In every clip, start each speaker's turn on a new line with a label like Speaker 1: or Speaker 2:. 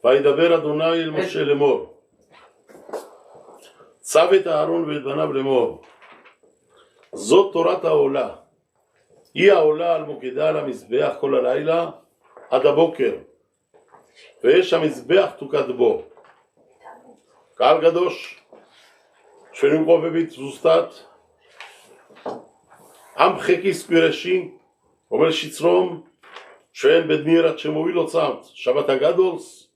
Speaker 1: וידבר אדוני אל משה לאמור צו את אהרון ואת בניו לאמור זאת תורת העולה היא העולה על מוקדה על המזבח כל הלילה עד הבוקר ויש המזבח תוקד בו קהל קדוש שנים קובבית זוסטת עם חקיס פירשי אומר שיצרום שאין בדמירת שמוביל אותם שבת הגדולס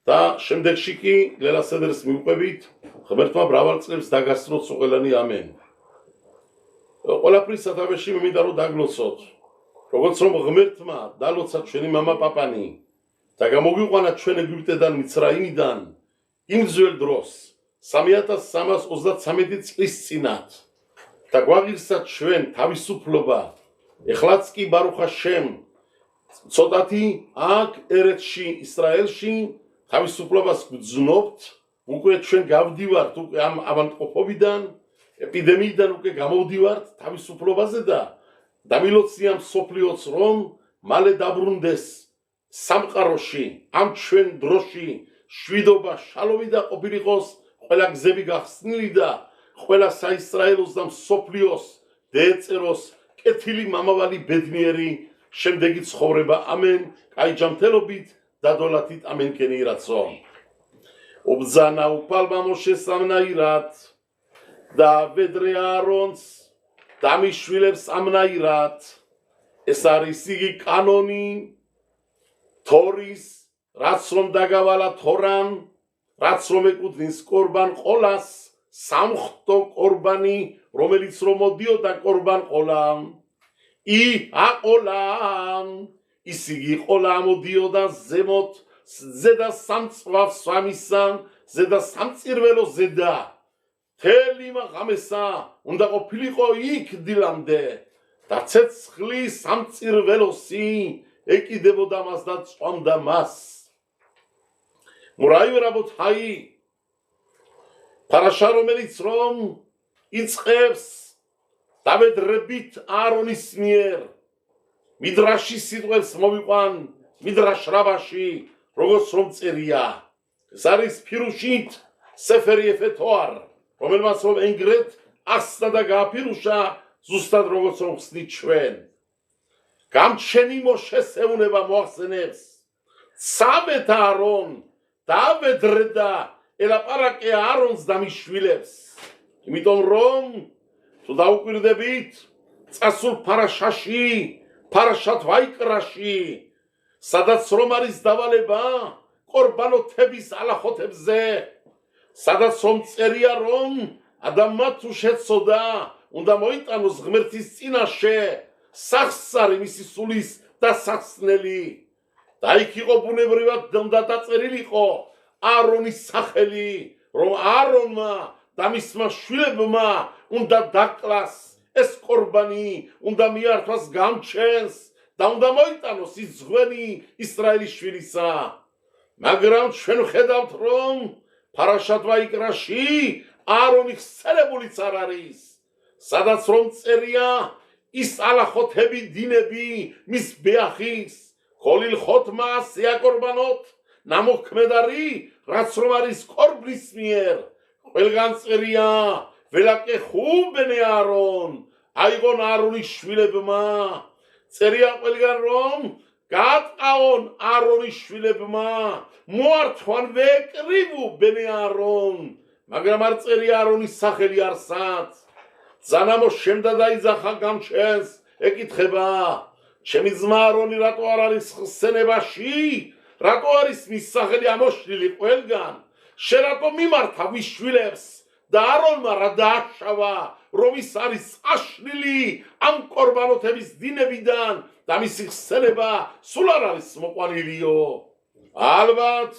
Speaker 1: תה שמדק שיקי ליל הסדר סמיוקבית חברת מה בראבל צלבס דגסרות סוכלני אמן כל הפריסת הבשים מידרו דגלוסות רוגות צרום חמרת מה דלוצת שנים ממה פפני תגמוגי קואנת שני גביבת דן מצרים דן עם זוהל דרוס סמייתה סמאס עוזדת סמייתית צליס צינת תגווגירסת שוון תביסו פלובה החלצקי ברוך השם צודתי אק ארץ שי ישראל שי תביסו פלובה סקודזונופט וכו שוון גב דיוורט אבנט קופובידן אפידמידן וכו גמו דיוורט תביסו פלובה זדה דמילו ציям סופליוץ רום מלא דברונדס סמקרושי עם שוון דרושי შვიდობა შალომი და ყოფილიყოს ყველა გზები გახსნილი და ყველა საისრაელოს და მსოფლიოს დაეწეროს კეთილი მამავალი ბედნიერი შემდეგი ცხოვრება ამენ კაი ჯანმრთელობით და დოლათით ამენ კენი რაცო უბძანა უფალმა მოშეს ამნაირად და ვედრე აარონს დამიშვილებს ამნაირად ეს არის იგი კანონი თორის რაც რომ დაგავალა თორამ რაც რომ ეკუთვნის ყორბან ყოლას სამხტო ყორბანი რომელიც რომ მოდიოდა ყორბან ყოლამ ი აყოლამ ის იგი ყოლა მოდიოდა ზემოთ ზედა სამწვავ სვამისან ზედა სამწირველო ზედა თელი მაღამესა უნდა ყოფილიყო იქ დილამდე და ცეცხლი სამწირველოსი ეკიდებოდა მას და წვამდა მას მურაივ რაბოთაი პარაშა რომელიც რომ იწყებს დავედრებით აარონის მიერ მიდრაში სიტყვებს მოვიყვან მიდრაშ რაბაში როგორც რომ წერია ეს არის ფირუშით სეფერი ეფეთოარ რომელმაც რომ ენგრეთ ასდა და გააფირუშა ზუსტად როგორც რომ ხსნით ჩვენ გამჩენი მოშესეუნება მოახსენებს სამეთ აარონ დავედრე და ელაპარაკე აარონს დამიშვილებს იმიტომ რომ თუ დაუკვირდებით წასულ ფარაშაში ფარაშათ ვაიკრაში სადაც რომ არის დავალება ყორბანოთების ალახოთებზე სადაც რომ წერია რომ ადამმა თუ შეცოდა უნდა მოიტანოს ღმერთის წინაშე სახსარი მისი სულის დასახსნელი და იქ იყო ბუნებრივად უნდა დაწერილიყო აარონის სახელი რომ აარონმა და მისმა შვილებმა უნდა დაკლას ეს ყორბანი უნდა მიართვას გამჩენს და უნდა მოიტანოს ის ზღვენი ისრაელის შვილისა მაგრამ ჩვენ ხედავთ რომ ფარაშათ ვაიკრაში აარონი ხსენებულიც არ არის სადაც რომ წერია ის ალახოთები დინები მის ბეახის ხოლილ ხოთმა სია ყორბანოთ ნამოქმედარი რაც რომ არის ყორბნის მიერ ყველგან წერია ველაკე ხუბენე აარონ აიღონ აარონის შვილებმა წერია ყველგან რომ გაატყაონ აარონის შვილებმა მოართვან ვეკრივუ ბენე აარონ მაგრამ არ წერია აარონის სახელი არსად ზანამო შემდა დაიძახა გამჩენს ეკითხება ჩემი ძმა აარონი რატო არ არის ხსენებაში რატო არის მის სახელი ამოშლილი ყველგან შენ რატო მიმართა ვის შვილებს და აარონმა რა დააშავა რომ ის არის აშლილი ამ ყორბანოთების დინებიდან და მისი ხსენება სულ არ არის მოყვანილიო ალბათ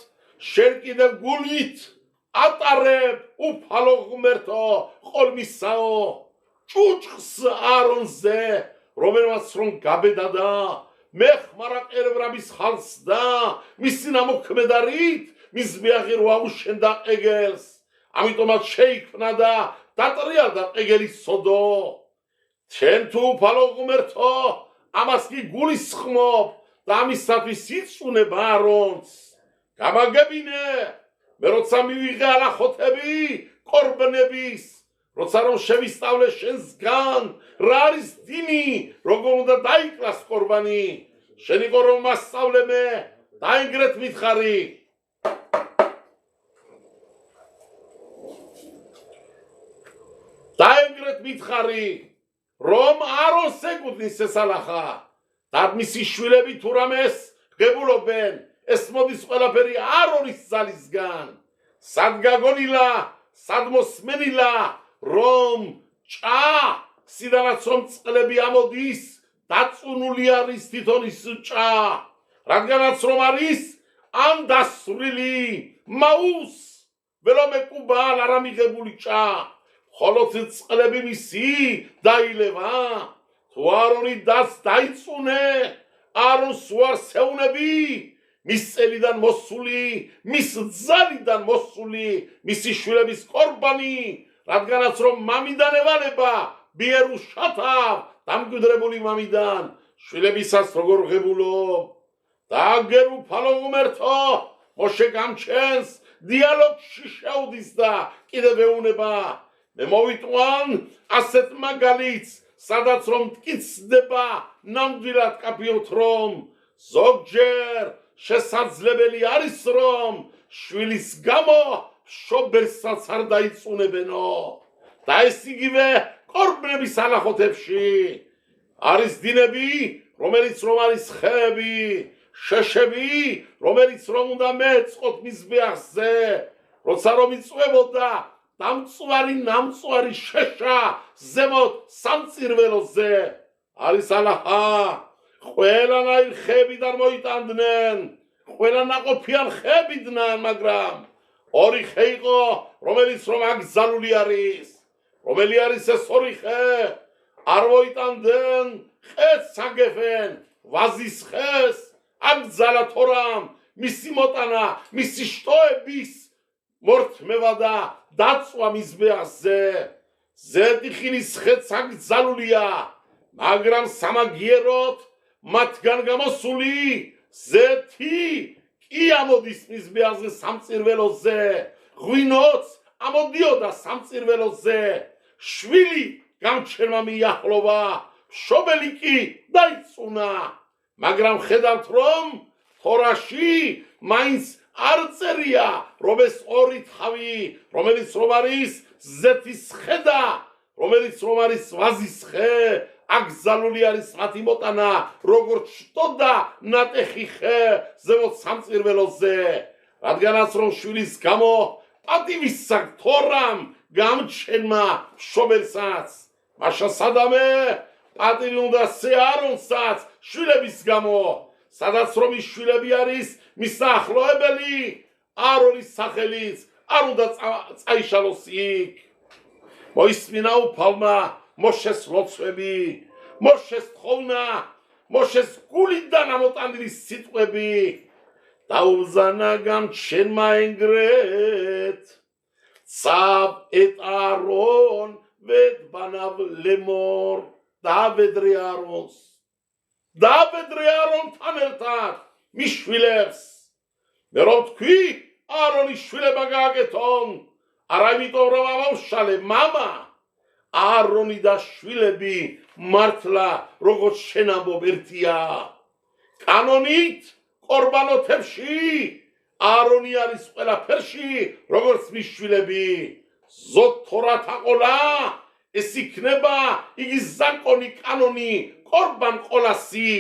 Speaker 1: შენ კიდევ გულით ატარებ უფალო ღმერთო ყოლმისაო ჭუჭხს აარონზე რომელმაც რომ გაბედადა მეხმარაყერებრების ხალხს და მისი ნამოქმედარით მის ბეახი რო აუშენდა ყეგელს ამიტომაც შეიქმნა და დატრიალდა ყეგელის სოდო შენ თუ უფალო ღმერთო ამას კი გულისხმობ და ამისათვის იწუნება აარონს გამაგებინე მე როცა მივიღე ალახოთები კორბნების როცა რომ შევისწავლე შენსგან რა არის დინი როგორ უნდა დაიკლას კორბანი შენ იყო რომ მასწავლე მე დაინგრეთ მითხარი დაინგრეთ მითხარი რომ აროს ეკუთვნის ეს ალახა და მისი შვილები თუ რამეს გებულობენ ეს მოდის ყველაფერი არონის ძალისგან სად გაგონილა სად მოსმენილა რომ ჭა სიდანაც რომ წყლები ამოდის დაწუნული არის თვითონ ის ჭა რადგანაც რომ არის ან დასრული მაუს ველომეკუბალ არ ამიღებული ჭა ხოლო წყლები მისი დაილევა თუ არონი დას დაიწუნე არონს უარს ეუნები მის წელიდან მოსული მის ძალიდან მოსული მისი შვილების კორბანი რადგანაც რომ მამიდან ევალება ბიერუ შათავ დამკვიდრებული მამიდან შვილებისას როგორ ღებულობ და გერუ ფალო უმერთო მოშე გამჩენს დიალოგში შევდის და კიდევ ეუნება მე მოვიტყვან ასეთ მაგალითს სადაც რომ მტკიცდება ნამდვილად კაფიოთ რომ ზოგჯერ შესაძლებელი არის რომ შვილის გამო შობერსაც არ დაიწუნებენო და ეს იგივე კორბნების ალახოთებში არის დინები რომელიც რომ არის ხეები შეშები რომელიც რომ უნდა მეწყოთ მიზბეახზე როცა რომ იწვებოდა დამწვარი ნამწვარი შეშა ზემოთ სამწირველოზე არის ალახა ყველანაირ ხეებიდან მოიტანდნენ ყველა ნაყოფიან ხეებიდან მაგრამ ორი ხე იყო რომელიც რომ აკრძალული არის რომელი არის ეს ორი ხე არ მოიტანდნენ ხეს აგებენ ვაზის ხეს აკრძალა თორამ მისი მოტანა მისი შტოების მორთმევა და დაწვა მიზბეახზე ზედიხილის ხეც აკრძალულია მაგრამ სამაგიეროდ მათგან გამოსული ზეთი კი ამოდის მიზბეახზე სამწირველოზე ღვინოც ამოდიოდა სამწირველოზე შვილი გამჩენმა მიახლოვა მშობელი კი დაიწუნა მაგრამ ხედავთ რომ თორაში მაინც არ წერია რომ ეს ორი თავი რომელიც რომ არის ზეთის ხე და რომელიც რომ არის ვაზის ხე აკრძალული არის მათი მოტანა როგორც შტოდა ნატეხი ხე ზემოთ სამწირველოზე რადგანაც რომ შვილის გამო პატივისა თორამ გამჩენმა მშობელსაც მაშა სადამე პატივი უნდა სეარონსაც შვილების გამო სადაც რომ ის შვილები არის მის ახლოებელი არონის სახელით არ უნდა წაიშალოს იქ მოისმინა უფალმა მოშეს ლოცვები მოშეს თხოვნა მოშეს გულიდან ამოტანილი სიტყვები დაუბრძანა გამჩენმა ენგრეთ ცაბ ეტ არონ ვეთ ბანავ ლემორ დავედრე არონთან ერთად მის შვილებს მე რომ თქვი არონის შვილება გააკეთონ არა იმიტომ რომ ამავშალე მამა არონი და შვილები მართლა როგორც შენ ამბობ ერთია კანონით კორბანოთებში არონი არის ყველაფერში როგორც მის შვილები ზოთ თორათა ყოლა ეს იქნება იგი ზაკონი კანონი კორბან ყოლასი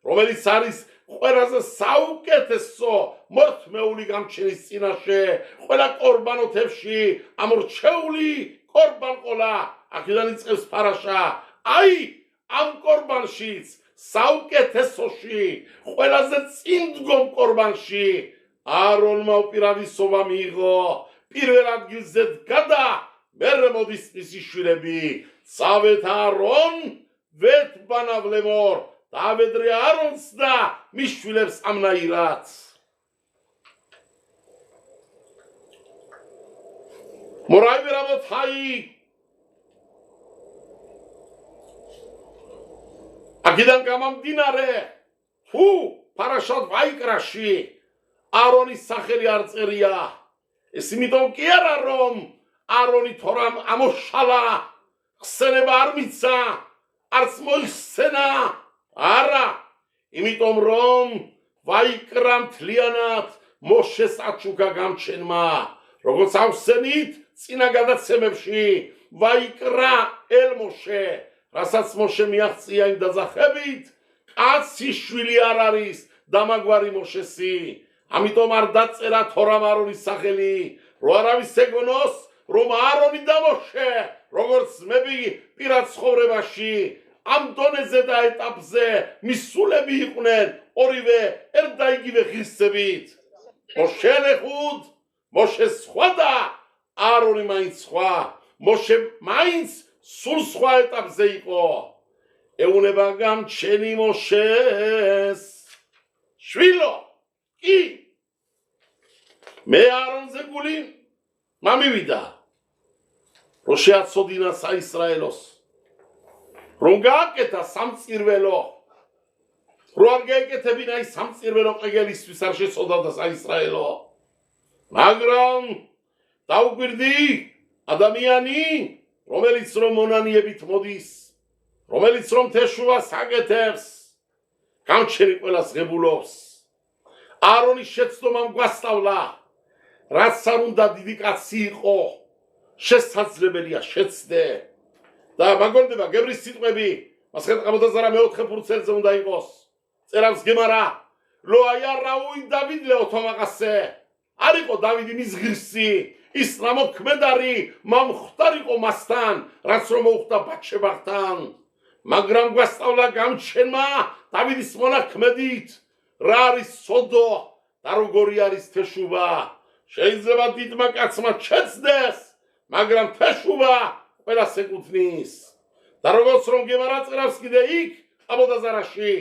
Speaker 1: რომელიც არის ყველაზე საუკეთესო მორთმეული გამჩენის წინაშე ყველა კორბანოთებში ამორჩეული კორბან ყოლა აქედან იწყებს ფარაშა აი ამ კორბანშიც საუკეთესოში ყველაზე წინდგომ კორბანში არონმა უპირატესობა მიიღო პირველ ადგილზე დგა მერე მოდის მისი შვილები წავეთ არონ ვეთ ბანავ ლემორ დავედრე არონს და მის შვილებს ამნაირად მორაი რაბოთაი აქედან გამამდინარე თუ პარაშათ ვაიკრაში არონის სახელი არ წერია ეს იმიტომ კი არა რომ არონი თორამ ამოშალა ხსენება არ მიცა არც მოიხსენა არა იმიტომ რომ ვაიკრა მთლიანად მოშეს აჩუქა გამჩენმა როგორც ავსენით წინა გადაცემებში ვაიკრა ელ მოშე რასაც მოშე მიაღწია იმ დაძახებით კაცის შვილი არ არის დამაგვარი მოშესი ამიტომ არ დაწერა თორამ არონის სახელი რო არავის ეგონოს რომ არონი და მოშე როგორც მები პირად ცხოვრებაში ამ დონეზე და ეტაპზე მისულები იყვნენ ორივე ერთ და იგივე ღირსებით მოშე ლეხუდ მოშე სხვა და არონი მაინც სხვა მოშე მაინც სულ სხვა ეტაპზე იყო ეუნება გამჩენი მოშეს შვილო კი მე არონზე გული მამივიდა რო შეაცოდინა საისრაელოს რომ გააკეთა სამწირველო რო არ გაეკეთებინა ის სამწირველო ყეგელისთვის არ შეცოდავდა საისრაელო მაგრამ დაუკვირდი ადამიანი რომელიც რომ მონანიებით მოდის რომელიც რომ თეშუას აკეთებს გამჩენი ყველას ღებულობს არონის შეცდომამ გვასწავლა რაც არ უნდა დიდი კაცი იყო შესაძლებელია შეცდე და მაგორდება გებრის სიტყვები მას ხეთყაბოდაზარა მეოთხე ფურცელზე უნდა იყოს წერავს გემარა რო აიარაუი დავიდ ლეოთომაყასე არ იყო დავიდი მის ღირსი ის ნამოქმედარი მომხდარიყო მასთან რაც რომ მოუხდა ბაჩებახთან მაგრამ გვასწავლა გამჩენმა დავიდის მონაქმედით რა არის სოდო და როგორი არის თეშუვა შეიძლება დიდმა კაცმა შეცდეს მაგრამ თეშუვა ყველას ეკუთვნის და როგორც რომ გემარა წერავს კიდე იქ აბოდაზარაში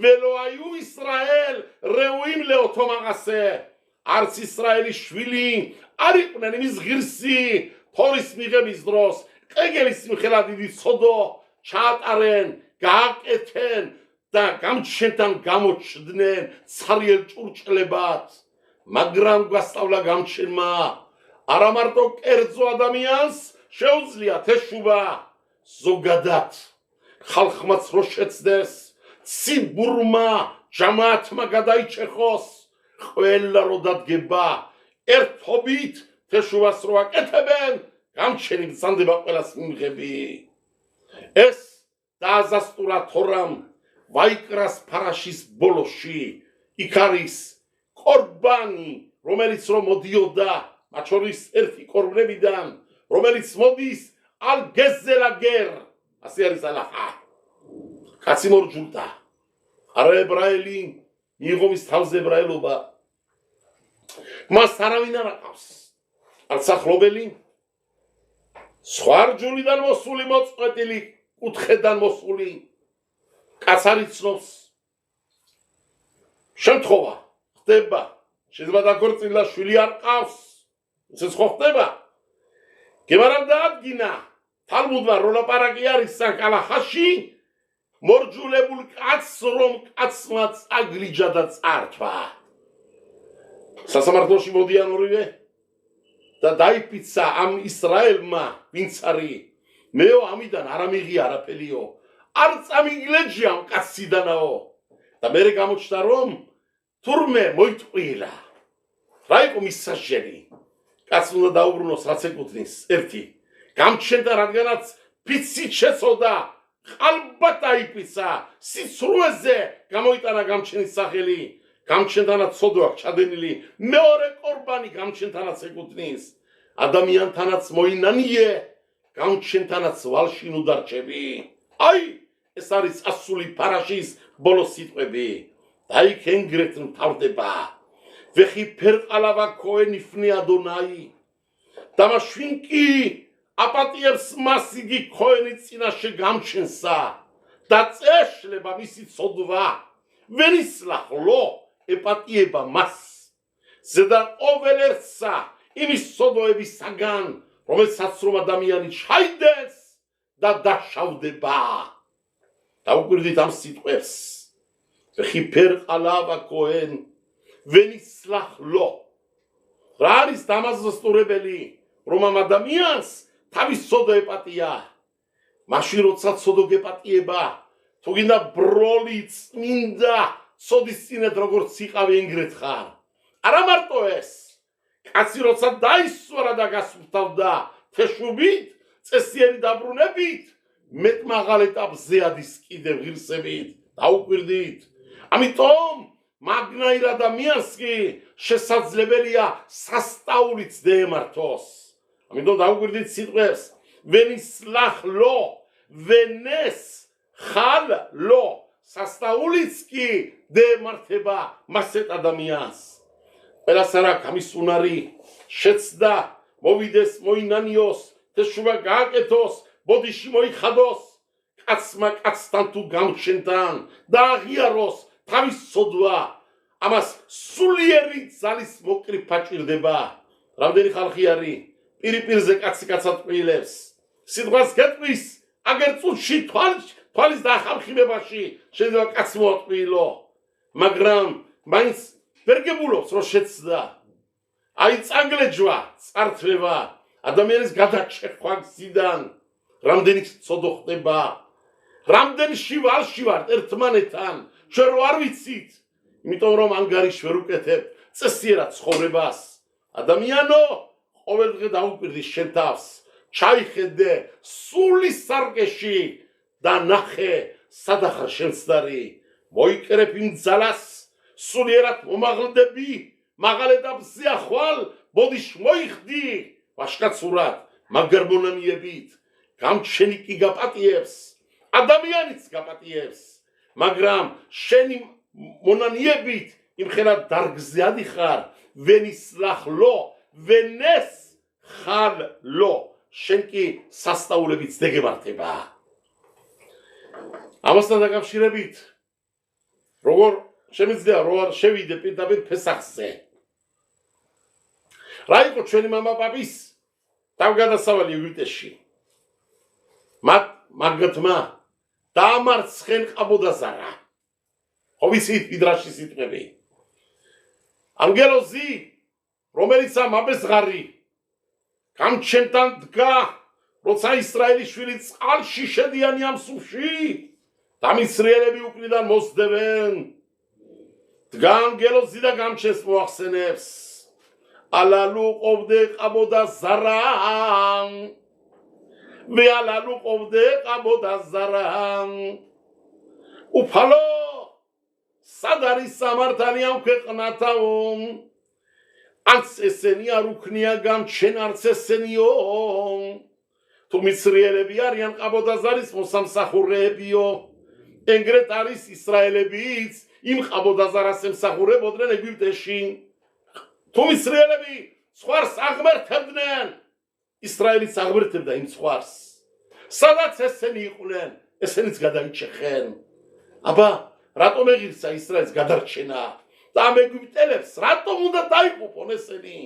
Speaker 1: ველოაიუ ისრაელ რეუიმ ლეოთომაყასე არც ისრაელის შვილი არ იყვნენ იმის ღირსი თორის მიღების დროს ყეგელის მიხედა დიდი სოდო ჩაატარენ გააკეთენ და გამჩენთან გამოჩდნენ ცარიელ ჭურჭლებად მაგრამ გვასწავლა გამჩენმა არა მარტო კერძო ადამიანს შეუძლია თეშუვა ზოგადად ხალხმაც რო შეცდეს ციბურმა ჯამაათმა გადაიჩეხოს ყველა რო დადგება ერთობით თეშუვას რო აკეთებენ გამჩენი გზანდება ყველას მიმღები ეს დააზასტურა თორამ ვაიკრას ფარაშის ბოლოში იქ არის კორბანი რომელიც რომ მოდიოდა მათ შორის ერთი კორბნებიდან რომელიც მოდის ალ გეზელაგერ ასე არის ალახა კაცი მორჯულდა არა ებრაელი მიიღო მის თავზე ებრაელობა მას არავინ არ აყავს არც ახლობელი სხვა რჯულიდან მოსული მოწყვეტილი კუთხედან მოსული კაც არ იცნობს შემთხვევა ხდება შეიძლება დაქორწილა შვილი არ ყავს ეს ხო ხდება გემარამ დაადგინა თალმუდმა რო ლაპარაკი არის საკალახაში მორჯულებულ კაცს რომ კაცმა წაგლიჯა და წართვა სასამართლოში მოდიან ორივე და დაიფიცა ამ ისრაელმა ვინც არის მეო ამიდან არ ამიღია არაფერიო არ წამიგლეჯია ამ კაციდანაო და მერე გამოჩნდა რომ თურმე მოიტყვილა რა იყო მის სასჯელი კაცს უნდა დაუბრუნოს რაც ეკუთვნის ერთი გამჩენდა რადგანაც ფიცით შეცოდა ალბათ აიფიცა სიცრუეზე გამოიტანა გამჩენის სახელი გამჩენთანაც სოდო აქვს ჩადენილი მეორე კორბანი გამჩენთანაც ეკუთვნის ადამიანთანაც მოინანიე გამჩენთანაც ვალში ნუ დარჩები აი ეს არის ასული ფარაშის ბოლო სიტყვები და იქ ენგრეთ მთავრდება ვეხი ფერყალავა ქოენი ფნი ადონაი დამაშვინკი აპატიებს მასიგი ქოენი წინაშე გამჩენსა და წეშლება მისი ცოდვა ვერისლახლო ეპატიება მას ზედა ყოველერცა იმის ცოდვებისაგან რომელსაც რომ ადამიანი ჩაიდეს და დაშავდება დაუკვირდით ამ სიტყვებს ხიფერ ყალავა ქოენ ვენისლახ ლო რა არის დამაზუსტებელი რომ ამ ადამიანს თავის ცოდო ეპატია მაშინ როცა ცოდო გეპატიება თუ გინდა ბროლი წმინდა ცოდის წინეთ როგორც იყავი ენგრეთ ხარ არა მარტო ეს კაცი როცა დაისვარა და გასუფთავდა თეშვობით წესიერი დაბრუნებით მეტ მაღალ ეტაპზე ადის კიდევ ღირსებით დაუკვირდით ამიტომ მაგნაირ ადამიანს კი შესაძლებელია სასწაულიც დაემართოს ამიტომ დაუკვირდით სიტყვებს ვენისლახ ლო ვენეს ხალ ლო სასწაულიც კი დაემართება მასეთ ადამიანს ყველას არ აქვს ამის უნარი შეცდა მოვიდეს მოინანიოს თეშუვა გააკეთოს ბოდიში მოიხადოს კაცმა კაცთან თუ გამჩენთან და აღიაროს თავის ცოდვა ამას სულიერი ძალის მოკრიფა ჭირდება რამდენი ხალხი არის პირისპირზე კაცი კაცატყილებს სიტყვას გეტყვის აგერ წუთში თვალის დახარხიბებაში შეიძლება კაცი მოატყვილო მაგრამ მაინც ვერ გებულობს რომ შეცდა აი წანგლეჯვა წართვება ადამიანის გადაჭექვა გზიდან რამდენი ცოდო ხდება რამდენი შივალში ვართ ერთმანეთთან ჩვენ რო არ ვიცით იმიტომ რომ ანგარიში ვერ უკეთებ წესიერად ცხოვრებას ადამიანო ყოველდღე დაუკვირდი შენ თავს ჩაიხედე სულის სარკეში და ნახე სადახარ შემცდარი მოიკრებ იმ ძალას სულიერად მომაღლდები მაღალ ეტაპზე ახვალ ბოდიშ მოიხდი ვაშკაცურად მაგარ მონანიებით გამჩენი კი გაპატიებს ადამიანიც გაპატიებს მაგრამ შენი მონანიებით იმხელა დარგზე ადიხარ ვენისლახ ლო ვენეს ხალ ლო შენ კი სასწაულებიც დეგემართება ამასთან დაკავშირებით როგორ შემიძლია რო არ შევიდე პირდაპირ ფესახზე რა იყო ჩვენი მამა პაპის თავგადასავალი ეგვიპტეში მაგათმა დაამარცხენ ყაბოდაზარა ხო ვიცით მიდრაში სიტყვები ანგელოზი რომელიც ამ აბეზღარი გამჩენთან დგა როცა ისრაელის შვილი წყალში შედიანი ამ სუფში დამისრიელები უკნიდან მოსდევენ დგა ანგელოზი და გამჩენს მოახსენებს ალალუ ყოფდე ყაბოდაზარა ვეალალუ ყოფდე ყაბოდაზარა უფალო სად არის სამართალი ამ ქვეყნათაო არც ესენი არ უქნია გამჩენ არც ესენიო თუ მისრიელები არიან ყაბოდაზარის მოსამსახურეებიო ეგრეთ არის ისრაელებიც იმ ყაბოდაზარას ემსახურებოდნენ ეგვიპტეში თუ მისრიელები სხვას აღმერთებდნენ ისრაელიც აღმერთებდა იმ სხვას სადაც ესენი იყვნენ ესენიც გადაიჭეხენ აბა რატომ ეღირსა ისრაელს გადარჩენა და ამ ეგვიპტელებს რატომ უნდა დაიღუპონ ესენი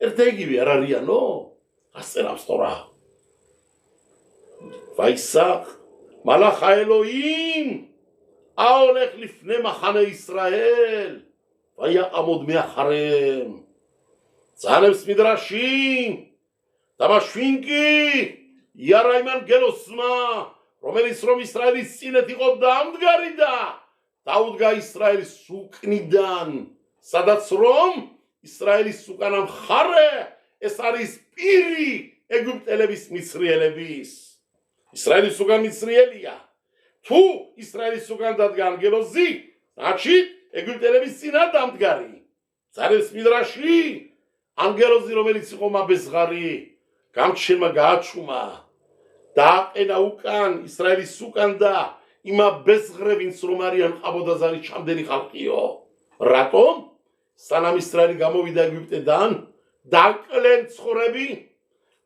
Speaker 1: ერთ-იგივე არ არიანო ასწრავს თორა ვაისახ მალახ აელოიმ აოლეხ ლიფნე מחנה ישראל ויעמוד מאחריהם צענებს მიდრაში დამაშვინ კი იარა იმ ანგელოსმა რომელიც რომ ისრაელის წინეთ იყო დამდგარი და დაუდგა ისრაელის უკნიდან სადაც რომ ისრაელის უკანა მხარე ეს არის პირი ეგვიპტელების მისრიელების ისრაელის უკან მისრიელია თუ ისრაელის უკან დადგა ანგელოზი значи ეგვიპტელების წინა დამდგარი წარეს მიდრაში ანგელოზი რომელიც იყო მაბეზღარი გამჩენმა გააჩუმა დააყენა უკან ისრაელის უკან და იმა ბეზღრევინს რომ არიან ყაბოდაზარი ჩამდენი ხალხიო რატომ სანამ ისრაელი გამოვიდა ეგვიპტედან დაკლენ ცხოვრები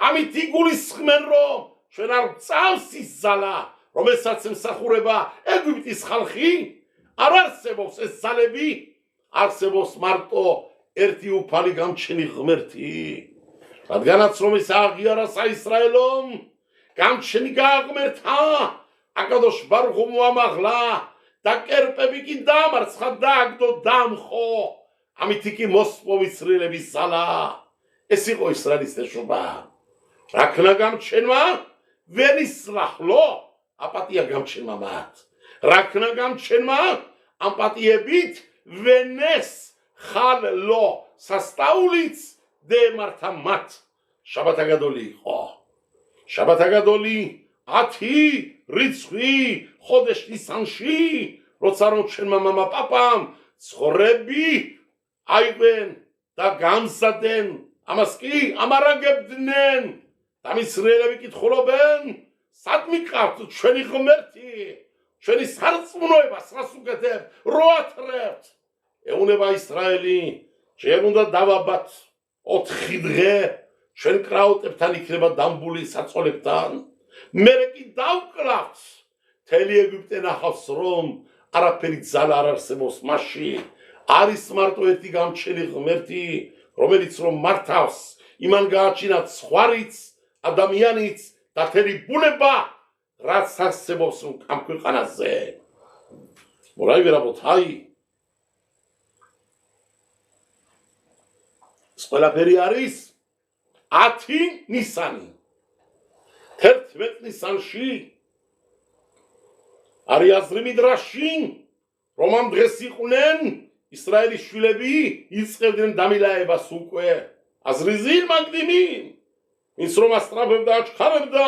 Speaker 1: ამით იგულისხმენ რომ ჩვენ არ წავს ის ზალა რომელსაც ემსახურება ეგვიპტის ხალხი არ არსებობს ეს ზალები არსებობს მარტო ერთი უფალი გამჩენი ღმერთი რადგანაც რომ ეს აღიარა საისრაელომ გამჩენი გააღმერთა აკადოშ ბარუხუ მოამაღლა და კერპები კი დამარცხა დააგდო დამხო ამით კი მოსპოვის ცრილების ზალა ეს იყო ისრაელის თეშობა რაქნა გამჩენმა ვერ ისლახლო აპატია გამჩენმა მათ რაქნა გამჩენმა ამპატიებით ვენეს ხალლო სასტაულიც დემართა მათ შაბათ აგადოლი იყო შაბათ აგადოლი 10 რიცხვი ხოდეშ ნისანში როცა რომ ჩვენმა მამა პაპამ ცხოვრები აიღენ და გამსადენ ამას კი ამარაგებდნენ და მისრიელები კითხულობენ სად მიყავთ ჩვენი ღმერთი ჩვენი სარწმუნოებას რას უკეთებთ რო ათრევთ ეუნება ისრაელი ჯერ უნდა დავაბათ 4 დღე ჩვენ კრაუტებთან იქნება დამბული საწოლებთან მერე კი დავკლავთ მთელი ეგვიპტე ნახავს რომ არაფერი ძალა არ არსებობს მასში არის მარტო ერთი გამჩენი ღმერთი რომელიც რომ მართავს იმან გააჩინა ცხვარიც ადამიანიც და მთელი ბუნება რაც არსებობს ამ ქვეყანაზე მორაი რაბოთაი ეს ყველაფერი არის 10 ნისანი 11 ნისანში არის აზრი მიდრაში რომ ამ დღეს იყვნენ ისრაელის შვილები იწყებდნენ დამილაებას უკვე აზრი ზილ მაგდიმინ ის რომ ასტრაფებდა აჩქარებდა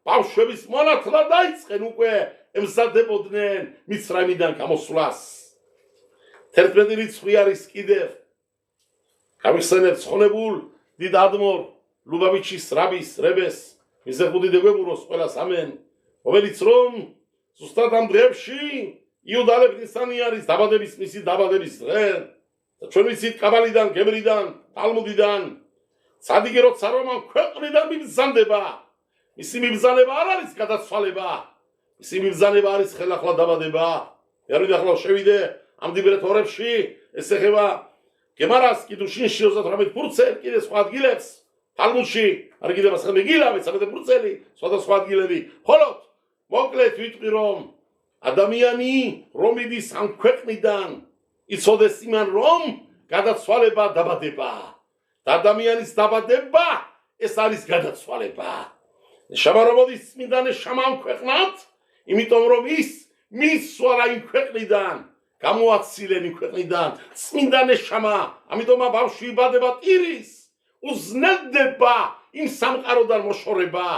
Speaker 1: ბავშვების მონათლა დაიწყენ უკვე ემზადებოდნენ მიცრაიმიდან გამოსვლას 11 რიცხვი არის კიდევ გამიხსენებთ ხონებულ დიდ ადმორ ლუბავიჩის რაბის რებეს მიზეხუდი დეგებუროს ყველას ამენ რომელიც რომ ზუსტად ამ დღეებში იუდალებს ნისანი არის დაბადების მისი დაბადების დღე და ჩვენ ვიცით კაბალიდან გებრიდან ტალმუდიდან ცადიგი როცა რომ ამ ქვეყნიდან მიბრძანდება მისი მიბრძანება არ არის გადაცვალება მისი მიბრძანება არის ხელახლა დაბადება ერუდი ახლა შევიდე ამ დიბერეთ ორებში ეს ეხება გემარას კიდუშინში 38 ფურცელ კიდე სხვა ადგილებს თალმუდში არ კიდევ სხვა მეგილავე 13 ფურცელი სხვადასხვა ადგილები ხოლოდ მოკლედ ვიტყვი რომ ადამიანი რომ იდის ამ ქვეყნიდან იცოდეს იმან რომ გადაცვალება დაბადება და ადამიანის დაბადება ეს არის გადაცვალება შამა რომ მოდის წმინდა ნეშამა ამ ქვეყნად იმიტომ რომ ის მისვლა იმ ქვეყნიდან გამოაცილენ იმ ქვეყნიდან წმინდა ნეშამა ამიტომ ბავშვი იბადება ტირის უზნელდება იმ სამყაროდან მოშორება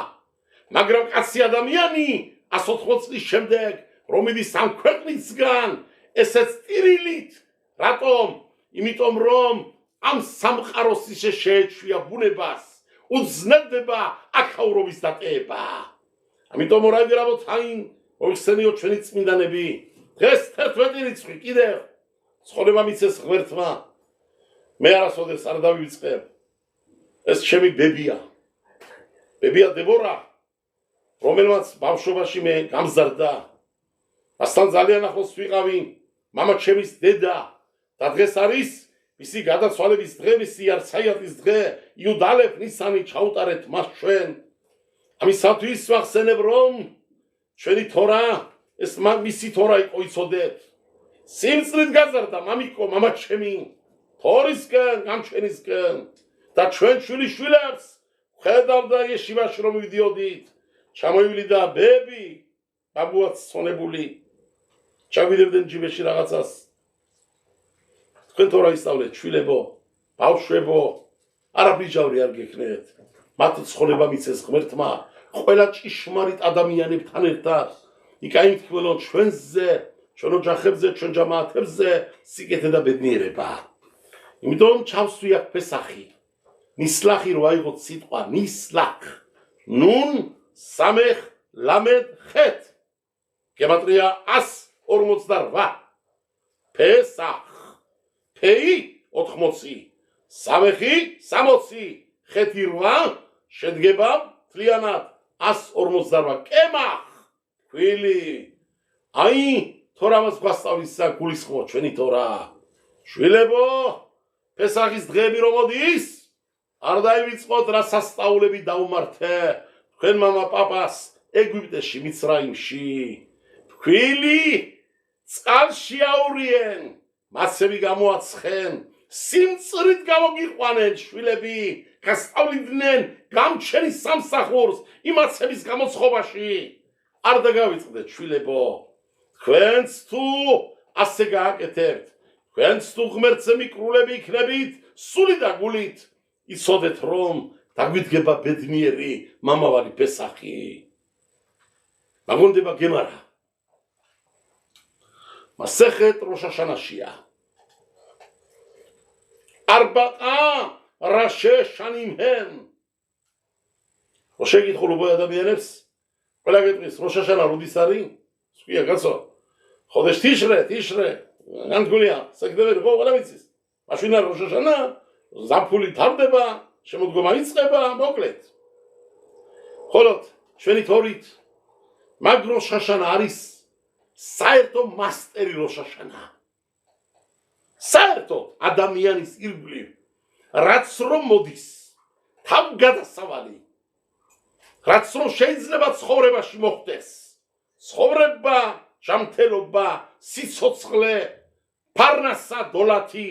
Speaker 1: მაგრამ კაცი ადამიანი 180 წლის შემდეგ რომ იდის ამ ქვეყნისგან ესეც ტირილით რატომ იმიტომ რომ ამ სამყაროს ისე შეეჩვია ბუნებას უზნელდება აქაურობის დატეება ამიტომ მორაი რაბოთაინ მოიხსენიო ჩვენი წმინდანები დღეს 11 რიცხვი კიდევ ცხოვრება მიცეს ღმერთმა მე არასოდეს არ დავივიწყებ ეს ჩემი ბებია დებორა რომელმაც ბავშვობაში მე გამზარდა მასთან ძალიან ახლოს ვიყავი მამა ჩემის დედა და დღეს არის მისი გადაცვალების დღე მისი არცაიათის დღე იუდალებ ნისანი ჩაუტარეთ მას ჩვენ ამისათვის ვახსენებ რომ ჩვენი თორა ეს მისი თორა იყო იცოდეთ სიმწრით გაზარდა მამიკო მამა ჩემი თორისკენ გამჩენისკენ და ჩვენ შვილიშვილებს ხედავდა ეშივაში რომ ვიდიოდით ჩამოივლიდა ბები ბაბუაც ცონებული ჩავიდებდნენ ჯიბეში რაღაცას თქვენ თორა ისწავლეთ შვილებო ბავშვებო არაბიჯავრი არ გექნეთ მათ ცხოვრება მიცეს ღმერთმა ყველა ჭიშმარიტ ადამიანებთან ერთად იკაიმთქველონ ჩვენზე ჩვენ ოჯახებზე ჩვენ ჯამაათებზე სიკეთე და ბედნიერება იმიტომ ჩავსვი აქ ფესახი ნისლახი რო აიღოთ სიტყვა ნისლახ ნუნ სამეხ ლამედ ხეთ გემატრია 148 ფესახ ფეი 80 სამეხი 60 ხეთი 8 შედგება მთლიანად 148 კემახ ქვილი აი თორამას გვასწავლისა გულისხმო ჩვენი თორა შვილებო ფესახის დღეები რომ მოდის არ დაივიწყოთ რა სასწაულები დაუმართე თქვენ მამა პაპას ეგვიპტეში მიცრაიმში ქვილი წყალში აურიენ მასები გამოაცხენ სიმწრით გამოგიყვანენ შვილები გასწავლიდნენ გამჩენის სამსახურს იმაცების გამოცხობაში არ დაგავიწყდეთ შვილებო თქვენც თუ ასე გააკეთებთ თქვენც თუ ღმერთზე მიკრულები იქნებით სული და გულით იცოდეთ რომ დაგვიდგება ბედნიერი მამავალი პესახი მაგონდება გემარა მასეხეთ როშაშანაშია არბაყა რაშე შანიმჰენ როშე გითხულობ ადამიანებს ყველა გეტყვის როშაშანა როდის არის სვია კაცო ხოდეშ თიშრე განთქმულია სექტემბერი ხო ყველა ვიცის მაშინ არის როშაშანა ზაფხული თავდება შემოდგომა იწყება მოკლედ ხოლოდ ჩვენი თორით მაგ როშაშანა არის საერთო მასტერი როშაშანა საერთო ადამიანის ირგვლივ რაც რომ მოდის თავგადასავალი რაც რომ შეიძლება ცხოვრებაში მოხდეს ცხოვრება ჯანმრთელობა სიცოცხლე ფარნასა დოლათი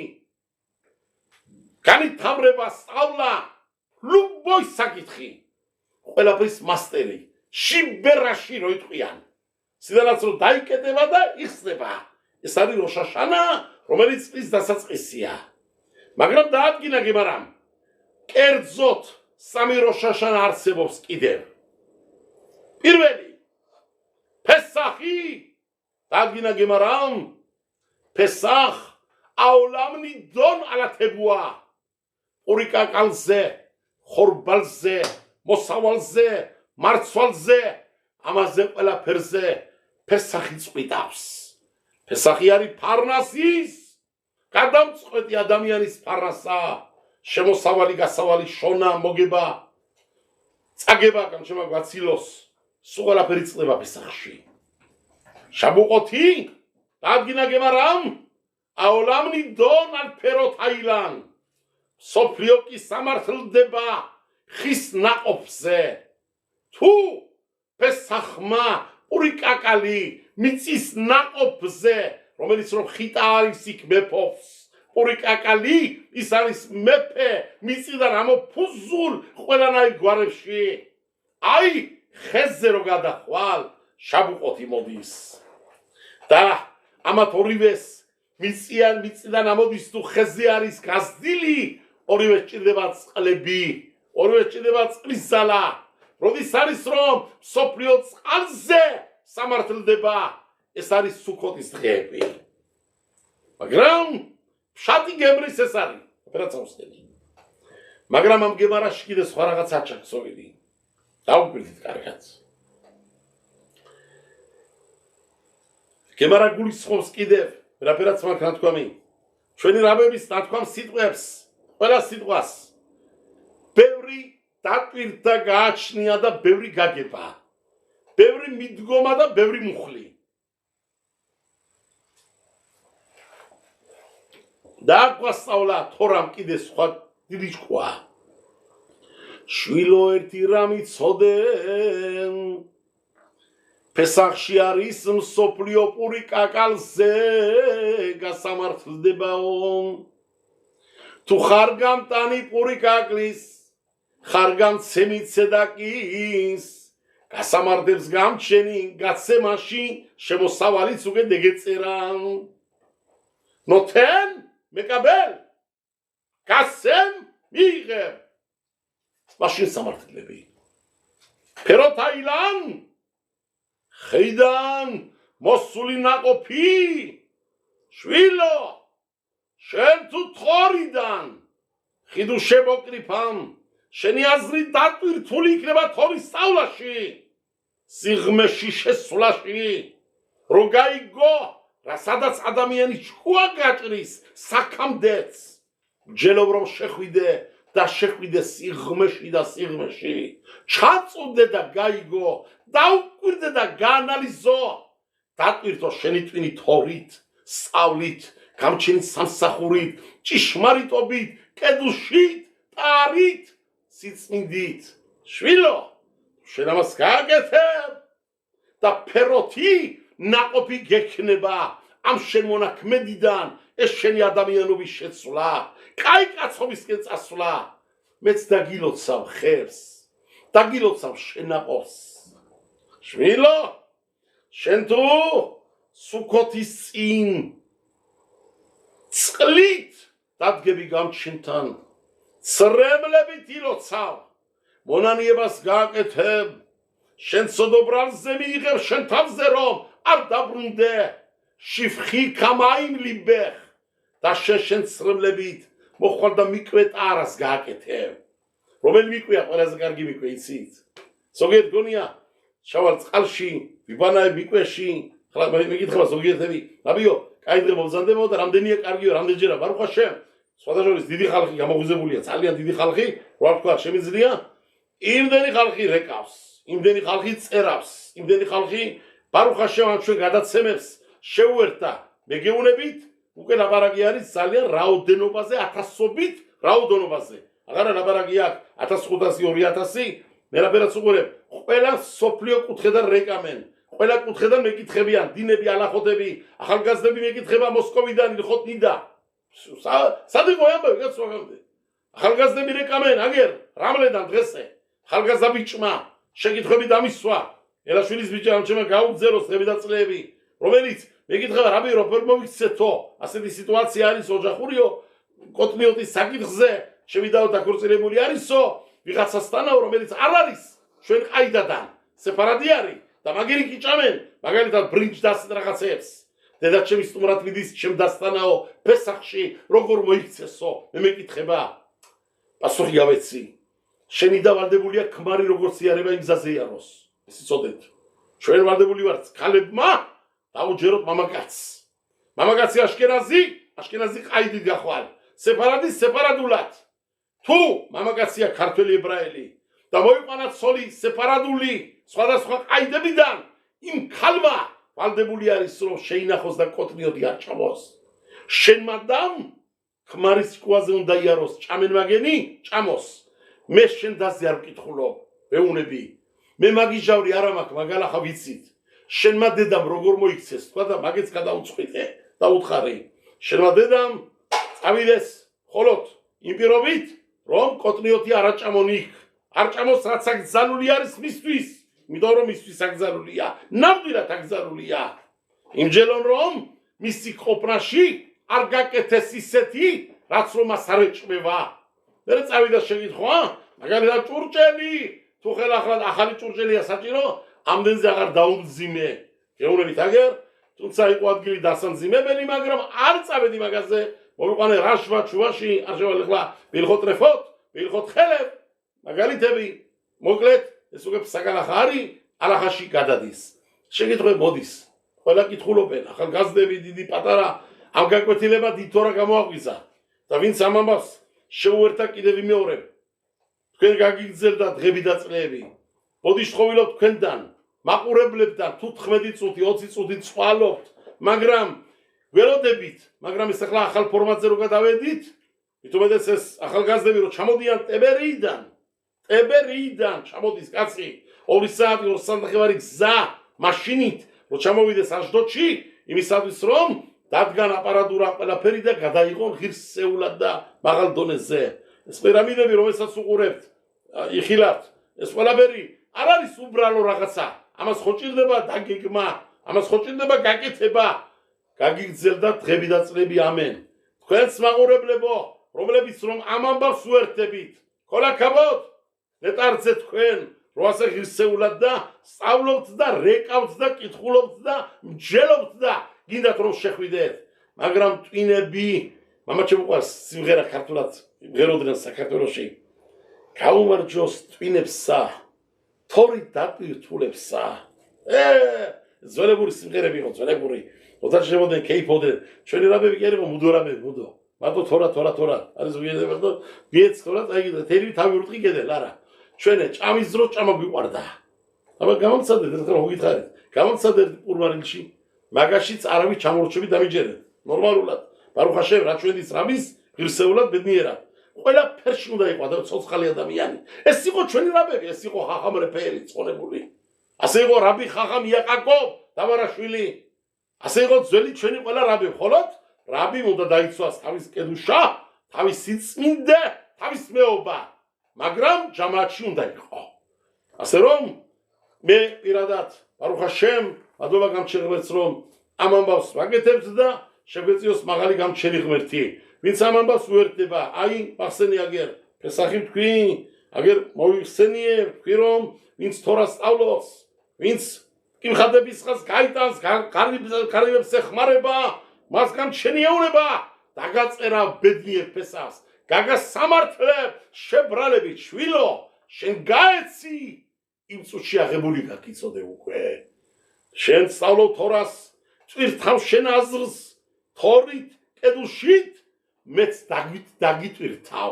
Speaker 1: განითავრება სწავლა ლუბოი საკითხი ყველაფრის მასტერი შიბერაში რო იტყვიან სიდანაც რომ დაიკეტება და იხსნება ეს არის როშაშანა რომელიც წლის დასაწყისია მაგრამ დაადგინა გემარამ კერძოდ სამი როშაშანა არსებობს კიდევ პირველი ფესახი დაადგინა გემარამ ფესახ აულამნი დონ ალათებუა ურიკაკალზე ხორბალზე მოსავალზე მარცვალზე ამაზე ყველაფერზე ფესახი წვიდავს ფესახი არის ფარნასის გადამწყვეტი ადამიანის ფარნასა შემოსავალი გასავალი შონა მოგება წაგება გამჩემა გვაცილოს სულ ყველაფერი წყდება ფესახში შაბუყოთი დაადგინა გემარამ აულამნი დონ ალფერო თაილან სოფლიო კი სამართლდება ხის ნაყოფზე თუ ფესახმა ურიკაკალი მიწის ნაყოფზე რომელიც რომ ხიტა არის იქ მეფობს ურიკაკალი ის არის მეფე მიწიდან ამოფუზულ ყველანაირ გვარებში აი ხეზე რო გადახვალ შაბუყოთი მოდის და ამათ ორივეს მიწიდან ამოდის თუ ხეზე არის გაზრდილი ორივე ჭირდება წყლები ორივე ჭირდება წყლის ზალა როდის არის რომ სოფლიო წყალზე სამართლდება ეს არის სუქოტის დღეები მაგრამ შატი გემრის ეს არის ოპერაციოსები მაგრამ ამ გემარაში კიდე სხვა რაღაცა ჩაქსოვილი დაუკვირდით კარგად გემარა გულისხმობს კიდევ რაფერაც მაქვს ნათქვამი ჩვენი რაბების ნათქვამ სიტყვებს ყველა სიტყვას ბევრი დატვირთდა გააჩნია და ბევრი გაგება ბევრი მიდგომა და ბევრი მუხლი დააგვასწავლა თორამ კიდე სხვა დიდი ჭკუა შვილო ერთი რამ იცოდე ფესახში არის მსოფლიო პურიკაკალზე გასამართლდებაო თუ ხარ გამტანი პურიკაკლის ხარ გამცემი ცედაკის გასამართლებს გამჩენი გაცემაში შემოსავალიც უკვე დეგეწერა ნოთენ მეკაბელ გასემ მიიღებ მაშინ სამართლები ფეროთაილან ხეიდან მოსული ნაყოფი შვილო შენ თუ თორიდან ხიდუ შემოკრიფამ შენი აზრი დატვირთული იქნება თორის სწავლაში სიღმეში შესვლაში რო გაიგო სადაც ადამიანი ჭკუა გაჭრის საქამდეც ჯელობ რომ შეხვიდე და შეხვიდე სიღმეში და სიღმეში ჩაწუდე და გაიგო დაუკვირდე და გაანალიზო დატვირთო შენი ტვინი თორით სწავლით გამჩენის სამსახურით ჭიშმარიტობით კედუშით ტარით სიწმინდით შვილო შენ ამას გააკეთებ და ფეროთი ნაყოფი გექნება ამ შენ მონაქმედიდან ეს შენი ადამიანობის შეცვლა, კაი კაცობისკენ წასვლა. მეც დაგილოცავ ხერს, დაგილოცავ შენაყოს. შვილო, შენ თუ სუქოთის წინ წყლით დადგები გამჩინთან, ცრემლებით ილოცავ, მონანიებას გააკეთებ, შენ სოდობრალზე მიიღებ შენ თავზე რომ არ დაბრუნდე, შიფხი კამაიმლიბეხ და შენ ცრემლებით მოხვალ და მიკვე ტარას გააკეთებ. რომელი მიკვეა ყველაზე კარგი მიკვე იცით? ზოგიერთ გონია შავალ წყალში, ვიბანაებ მიკვეში, ხლა მეკითხება ზოგიერთები, რაბიო, კაი დღე მოვზანდებო და რამდენია კარგიო, რამდენჯერა ბარუხ ჰაშემ. სხვადასხვა დიდი ხალხი გამოღვიძებულია, ძალიან დიდი ხალხი, რა ვთქვა, შემიძლია იმდენი ხალხი რეკავს, იმდენი ხალხი წერავს, იმდენი ხალხი ბარუხ ჰაშემ ამ ჩვენ გადაცემებს შეუერთდა. მეგეუნებით უკვე ლაპარაკი არის ძალიან რაოდენობაზე, ათასობით რაოდენობაზე. აღარა ლაპარაკი აქვს 1500-2000, მე რაფერაც უყურებ, ყველა სოფლიო კუთხედან რეკამენ, ყველა კუთხედან მეკითხებიან, დინები, ალახოდები, ახალგაზრდები მეკითხება მოსკოვიდან, ილხოთ ნიდა. სად იყო ამბავი გასვაგამდე? ახალგაზრდები რეკამენ, აგერ, რამლედან დღესე, ახალგაზრდა ბიჭმა, შეკითხვები დამისვა, ელაშვილის ბიჭა ამჩემა გაუგზელოს დღები და წლები, რომელიც მეკითხება, რაბი როგორ მოვიქცეთო, ასეთი სიტუაცია არის ოჯახურიო, კოტნიოტის საკითხზე, შევიდაო დაქორწინებული არისო, ვიღაცასთანავ, რომელიც არ არის ჩვენ ყაიდადან, სეპარადი არის და მაგერი კი ჭამენ, მაგალითად ბრინჯს და ასეთ რაღაცებს. დედაჩემი სტუმრად მიდის ჩემ დასთანაო ფესახში როგორ მოიქცესო, მე მეკითხება. პასუხი გავეცი. შენი დავალდებულია ქმარი როგორც იარება იმ გზაზე იაროს. ეს იცოდეთ. ჩვენ ვალდებული ვართ ქალებმა დაუჯეროთ მამაკაცს. მამაკაცი აშკენაზი ყაიდით გახვალ. სეპარადი სეპარადულად. თუ მამაკაცია ქართველი ებრაელი და მოიყვანა ცოლი სეპარადული სხვადასხვა ყაიდებიდან, იმ ქალმა ვალდებული არის რომ შეინახოს და კოტნიოდი არ ჭამოს. შენ მადამ ქმარის სკუაზე უნდა იაროს, ჭამენ მაგენი, ჭამოს. მე შენ დაზე არ ვკითხულობ, ვეუნები. მე მაგიჟავრი არ მაქვს, მაგალახა ვიცით. შენმა დედამ როგორ მოიქცეს, თქვა და მაგეც გადაუწყვიტე და უთხარი. შენმა დედამ წავიდეს ხოლოდ იმ პირობით, რომ კოტნიოთი არ აჭამონ იქ. არ ჭამოს რაც აკრძალული არის მისთვის. იმიტომ რომ მისთვის აკრძალულია, ნამდვილად აკრძალულია. იმჯერონ რომ მისი ყოფნაში არ გაკეთეს ისეთი, რაც რომ მას არ ეჭმება. მე წავიდა შეკითხვა, მაგალითად ჭურჭელი, თუ ხელახლა ახალი ჭურჭელია საჭირო, ამდენზე აღარ დაუმძიმე. გეუბნებით აგერ, თუმცა იყო ადგილი დასამძიმებელი, მაგრამ არ წავედი მაგაზე, მოვიყვანე რაშვა, ჩუვაში, არ შევალ ახლა ბილხოთ რეფოთ, ბილხოთ ხელებ, მაგალითები, მოკლედ ეს უკვე საკალახა არის, ალახაში გადადის. შეკითხვები მოდის. ყველა კითხულობენ, ახალგაზრდები, დიდი პატარა, ამ გაკვეთილება დიდთორა გამოაღვიძა და ვინც ამ ამბავს შეუერთა კიდევ ვიმეორებ. თქვენ გაგიგრძელდა დღები და წლები. ბოდიშთხოვილობ თქვენთან, მაყურებლებთან, თუ 15 წუთი, 20 წუთი წვალობთ, მაგრამ ველოდებით, მაგრამ ეს ახლა ახალ ფორმატზე რო გადავედით, მithumedes ეს ახალგაზრდები რო ჩამოდიან ტებერიიდან ჩამოდის კაცი 2 საათი 2 საათნახევარი გზა მაშინით რო ჩამოვიდეს აშდოდში იმისათვის რომ დადგან აპარატურა ყველაფერი და გადაიღონ ღირსეულად და მაღალ დონეზე ეს პირამიდები რომელსაც უყურებთ იხილავთ ეს ყველაფერი არ არის უბრალო რაღაცა ამას ხო ჭირდება დაგეგმა ამას ხო ჭირდება გაკეთება გაგიგრძელდა დღები და წლები ამენ თქვენს მაყურებლებო რომლებიც რომ ამ ამბავს უერთდებით ქოლაკაბოთ ნეტარზე თქვენ რო ასე ღირსეულად და სწავლობთ და რეკავთ და კითხულობთ და მსჯელობთ და გინდათ რომ შეხვიდეთ მაგრამ ტვინები მამაჩემ უყვარს სიმღერა ქართულად მღეროდნენ საქართველოში გაუმარჯოს ტვინებსა თორი დაპირთულებსა ზველებური სიმღერები იყო ზველებური ოთარ შემოდნენ კეიფოდნენ ჩვენი რაბები კი არისო მუდო რაბები მუდო მარტო თორა არის ვიედება და ვიეცხრა აი თერი თავი ურტყი კედელ არა ჩვენე ჭამის დრო ჭამა გვიყვარდა აბა გამომცადეთ ეს რა გითხარით გამომცადეთ პურვარილში მაგაშიც არავის ჩამორჩები დამიჯერეთ ნორმალურად ბარუხ ჰაშემ რა ჩვენის რამის ღირსეულად ბედნიერად ყველა ფერში უნდა იყო და ცოცხალი ადამიანი ეს იყო ჩვენი რაბები ეს იყო ხახამ რეფერი წონებული ასე იყო რაბი ხახამ იაკაკო დავარაშვილი ასე იყო ძველი ჩვენი ყველა რაბი ხოლოდ რაბი უნდა დაიცვას თავის კედუშა, თავის სიწმინდე, თავის მეობა, მაგრამ ჯამაათში უნდა იყო. ასე რომ მე პირადად ბარუხ ჰაშემ, მადლობა გამჩნევებს რომ ამ ამბავს ვაკეთებთ და შეგვეციოს მაღალი გამჩენი ღმერთი. ვინც ამ ამბავს უერთდება, აი მახსენი აგერ ფესახი თქვი, აგერ მოიხსენიებ, თქვი რომ ვინც თორას სწავლობს, ვინც კიმხადების ხას გაიტანს, კარიბებს ეხმარება, მას გამჩენი ეუნება, დაგაწერა ბედნიერ ფესას, გაგას სამართლებ, შებრალებით შვილო, შენ გაეცი, იმ წუთში აღებული გაკიცოდე უკვე. შენ სწავლობ თორას, წვირთავ შენ აზრს, თორით, კედუშით, მეც დაგიტვირთავ,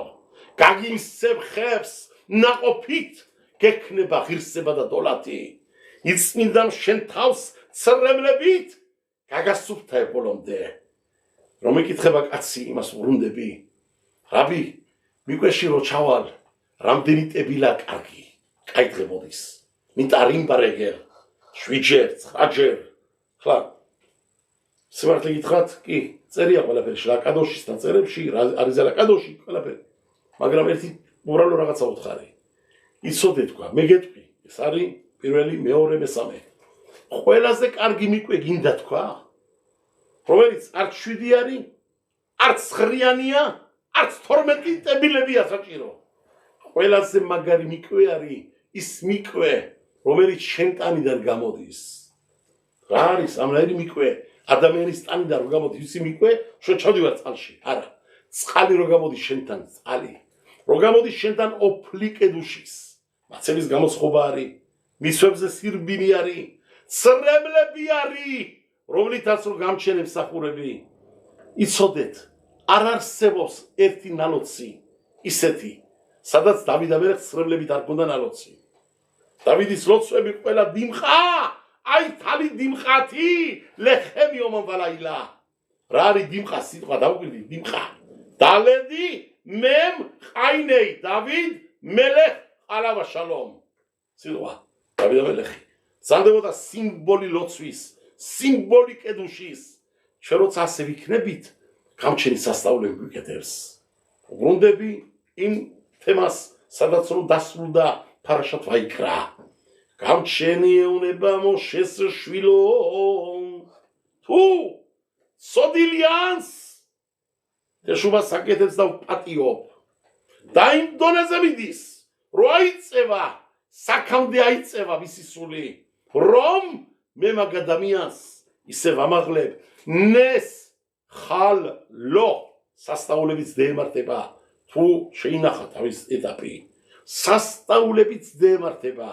Speaker 1: გაგიმსებ ხებს, ნაყოფით, გექნება ღირსება და დოლათი. იწმინდამ შენ თავს ცრემლებით, გაგასუფთავ ბოლომდე. რომ ეკითხება კაცი იმას ვრუნდები, რაბი, მიკვეში რო ჩავალ, რამდენი ტებილა კარგი, კაიდგებოდის. მიტარიმბარეგერ, 7-ჯერ, 9-ჯერ. ხლა სიმართლე გითხრათ, კი, წერია ყველაფერი ლაკადოშის დაწერებში, არის ლაკადოში ყველაფერი. მაგრამ ერთი უბრალო რაღაცა უთხარი. იცოდე თქვა, მე გეტყვი, ეს არის პირველი, მეორე, მესამე. ყველაზე კარგი მიკვე გინდა თქვა, რომელიც არც 7 არის, არც 9-იანია, არც 12 ტებილებია საჭირო. ყველაზე მაგარი მიკვე არის ის მიკვე, რომელიც შენ ტანიდან გამოდის. რა არის ამნაირი მიკვე? ადამიანის ტანიდან რო გამოდის ისი მიკვე, შევჩავდივარ წყალში. არა, წყალი რო გამოდის შენთან, წყალი. რო გამოდის შენთან ოფლი კედუშის. მაცემის გამოსხობა არის, მისვებზე სირბინი არის, ცრემლები არის, რომლითაც რო გამჩენებს სახურები. იცოდეთ, არ არსებობს ერთი ნალოცი, ისეთი, სადაც დავიდამერე ცრემლებით არ ქონდა ნალოცი. დავიდის ლოცვები ყველა დიმყა, აი თალი დიმყათი, ლეხემი ომავალაილა. რა არის დიმყა სიტყვა დავკვირდი, დიმყა. დალედი მემ ყაინეი დავიდ მელეხ ყალავა შალომ. სიტყვა დავიდამელეხი. ზანდებოდა სიმბოლი ლოცვის, სიმბოლი კედუშის. ჩვენ როცა ასე ვიქნებით, გამჩენი სასწაულები ვიკეთებს. ვრუნდები იმ თემას, სადაც რომ დასრულდა ფარაშათ ვაიკრა. გამჩენი ეუნება მოშეს შვილო. თუ სოდილიანს ეშუბას საკეთებს და ვპატიობ. და იმ დონეზე მიდის, რო აიწევა, საქამდე აიწევა მისი სული, რომ მე მაგ ადამიანს ისე ვამაღლებ, ნეს ხალო სასწაულებიც დაემართება, თუ შეინახა თავის ეტაპი, სასწაულებიც დაემართება.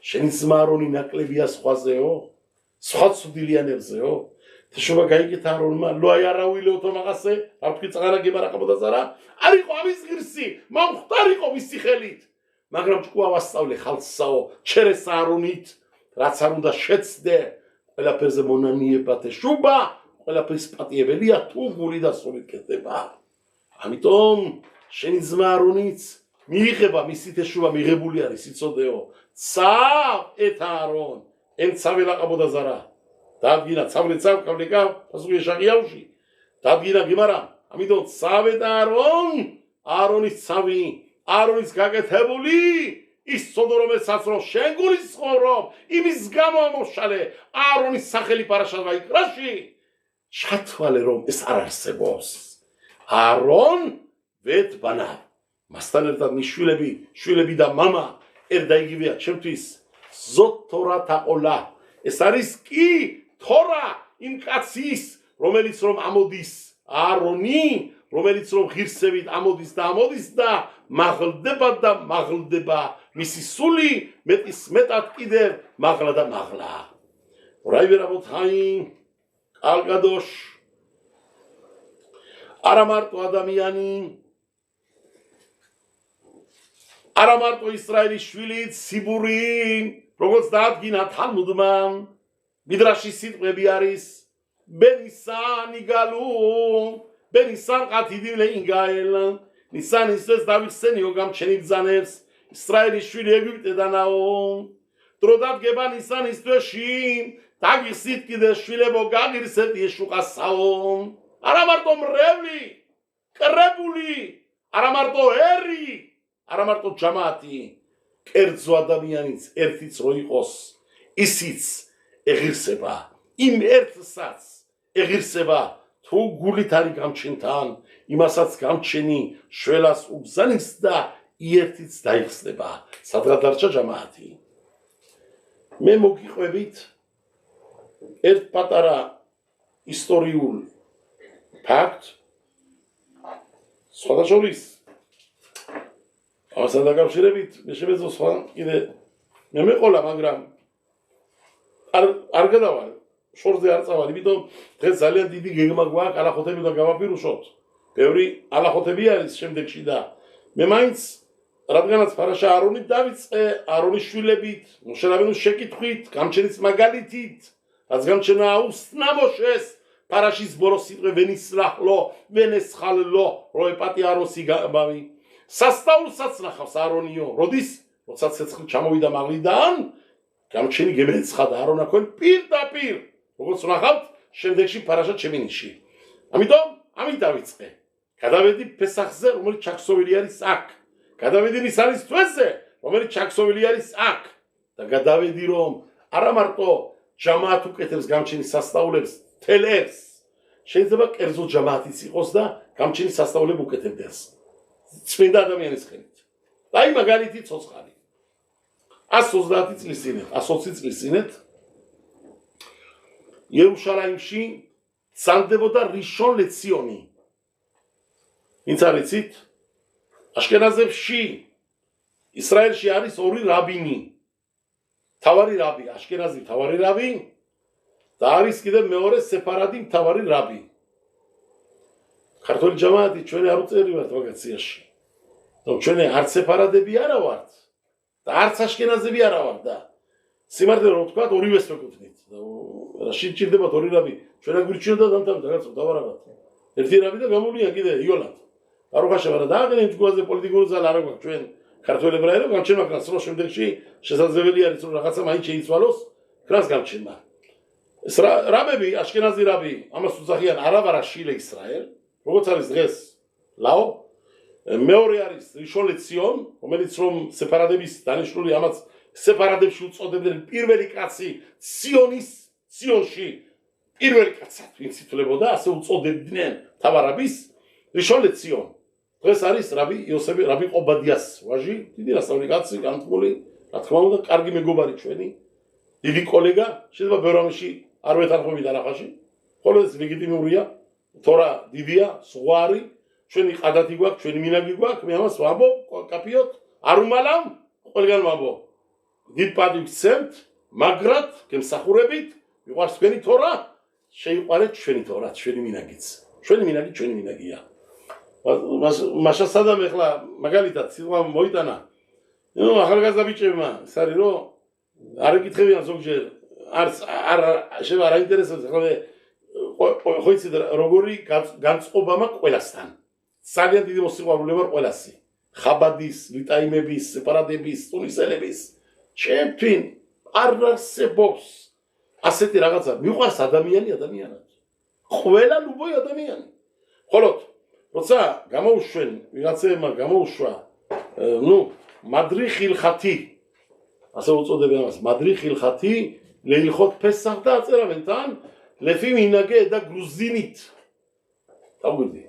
Speaker 1: შენი ძმა არონი ნაკლებია სხვაზეო, სხვა ცუდილიანებზეო. თეშობა გაიგეთ არონმა, ლო აი არავილეოთო მაღასე, არ თქვი წაღარა გემარაკაბოდა ზარა, არ იყო ამის ღირსი, მომხდარიყო მისი ხელით. მაგრამ ჭკუა ვასწავლე ხალხსაო, ჩერეს არონით, რაც არ უნდა შეცდე, ყველაფერზე მონანიება თეშობა, ყველაფრის პატიებელია თუ გული და სულით კეთდება. ამიტომ შენი ძმა არონიც მიიღება მისი თეშობა მიღებული არის იცოდეო. ცავ ეთა არონ, ემცავე ლაყაბოდა ზარა. დადგინა ცავლე ცავ კავლიკა, პასუხი შაღიავში. დადგინა გიმარა, ამიტომ ცავე და არონის ცავი, არონის გაკეთებული, ის ცოდო რომელსაც რომ შენ გულისხმობ, იმის გამო ამოშალე არონის სახელი პარაშათ ვაიკრაში. ჩათვალე რომ ეს არ არსებობს. არონ ვეთბანა. მასთან ერთად შვილები და მამა ერდა იგივეა ჩემთვის ზოთ თორა თაყოლა. ეს არის კი თორა იმ კაცის, რომელიც რომ ამოდის არონი, რომელიც რომ ღირსებით ამოდის და მაღლდება და მაღლდება მისი სული მეტის მეტად კიდევ მაღლა და მაღლა. რაივე რაბოთაი ალგადოშ არა მარტო ადამიანი, არა მარტო ისრაელის შვილი, ციბური, როგორც დაადგინა თალმუდმა, მიდრაშის სიტყვები არის ბენისან იგალუ, ბენისან ყათიდილე ინგაელ, ნისან ისეს დავიხსენიო გამჩენი ბრძანებს, ისრაელის შვილი ეგვიპტედანაო, დრო დადგება ნისანის თვეში, დაგიხსით კიდე შვილებო გაგირსეთ იეშუყასაო. არა მარტო მრევლი, კრებული, არა მარტო ერი, არა მარტო ჯამაათი, კერძო ადამიანიც ერთიც რო იყოს, ისიც ეღირსება, იმ ერთსაც ეღირსება, თუ გულით არის გამჩენთან, იმასაც გამჩენი შველას უბზანის და ერთიც დაიხსნება, სადღაც დარჩა ჯამაათი. მე მოგიყვებით ერთ პატარა ისტორიულ ფაქტ, სხვადასხვის ამასთან დაკავშირებით მე შემეძლო სხვა კიდე მე მეყოლა, მაგრამ არ გადავალ, შორზე არ წავალ, იმიტომ დღეს ძალიან დიდი გეგმა გვაქვს ალახოთები უნდა გავაპირუშოთ. ბევრი ალახოთები არის შემდეგში და მე მაინც რადგანაც ფარაშა არონით დავიწყე, არონის შვილებით, მოშე რაბინოს შეკითხვით, გამჩენის მაგალითით, რაც გამჩენა უსნამოშეს, ფარაშის ბორო სიტყვე ვენისრახლო, ვენესხალლო, რო ეპატი აროსი გამავი. სასწაულსაც ნახავს არონიო, როდის? როცა ცეცხლი ჩამოვიდა მაღლიდან, გამჩენი გემეცხადა არონა თქვენ პირდაპირ, როგორც ნახავთ, შემდეგში ფარაშა ჩემი ნიში. ამით დავიწყე. გადავედი ფესახზე, რომელიც ჩაქსოვილი არის აქ. გადავედი ნისანის თვეზე, რომელიც ჩაქსოვილი არის აქ და გადავედი რომ არა მარტო ჯამაათ უკეთებს გამჩენის სასწაულებს, თელებს, შეიძლება კერძო ჯამაათიც იყოს და გამჩენის სასწაულებ უკეთებდეს. წმინდა ადამიანის ხელით. და აი მაგალითი ცოცხალი. 130 წლის წინეთ, 120 წლის წინეთ იერუშალაიმში სანდებოდა რიშონ ლეციონი. ვინც არიცით? აშკენაზებში ისრაელში არის ორი რაბინი. თავარი რაბი, აშკენაზი თავარი რაბი და არის კიდევ მეორე სეფარადი თავარი რაბი. ქართული ჯამაათი ჩვენი არ უწევრივართ ვაგაციაში. ჩვენი არც სეფარადები არა ვართ და არც აშკენაზები არა ვართ და სიმართლე რომ ვთქვათ, ორივეს ვეკუთვნით. და შეიძლება ორი რაბი ჩვენა გვირჩიოდა დამთავრდა რაღაცა დავარაგოთ. ერთი რაბი და გამოვიდა კიდე იოლად. არუხაშევა და დააგენ ჯგუაზე პოლიტიკური ზალა არ აქვს ჩვენ ქართველ ებრაელებს გამჩენმა კრას რო შემდეგში შესაძლებელი არის რომ რაღაცა მაინც შეიცვალოს კრას გამჩენმა ეს რაბები აშკენაზი რაბი ამას უძახიან არავარა შილე ისრაელ როგორც არის დღეს ლაო მეორე არის რიშონ ლეციონ რომელიც რომ სეპარადების დანიშნული ამას სეპარადებში უწოდებდნენ პირველი კაცი ციონში პირველი კაცად ვინც ითვლებოდა ასე უწოდებდნენ თავარაბის რიშონ ლეციონ დღეს არის რაბი იოსები რაბი ყობადიას ვაჟი დიდი ასწავლი კაცი განთქმული რა თქმა უნდა კარგი მეგობარი ჩვენი დიდი კოლეგა შეიძლება ბევრამში არ ვეთანხმებით არახაში ხოლო ეს ლეგიტიმურია თორა დიდია ზღვარი ჩვენი ყადათი გვაქვს ჩვენი მინაგი გვაქვს მე ამას ვამბობ კაფიოთ არ უმალავ ყველგან ვამბობ დიდ პატივს ვცემთ მაგრად გემსახურებით მიყვარს თქვენი თორა შეიყვანეთ ჩვენი თორა ჩვენი მინაგიც ჩვენი მინაგი ჩვენი მინაგია მაშა სადამ ეხლა მაგალითად სიტყვა მოიტანა ნუ ახალგაზრდა ბიჭებმა ეს არის რომ არ ეკითხებიან ზოგჯერ არ შეიძლება არ აინტერესებს ახლა ხო იცით როგორი განწყობა მაქვს ყველასთან ძალიან დიდი მოსიყვარულე ვარ ყველასი ხაბადის ლიტაიმების სეპარადების ტუნისელების ჩემთვის არ არსებობს ასეთი რაღაცა მიყვარს ადამიანად ყველა ლუბოი ადამიანი ხოლოდ როცა გამოუშვენ ვიღაცებმა გამოუშვა ნუ მადრიხ ილხათი ასე უწოდებენ ამას მადრიხ ილხათი ლეილხოთ ფესახ და აწერავენ თან ლეფი მინაგე და გრუზინით დაგვიდი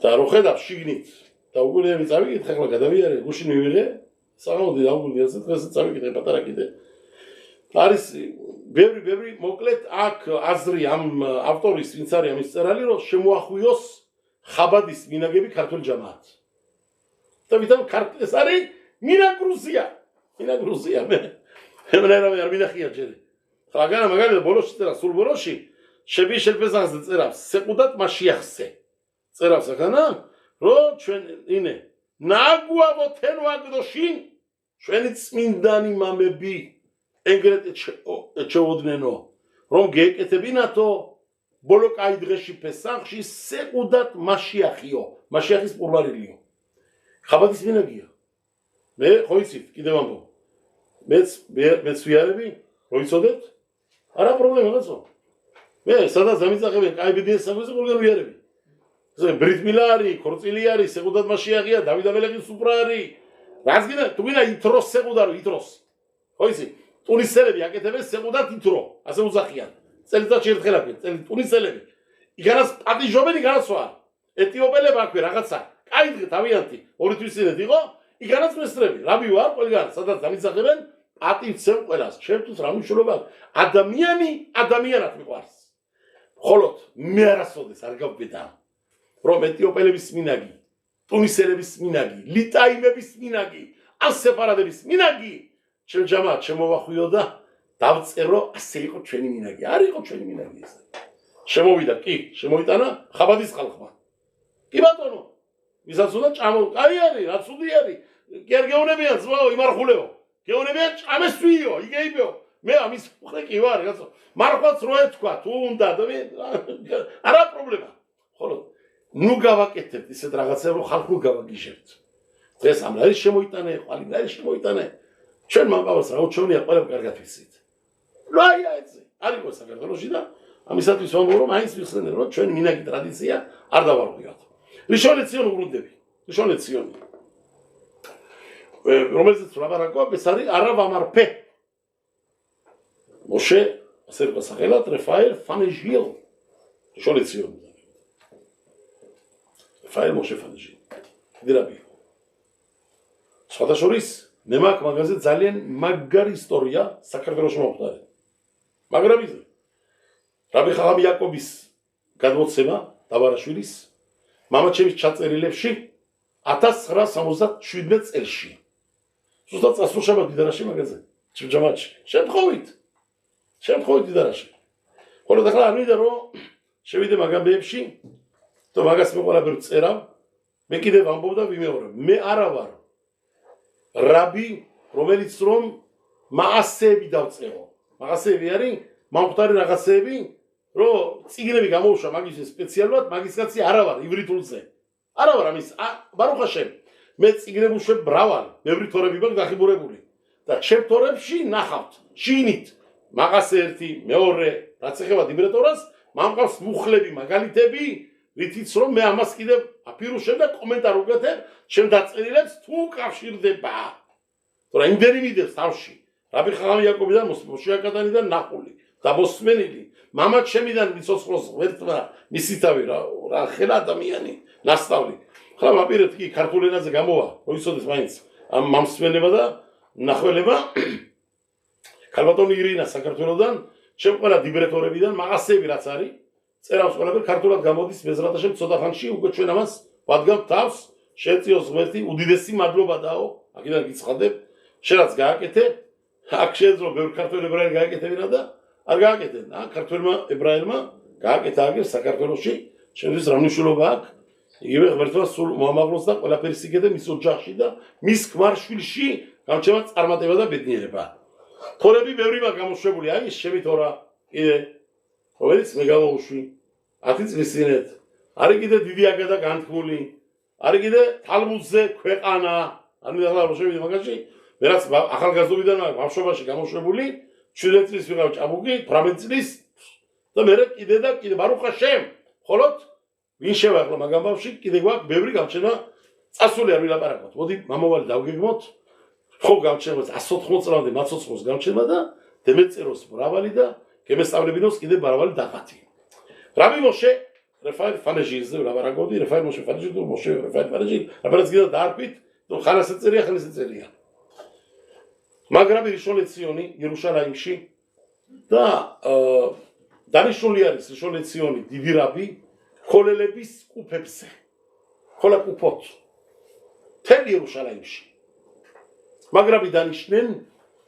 Speaker 1: და რო ხედავ შიგნით და უგულები წავიკითხე ახლა გადავიარე გუშინ მივიღე საღამოდი დაგვიდი ასე დღეს წავიკითხე პატარა კიდე არის ბევრი მოკლედ აქ აზრი ამ ავტორის ვინც არის ამის წერალი რომ შემოახვიოს ხაბადის მინაგები ქართულ ჯამაათს და ვიდან ეს არის მინა გრუზია მე არ მინახია ჯერ ხაგანა მაგალითად ბოლოში წერა სულ ბოლოში შეფესახზე წერავს სეყუდათ მაშიახზე წერავს ახანა რომ ჩვენ ინე ნაგუავო თენვაგდოშინ ჩვენი წმინდანი მამები ეგრეთ ეჩეოდნენ რომ გეკეთებინათო ბოლო კაი დღეში ფესახში სეყუდათ მაშიახიო მაშიახის პურვარილიო ხაბადის მინაგია მე ხო იცით კიდევ ამბობ მეც ვიარები რო იცოდეთ არა პრობლემა რაღაცო მე სადაც დამიწახებენ კაი ბედნიერის საქმეზე ყველგან ვიარები. ბრით მილა არის, ქორწილი არის, სეგუდად მასიაღია, დავით ამელეხის სუფრა არის. რაც გინდა, თუ გინდა ითროს სეგუდარო, ითროს. ხო იცი? ტუნისელები აკეთებენ სეგუდად ითრო, ასე უძახიან. წელიწადში ერთხელ აკეთებენ, ტუნისელები. იგანას პატიჟობენ, იგანას სხვა. ეთიოპელები აქვე რაღაცა. კაი დღე თავიანთი, ორი თვის წინეთ იყო, იგანაც მესტრები. რაბი ვარ ყველგან, სადაც დამიწახებენ, პატივცემ ყველას. ჩემთვის რა მნიშვნელობა აქვს? ადამიანი ადამიანად მიყვარს. ხოლოდ მე არასოდეს არ გავბედა. რომ ეთიოპელების მინაგი, ტუნისელების მინაგი, ლიტაიმების მინაგი, სეპარადების მინაგი, ჩემ ჯამაათ შემოვახვიო და დავწერო, ასე იყო ჩვენი მინაგი. არ იყო ჩვენი მინაგი ეს. შემოვიდა, კი, შემოიტანა ხაბადის ხალხმა. კი ბატონო, ვისაც უნდა ჭამო, კაი არის, რა ცუდი არის. კი არ გეუნებიან ზვაო, იმარხულეო. გეუნებიან ჭამესვიო, იგეიბეო. მე ამის მხრე კი ვარ, კაცო. მარხვაც რო ეთქვა, თუ უნდა და მე არა პრობლემა. ხოლო ნუ გავაკეთებთ ისეთ რაღაცებს, რომ ხალხო გავაგიჟებთ. დღეს ამ რა შემოიტანე, ხალი რა შემოიტანე. ჩვენ მამყავს რა უჩვენია, ყველა კარგად ვიცით. რა აიცი? არ იყო საქართველოში და ამისათვის ვამბობ, რომ აინც ვიხსენე, რომ ჩვენ მინაგი ტრადიცია არ დავარღვიოთ. რიშონეციონ უბრუნდები. რიშონეციონი. რომელზეც ლაბარაკო, ეს არის არავამარფე. მოშე, ასე იყო სახელად, რეფაელ ფანეჟიელ. რიშონეციონი. ფაილ მოშე ფანეჟი. დირაბი. სხვადასხვის მე მაქვს მაგაზე ძალიან მაგარი ისტორია საქართველოში მომხდარი. მაგრამ ის რაბი ხაღამ იაკობის გადმოცემა დაბარაშვილის მამაჩემის ჩაწერილებში 1977 წელში. ზუსტად წასულშაბათ დიდარაში მაგაზე. ჯამაჩი. შემთხვევით დიდარაში. ხოლო ახლა არ მინდა რომ შევიდე მაგამბეებში то მაგას მე ყველაფერს წერავ, მე კიდევ ვამბობ და ვიმეორებ. მე არა ვარ რაბი, რომელიც რომ მაასეები დავწერო. მაასეები არის მომხდარი რაღაცეები, რომ წიგნები გამოუშვა მაგის სპეციალურად, მაგის კაცი არა ვარ ივრითულზე. არა ვარ ამის, ბარუხ ჰაშემ. მე წიგნები უშვებ ბრავალ, ბევრი თორები მაქვს დახიბურებული. და ჩემ თორებში ნახავთ, შინით, მაგას ერთი, მეორე, რაც ეხება ლიბრეტორას, მამყავს მუხლები, მაგალითები რითიც რომ მე ამას კიდევ აფირუშებ და კომენტარ ვუკეთებ ჩემ დაწერილებს თუ უკავშირდება. თორე იმდენი მიდევს თავში. რაბი ხაღამ იაკობიდან მოშიაკატანიდან ნახული და მოსმენილი. მამა ჩემიდან მიცოცხლოს ღერთმა მისი თავი რა ხელა ადამიანი ნასწავლი. ხლა ვაპირებთ კი ქართულ ენაზე გამოვა, მოიცოდეს მაინც ამ მომსმენება და ნახველება. ქალბატონი ირინა საქართველოსდან, ჩემ ყველა ლიბრეტორებიდან მაგასები რაც არის წერავს ყველაფერი ქართულად გამოდის მეზრატაშემ ცოტა ხანში უკვე ჩვენ ამას ვადგავთ თავს შეეწიოს ღმერთი უდიდესი მადლობა დაო აქედან გიცხადებ შენაც გააკეთე აქ შეეძლო ბევრ ქართველ ებრაელი გააკეთებინა და არ გააკეთენ ქართველმა ებრაელმა გააკეთა აგერ საქართველოში შენთვის რა მნიშვნელობა აქვს იგივე ღმერთმა სულ მოამაღლოს და ყველაფერი სიგეთე მის ოჯახში და მის ქმარშვილში გამჩემა წარმატება და ბედნიერება თორები ბევრი მაგ გამოშვებული აი შემი თორა კიდე რომელიც მე გამოვუშვი 10 წლის წინეთ არის კიდე დიდი აგა და განთქმული არის კიდე თალმუდზე ქვეყანა ანუ ახლა რო შევიდე მაგაში მე რაც ახალგაზრდობიდან ბავშვობაში გამოშვებული 7 წლის ვიღავ ჭაბუკი 18 წლის და მე კიდე და კიდე ბარუხ ჰაშემ ხოლოდ ვინ შევახლა მაგამ ბავში კიდე გვაქვს ბევრი გამჩენა წასული არ ვილაპარაკოთ მოდი მამოვალი დავგეგმოთ ხო გამჩენა 180 წლამდე მაცოცხლოს გამჩენა და დემეწეროს მრავალი და გემესწავლებინოს კიდე მრავალი დაღათი რაბი მოშე რეფაილ ფანეჟიზე ვილაპარაკოდი რეფაილ მოშე ფანეჟი თუ მოშე რეფაილ ფანეჟი აბერაც კიდე დაარქვით თუ ხანას წერია ხანას წერია მაგრაბი რიშონეციონი იერუშალაიმში და დანიშნული არის რიშონეციონი დიდი რაბი ქოლელების კუფებზე ქოლა კუფოთ თელ იერუშალაიმში მაგრაბი დანიშნენ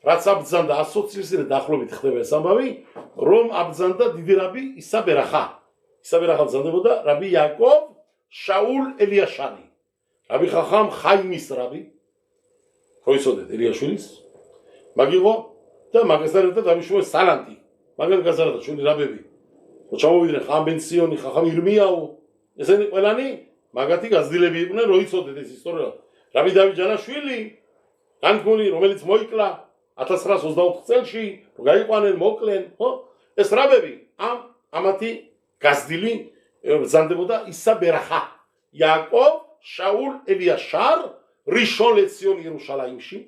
Speaker 1: რაც აბძანდა 100 წლის წინ დაახლოებით ხდება ეს ამბავი რომ აბძანდა დიდი რაბი ისაბერახა ბძანდებოდა რაბი იაკობ შაულ ელიაშანი რაბი ხახამ ხაიმის რაბი ხო იცოდეთ ელიაშვილის მაგიღო და მაგასთან ერთად ამიშუე სალანტი მაგალ გაზარდა ჩვენი რაბები ჩამოვიდნენ ხამ ბენციონი ხახამ ირმიაუ ესენი ყველანი მაგათი გაზრდილები იყვნენ რო იცოდეთ ეს ისტორია რაბი დავით ჯანაშვილი განკული რომელიც მოიკლა 1924 წელში გაიყვანენ მოკლენ ხო ეს რაბები ამ ამათი გაზდილი ბრძანდებოდა ისა ბერახა იაკობ შაულ ელიაშარ რიშონ ლეციონ იერუშალაიმში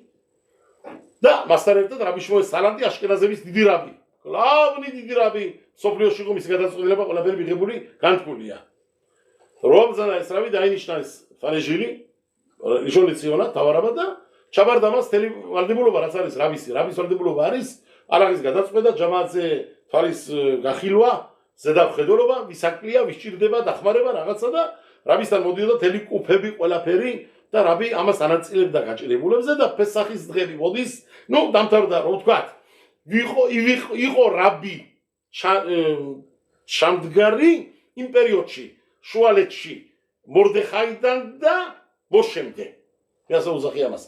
Speaker 1: და მასთან ერთად რაბი შმუელ სალანტი აშკენაზების დიდი რაბი გლავნი დიდი რაბი სოფლიოში იყო მისი გადაწყვეტილება ყველაფერი მიღებული განთქმულია რომ ბრძანა ეს რაბი დაინიშნა ეს ფანეჟილი რიშონ ლეციონა თავარაბა და ჩაბარდა მას თელი ვალდებულობა რაც არის რაბის ვალდებულობა არის ალაღის გადაწყვეტა ჯამაათზე თვალის გახილვა ზედამხედველობა ვისაკლია ვის ჭირდება დახმარება რაღაცა და რაბისთან მოდიოდა თელი კუფები ყველაფერი და რაბი ამას ანაწილებდა გაჭირებულებზე და ფესახის დღები მოდის ნუ დამთავრდა რომ ვთქვათ იყო რაბი შამდგარი იმ პერიოდში შუალეთში მორდეხაიდან და მოშემდე რასა უზახი ამას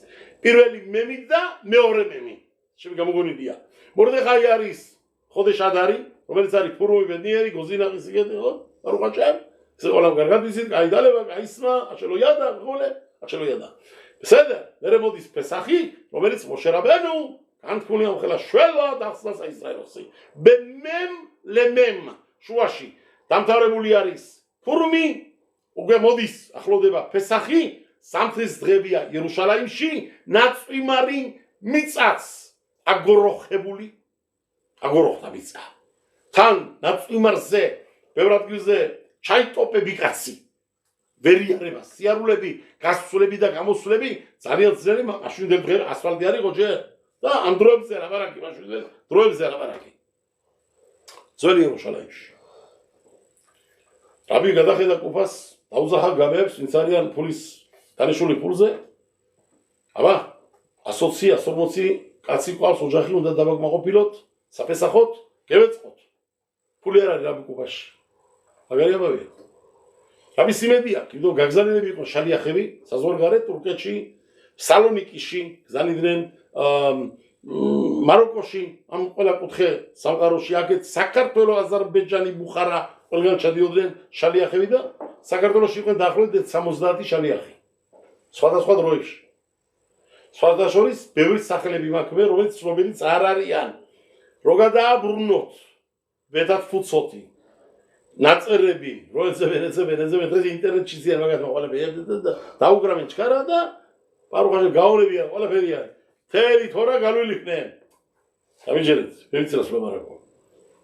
Speaker 1: პირველი მემი და მეორე მემი შემი გამოგონილია მორდეხაი არის ხოდეშ ადარი რომელიც არის ფურუმი ბედნიერი გოზინაღის იგეთი ხო არუყაჭემ ეს ყველა კარგად ვიცით გაიდალება გაისმა აშელო იადა ხოლე აშელო იადა בסדר მერე მოდის ფესახი რომელიც მოშე რაბენუ განთქმულია ხელა შველა დახსნა საისრაელოსი ბემემ ლემემ შუაში დამთავრებული არის ფურუმი უკვე მოდის ახლოვდება ფესახი სამთის დღებია იერუშალაიმში ნაწვიმარი მიწაც აგოროხებული აგოროხდა მიწა თან ნაწვიმარზე ბევრ ადგილზე ჩაიტოპები კაცი ვერიარება სიარულები გასვლები და გამოსვლები ძალიან ძლიერი მაშინ დღე ასფალტი არის ხო ჯერ და ამ დროებზე ლაბარაკი მაშინ დროებზე ლაბარაკი ძველი იერუშალაიმში რაბი გადახედა კუფას დაუზახა გამეებს ვინც არიან ფულის დანიშნული ფულზე აბა 140 კაცი ყავს ოჯახი უნდა დაბაგმაყოფილოთ საფესახოთ გევეწყოთ ფული არ არის რაბი კუფაში მაგარი ამბავია რაბი სიმედია კიდევ გაგზავნილები იყო შალიახები საზღვარგარეთ თურქეთში სალონიკიში გზავნიდნენ მაროკოში ამ ყველა კუთხე სამყაროში აქეთ საქართველოს აზერბაიჯანი ბუხარა ყველგან ჩადიოდნენ შალიახები და საქართველოში იყვნენ დაახლოებით 70 შალიახი სხვადასხვა დროებში სხვადასხვა შორის ბევრი სახელები მაქვე რომელიც ცნობილიც არ არიან რო გადააბრუნოთ ვეთათ ფუცოთი ნაწერები როეცებენეცე დღეს ინტერნეტში ზიან მაგათ მოყოლები და დაუგრავენ ჩქარა და პარუხაში გაურებიან ყველაფერი არის თერი თორა გალვილიქნენ გამიჯერეთ ფერიცელას მომარაკო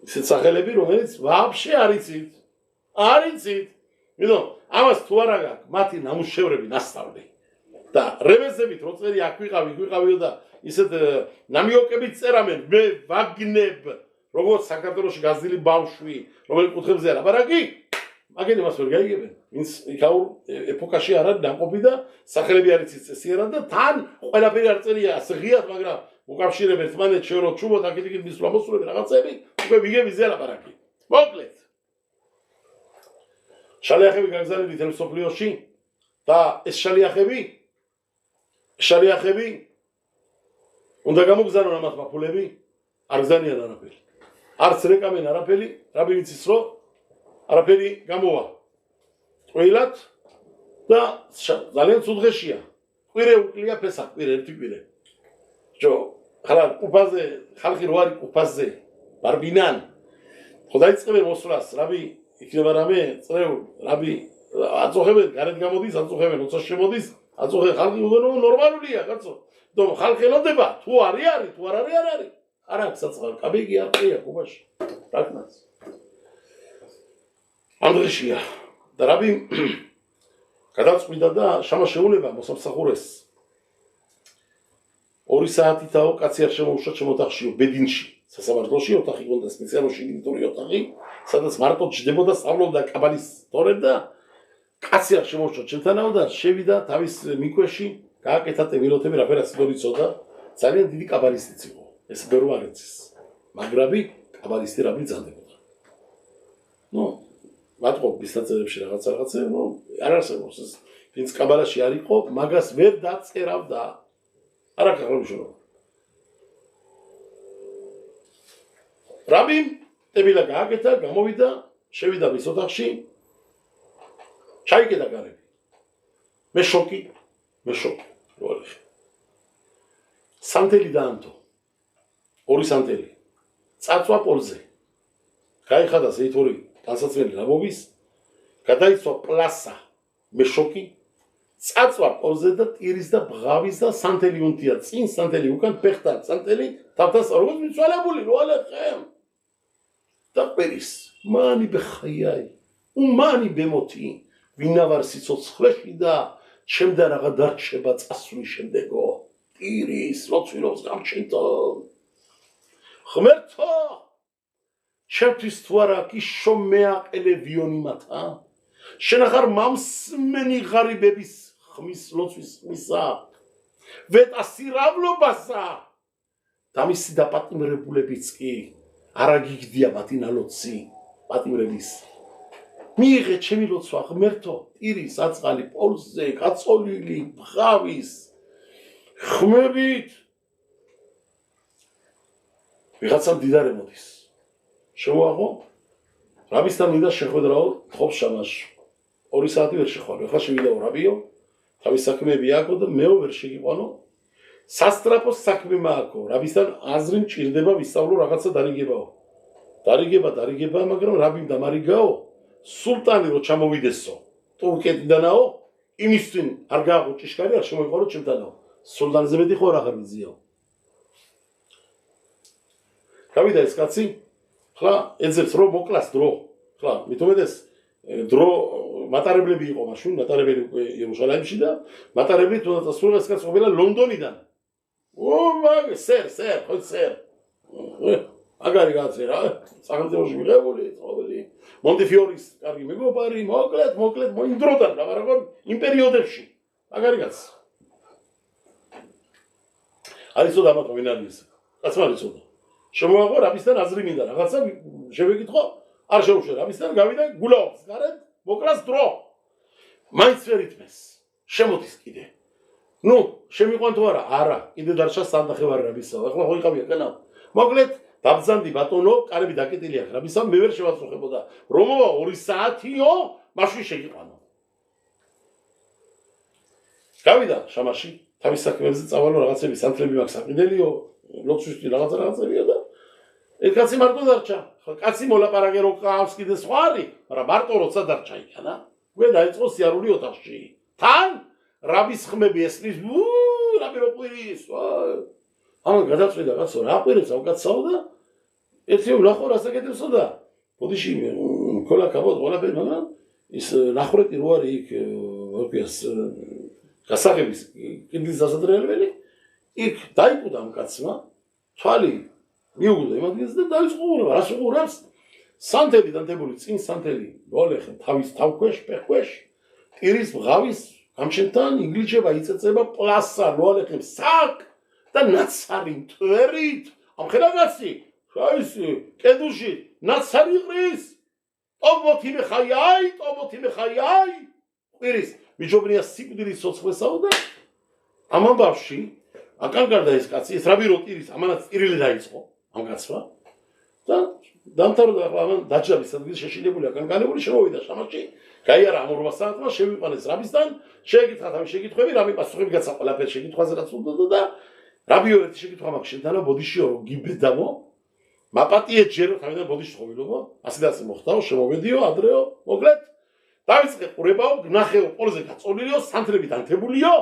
Speaker 1: ისეთ სახელები რომელიც ვაფშე არ იცით მიდო ამას თუ არა გაქვს მათი ნამუშევრები ნასწავლი და რემეზებით რო წერი აქ ვიყავიო და ისეთ ნამიოკებით წერამენ მე ვაგნებ როგორც საქართველოში გაზრდილი ბავშვი რომელიც კუთხებზე ლაბარაკი მაგენი მას ვერ გაიგებენ ვინც იქაურ ეპოქაში არ არის დამყოფი და სახელები არ იცის წესიერად და თან ყველაფერი არ წერია ასე ღიად მაგრამ უკავშირებ ერთმანეთს შევრო ჩუბოთ აქეთ მის ლამოსულები რაღაცები უკვე ვიგები ზე ლაბარაკი მოკლედ შალიახები გაგზავნილი თელ სოფლიოში და ეს შალიახები უნდა გამოგზავნონ ამათ მაფულები არ გზავნიან არაფერი არც რეკამენ არაფერი რაბი ვიცის რომ არაფერი გამოვა ყველათ და ძალიან ცუდღეშია კვირე უკლია ფესა კვირე ერთი კვირე ჯო ხალხ კუფაზე ხალხი რო არის კუფაზე ბარბინან ხოდაიწყებენ მოსვლას რაბი იქნება რამე წრეულ რაბი აწუხებენ გარეთ გამოდის აწუხებენ როცა შემოდის აწუხე ხალხი უდენო ნორმალურია კაცო და ხალხი ელოდება თუ არის თუ არ არის არა საწყალ კაბიგი არ ყია კუბაში რაკნაც ანდრეშია და რაბი გადაწყვიტა და შამაშეულება მოსამსახურეს 2 საათითაო კაცი არ შემოუშვა შემოთახშიო ბედინში სასამართლოში ოთახი გონდა სპეციალური ინდივიდური ოთახი სადაც მარტო ჯდებოდა სწავლობდა კაბალის თორე და კაცი არ შემოუშვა ჩემთანავ და შევიდა თავის მიკვეში გააკეთა ტევილოთები რაფერაც იცოდა ძალიან დიდი კაბალისტიც იყო ეს ბევრი არ იცის მაგრაბი კაბალისტი რაბი ძანდებოდა ნუ მათყო ბისაწებებში რაღაცა ნუ არ არსებობს ეს ვინც კაბალაში არ იყო მაგას ვერ დაწერავდა არა ქაღალუშო რაბი ტებილა გააკეთა გამოვიდა შევიდა მის ოთახში ჩაიკეთა გარები მე შოკი როალი სანტელი დაანთო 2 სანტელი წაწვა პოლზე გაიხადა ზეითური განსაცმელი რამობის, გადაიცვა პლასა მეშოკი, წაწვა პოზე და ტირის და ბღავის და სანთელი უნთია წინ, სანთელი უკან, ფეხთან, სანთელი თავთან როგორც მიცვალებული, რო ალეხემ. და პერის, მანი ბეხაიაი, უმანი ბემოთი, ვინა ვარ სიცოცხლეში და შემდა რაღა დარჩება წასვლის შემდეგო. ტირის, ლოცვირობს გამჩენთო. ღმერთო, ჩემთვის თუ არა გიშო მეაყელე ვიონი მათა? შენ ახარ მამსმენი ღარიბების ხმის ლოცვის ხმისა, ვეტასირავლობასა და მისი დაპატიმრებულებიც კი არა გიგდია მათი ნალოცი პატიმრების. მიიღე ჩემი ლოცვა ღმერთო, ტირის, აწყალი, პოლზე, კაწოლილი, ბღავის ხმებით. ვიღაცა მდიდარე მოდის. შემოაღო, რაბისთან მინდა შეხვედრაო ხობს შამაში. 2 საათი ვერ შეხვალე. ახლა შევიდაო რაბიო, თავის საქმეები აქვს და მეო ვერ შეგიყვანო. სასტრაფო საქმე მაქვს. რაბისთან აზრი მჭირდება ვისწავლო რაღაცა დარიგებაო. დარიგება, მაგრამ რაბიმ დამარიგაო. სულტანი რო ჩამოვიდესო. თურქეთიდანაო, იმისთვის არ გააღო ჭიშკარი, არ შემოიყვანო ჩემთანაო. სულტანზე მეტი ხო არ აღარ მიზიაო. გავიდა ეს კაცი, ხლა ეძებს რომ მოკლას დრო. ხლა მithumedes დრო მატარებლები იყო მაშინ, მატარებელი იერუსალიმში და მატარებლი თუნდაც სულგას კაცს ყოფილა ლონდონიდან. მაგ სერ, ხო სერ. აგარი კაცი რა, სახელმწიფოში მიღებული, ყოველი მონტიფიორის კარგი მეგობარი, მოკლედ, მოინდროდან, მაგრამ იმ პერიოდებში. აგარი კაცი. არისო დამატო ვინ არის? კაცმა არისო. შემოაღო რაბისთან აზრი მინდა რაღაცა შევეკითხო, არ შეუშვა რაბისთან გავიდა გულაობს გარეთ, მოკლას დრო. მაინც ვერ ითმეს. შემოდის კიდე. ნუ, შემიყვან თუ არა? არა, კიდე დარჩა სანდახევარი რაბისა. ახლა ხო იყავია კანა. მოკლედ დაბძანდი ბატონო, კარები დაკეტილი აქვს რაბისა, მე ვერ შევაწუხებოდა. რომოვა 2 საათიო, მაშინ შეგიყვანო. გავიდა შამაში, თავის საქმეებზე წავალო რაღაცები, სანთლები მაქვს საყიდელიო, ლოცვისთვის რაღაცებია და ეს კაცი მარტო დარჩა. კაცი მოლაპარაკე რო ყავს კიდე სხვა არის, მაგრამ მარტო როცა დარჩა იქანა. ყვე დაიწყო სიარული ოთახში. თან რაბის ხმები ესმის, რაბი რო ყვირის. ამან გადაწყვიტა კაცო, რა ყვირებს ავკაცსაო და ერთი ვნახო რასაკეთებსო და ბოდიში მქოლა კაბოთ ყველაფერი, მაგრამ ის ნახრეტი რო არის იქ, ვარკვიას გასაღების კიდის დასადრებელი, იქ დაიკუდა ამ კაცმა, თვალი მიუგუდა იმ ადგილზე და დაიწყო უყურება, რას უყურებს? სანთელი დანთებული წინ სანთელი, გოლეხი თავის თავქვეშ, ფეხქვეშ, ტირის ბღავის გამჩენთან იგლიჩება, იწეწება პლასა, გოლეხი საკ და ნაცარი მტვერით, ამხელა კაცი, ხაისი, კედულში ნაცარი ყრის, ტობოთი მეხაიაი, ყვირის, მიჯობნია სიკვდილის სოცხლესაო და ამან ბავში აკან გარდა ეს კაცი, ეს რაბი რო ტირის, ამანაც ტირილი დაიწყო ამ კაცმა და დამთავრდა ამან დაჯდაბის ადგილ შეშინებული აკან განებული შემოვიდა შამაში, გაიარა ამ 2 საათმა შევიყვანეს რაბისთან, შეეკითხა თავის შეკითხვები, რამე პასუხები გაცა ყველაფერ შეკითხვაზე რაც უნდა და რაბიო ერთი შეკითხვა მაქვს შენთანა ბოდიშიო გიბედამო, მაპატიე ჯერო თავიდან ბოდიში ხოვილობო, ასე და ასე მოხდაო, შემოვედიო, ადრეო, მოკლედ დავიწყე ყურებაო, გნახეო, პოლზე გაწოლილიო, სანთლები დანთებულიო.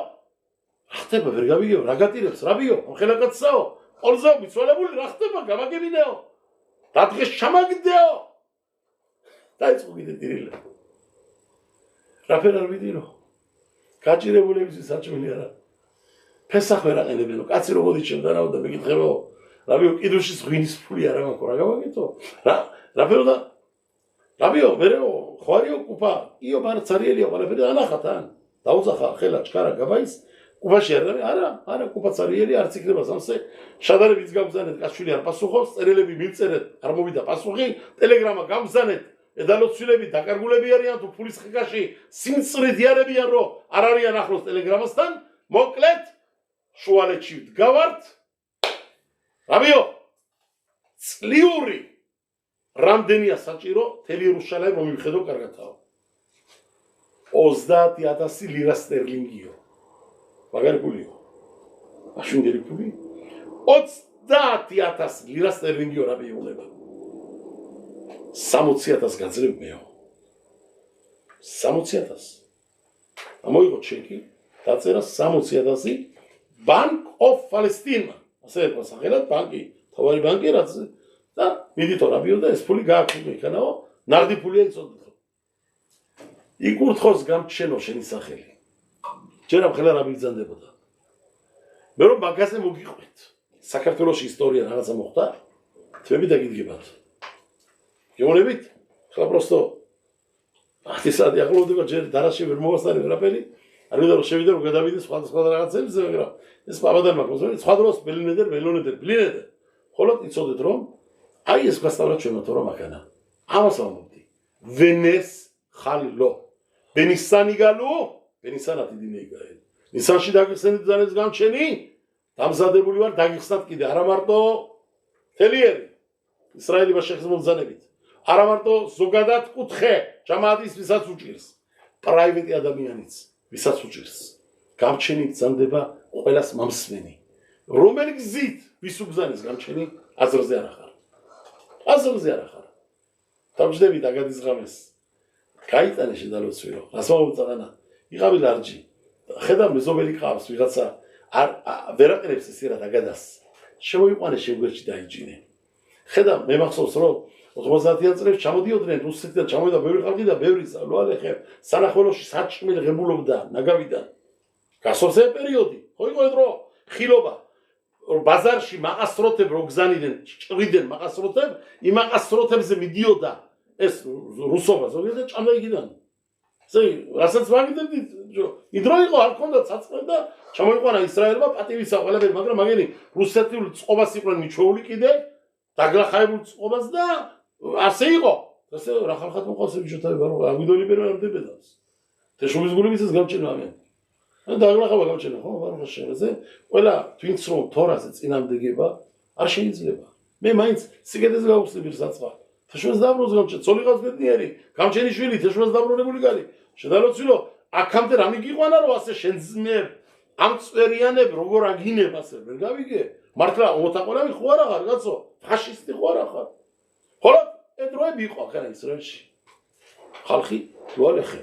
Speaker 1: რა ხდება ვერ გავიგეო, რა გატირებს, რაბიო, ამხელა კაცსაო, პოლზეო მიცვალებული, რა ხდება, გამაგებინეო. დადგეს ჩამაგდეო. დაიწყო კიდე ტირილი. რაფერ არ ვიდირო. გაჭირებულებისთვის საჭმელი არა. ფესახ ვერ აყენებენო, კაცი რო მოდი ჩემთანაო და მეკითხებაო, რაბიო კიდურში ღვინის ფული არა მაქვს, რა გავაკეთო? რაფერო და რაბიო, მერეო, ხვარიო კუფა, იო მარცარიელიო, ყველაფერი ანახათან. დაუძახა ხელა ჩქარა გაბაის, კუფაში არა, კუფა цаრიელი არც იქნება სამსე. შადარებიც გამბზანეთ, კაცშვილი არ პასუხობს, წერილები მივწერეთ, არ მოვიდა პასუხი, ტელეგრამა გამბზანეთ, ედალოცვილები დაკარგულები არიან თუ ფულის ხეკაში სიმწრით იარებიან, რომ არ არიან ახლოს ტელეგრამასთან, მოკლედ შუალეთში ვდგავართ. რაბიო, წლიური რამდენია საჭირო თელი იერუსალიმი მომივხედო კარგათაო. 30,000 ლირა სტერლინგიო. მაგარი ფულიო. აშუნგერი ფული. 30,000 ლირა სტერლინგიო რაბი უნება. 60,000 გაძლევ მეო 60,000 ამოიღო ჩეკი დაწერა 60,000 Bank of Palestine ასე ერქვა სახელად ბანკი თავარი ბანკი რაც და მიდით ორაბიო და ეს ფული გააქვთ იქანაო ნაღდი ფულია იწოდეთ იკურთხოს გამჩენო შენი სახელი ჯერ ამ ხელა რა ბიგზანდებოდა მე რომ მაგაზე მოგიყვეთ საქართველოს ისტორია რაღაცა მოხდა თვები დაგიდგებათ გეუბნებით ხლა პროსტო ახლა სადი ახლოვდება ჯერ დარაში ვერ მოვასწარე ვერაფერი არ მინდა რომ შევიდე რომ გადავიდე სხვა რაღაცებზე მაგრამ ეს პაპადარმა კონსოლი სხვა დროს ბელინედერ ბლინედერ ხოლოდ იცოდეთ რომ აი ეს გასწავლა ჩვენო თორა მაგანა ამას ვამბობდი ვენეს ხალო ბენისანი გალო ბენისანათი დინეიგაე ნისანში დაგიხსენეთ ძალებს გამჩენი დამზადებული ვარ დაგიხსნათ კიდე არა მარტო თელიერი ისრაელიმა შეხიზმულ ბრძანებით არა მარტო ზოგადად კუთხე ჯამაათის ვისაც უჭირს პრაივეტი ადამიანიც ვისაც უჭირს გამჩენი ბრძანდება ყველას მომსმენი რომელი გზით ვის უგზანის გამჩენი აზრზე არ ახარ დავჯდები დაგადის ღამეს გაიტანე შედალოცვირო რას მომწანა იყავი ლარჯი ხედავ მეზობელი ყავს ვიღაცა არ ვერაყრებს ეს რა დაგადას შემოიყვანე შეგვერჩი დაიჯინე ხედავ მე მახსოვს რომ 90-იან წლებში ჩამოდიოდნენ რუსეთიდან ჩამოვიდა ბევრი ხალხი და ბევრი ლოალეხე სანახველოში საჭმელი ღებულობდა ნაგავიდან გასობს ეს პერიოდი ხო იყო ეს დრო ხილობა ბაზარში მაყასროთებ რო გზანიდნენ ჭრიდნენ მაყასროთებ იმ მაყასროთებზე მიდიოდა ეს რუსობა ზოგადად ჭამდა იქიდან ესე რასაც მაგიდებით იდრო იყო არ ქონდა ცაცხლე და ჩამოიყვანა ისრაელმა პატივისა ყველაფერი მაგრამ მაგენი რუსეთულ წყობას იყვნენ მიჩვეული კიდე დაგლახაებულ წყობას და ასე იყო ასე რა ხალხად მოყავს ბიჭოთა ბარო აგვიდოლი პერმანენტებედავს თეშობის გულების ეს გამჩენა ამენ დაგლახება გამჩენა ხო ბარო შეზე ყველა twins რომ თორაზე წინამდეგება არ შეიძლება მე მაინც სიგედეს გავხსნები საწყა თეშობას დაბრუნოს გამჩენ ცოლიღავს ბედნიერი გამჩენი შვილი თეშობას დაბრუნებული გალი შედალოცილო აქამდე რა მიგიყვანა რომ ასე შენძმებ ამ წვერიანებ როგორ აგინებ ასე ვერ გავიგე მართლა ოთაყოლავი ხო არა ხარ კაცო ფაშისტი ხო არა ხარ ხოლო ედროები იყო ახლა ისრაელში ხალხი ლოალეხე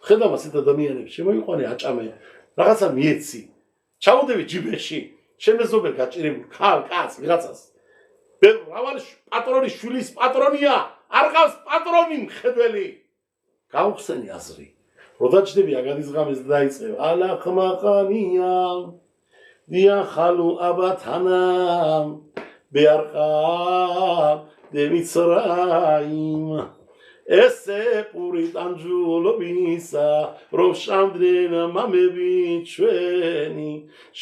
Speaker 1: ხედავ ასეთ ადამიანებს შემოიყვანე აჭამე რაღაცა მიეცი ჩავდები ჯიბეში შემეზობერ გაჭირებულ კაც ვიღაცას მრავალი პატრონი შვილის პატრონია არ ყავს პატრონი მხედველი გავხსენი აზრი რო დაჭდები აგადის ღამეს დაიწყებ ალახმაყანია დიახალუ აბათანამ ბეარყა დემიცრაიმ ესე პურიტანჯულობისა რომ შამდრენ მამები ჩვენი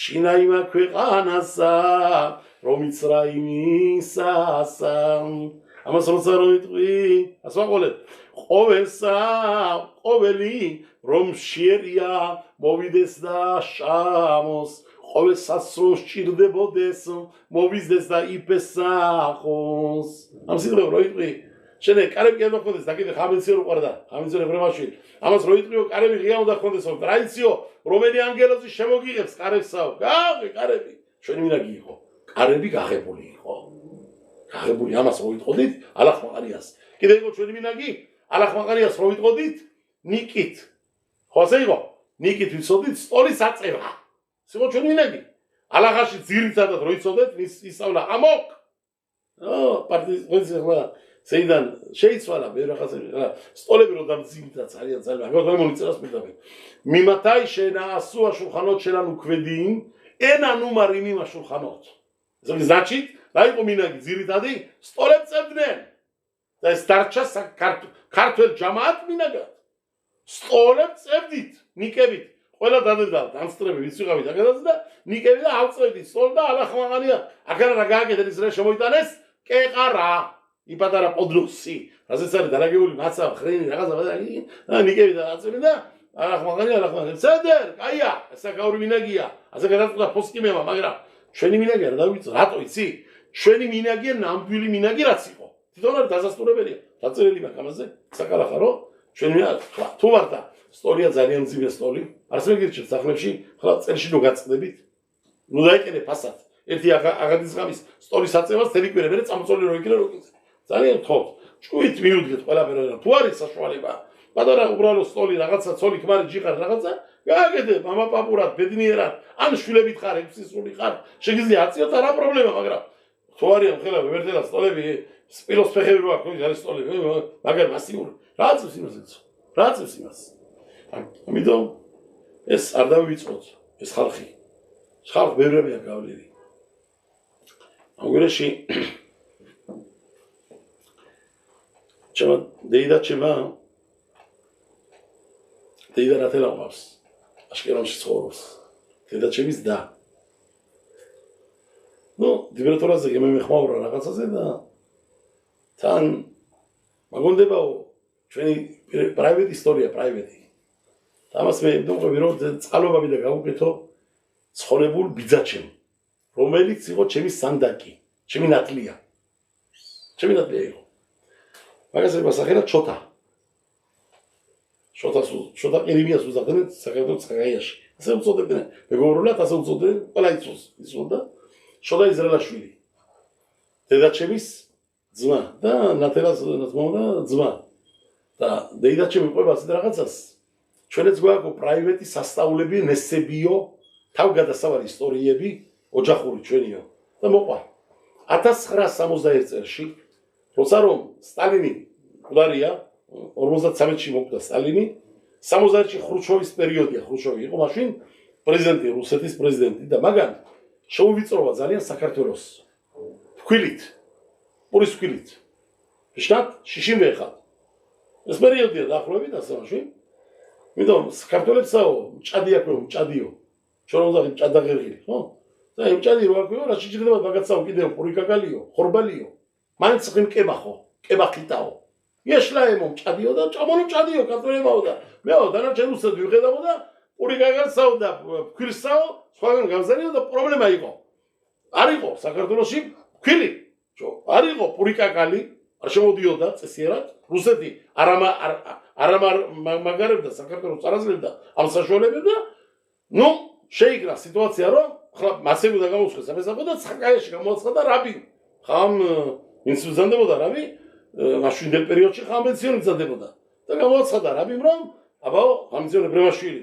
Speaker 1: შინაიმა ქვეყანასა რომ ისრაიმისასა ამას როცა რომ იტყვი ასვაყოლეთ ყოველი რომ შიერია მოვიდეს და შამოს ყოველ სასროს ჭირდებოდეს მოვიზდეს და იფესახოს ამ სიმღერა რო იტყვი შენე კარები არ მოხდეს და კიდე ხამეციო რო ყარდა ხამეციო ებრემაში ამას რო იტყვიო კარები ღია უნდა ხონდეს ტრადიციო რომელი ანგელოზი შემოგიღებს კარებსაო გავი კარები ჩვენი მინაგი იყო კარები გაღებული იყო გაღებული ამას რო იტყოდით ალახმაყანიას კიდე იყო ჩვენი მინაგი ალახმაყანიას რო იტყოდით ნიკით ხო ასე იყო ნიკით ვიცოდით სტოლის აწევა სულ ჩვენი მინაგი ალახაში ძირითადად რო იცოდეთ ისავლა ამოკ პარტიზი ხო სეიდან შეიცვალა მე რაღაცა სტოლები რო დამძიმდა ძალიან მაგალითად მონიწერას მიდაბე მიმაтай შენა ასუა შულხანოთ შენან უქვედინ ენა ნუმარი მიმა შულხანოთ ზოგი значит დაიყო მინაგი ძირითადი სტოლებს წევდნენ და ეს დარჩა ქართულ ჯამაათ მინაგად სტოლებს წევდით ნიკებით ყველა დადებდა დამსწრები ვის ვიყავით აგადაზე და ნიკები და ავწევდით სტოლ და ალახმაყანია აქანა რა გააკეთეთ ის რა შემოიტანეს კეყარა იპატარა პოდრუსი რასაც არის დარაგებული მაცა ხრენი რაღაცა და ნიკები და აწევდი და ალახმაყანია ცედერ კაია ესა გაური მინაგია ასე გადაწყვეტა ფოსკიმემა მაგრამ ჩვენი მინაგი არ დავიწო რატო იცი ჩვენი მინაგია ნამდვილი მინაგი რაც იყო თვითონ არ დასასტურებელია დაწერილი მაქვს ამაზე საკალახა რო ჩვენი ხლა თუ ვარდა სტოლია ძალიან მძიმე სტოლი არც მე გირჩევ სახლებში ხლა წელში ნუ გაწყდებით ნუ დაიყენე ფასად ერთი აღადის ღამის სტოლის აწევას თელი კვირა მე წამწოლი რო იქნება რო ძალიან თხოვთ ჭუით მიუდგეთ ყველაფერი თუ არის საშუალება პატარა უბრალოდ სტოლი რაღაცა ცოლი ქმარი ჯიხარ რაღაცა გააკეთე მამა პაპურად ბედნიერად ან შვილებით ხარ ექვსისრული ხარ შეგიძლია აწიოთ არა პრობლემა მაგრამ თუ არიან ხელა ვერდელა სტოლები სპილოს ფეხები რო აქვს არის სტოლები მაგარ მასიური რა აწევს იმას ამიტომ ეს არ დავივიწყოთ ეს ხალხი ბევრებია გავლილი ამგვარში ჩემ დეიდა რათელა ყავს აშკერონში ცხოვრობს დედაჩემის და დიბერატორაზე მე მეხმაურა რაღაცაზე და თან მაგონდებაო ჩვენი პრაივეტ ისტორია პრაივეტი ამას მე ვიმყოფები რომ წყალობები და გავუკეთო ცხოვრებულ ბიძაჩემ რომელიც იყო ჩემი სანდაკი ჩემი ნათლია იყო მაგას მოსახერა შოთა ყირიმიას უზახდნენ საქართველოს საგაიაში ასე უწოდებდნენ მეგობრულად ასე უწოდებდნენ ყველა იცოდა შოთა იზრაელაშვილი დედაჩემის ძმა და ნათელას ნათმოდა ძმა და დედაჩემი ყვება ასე რაღაცას ჩვენც გვაქვს პრაივეტი სასწაულები ნესებიო თავგადასავალი ისტორიები ოჯახური ჩვენიო და მოყვა 1961 წელში როცა რომ სტალინი მკვდარია 53-ში მოკვდა სტალინი 60-ში ხრუშჩოვის პერიოდია ხრუშჩოვი იყო მაშინ პრეზიდენტი რუსეთის პრეზიდენტი და მაგან შეუვიწროვა ძალიან საქართველოს ფქვილით პურის ფქვილით შტატ 61 ეს პერიოდია დაახლოებით ასე მაშინ მიდომ საქართველოსაო მჭადი აქვს მჭადიო შოროზაღი მჭადაღერღილი ხო და იმ მჭადი რო აქვს რა შეჭირდება მაგაცაო კიდევ პურიკაკალიო ხორბალიო მაინც ხიმკება ხო კებახიტაო ეშლაემო მჭადიო და ჭამონო მჭადიო კატოლებაო და მეო დანარჩენ რუსად ვიღებაო და პურიკაკალსაო და ფქვილსაო სხვაგან გამზარიო და პრობლემა იყო არ იყო საქართველოში ფქვილი არ იყო პურიკაკალი არ შემოდიოდა წესიერად რუსეთი არამარ მაგარებდა საქართველოს წარაზლებდა ამ საშუალებებს და შეიკრა სიტუაცია რომ ხლა მასებოდა გამოცხეს სამესახო და ცაკაეში გამოაცხადა რაბი ხამ ვინც უზანდებოდა რაბი მაშინდელ პერიოდში ხამ პენსიონი მზადდებოდა და გამოაცხადა რაბიმ რომ აბაო ამიზონე ბრევაშვილი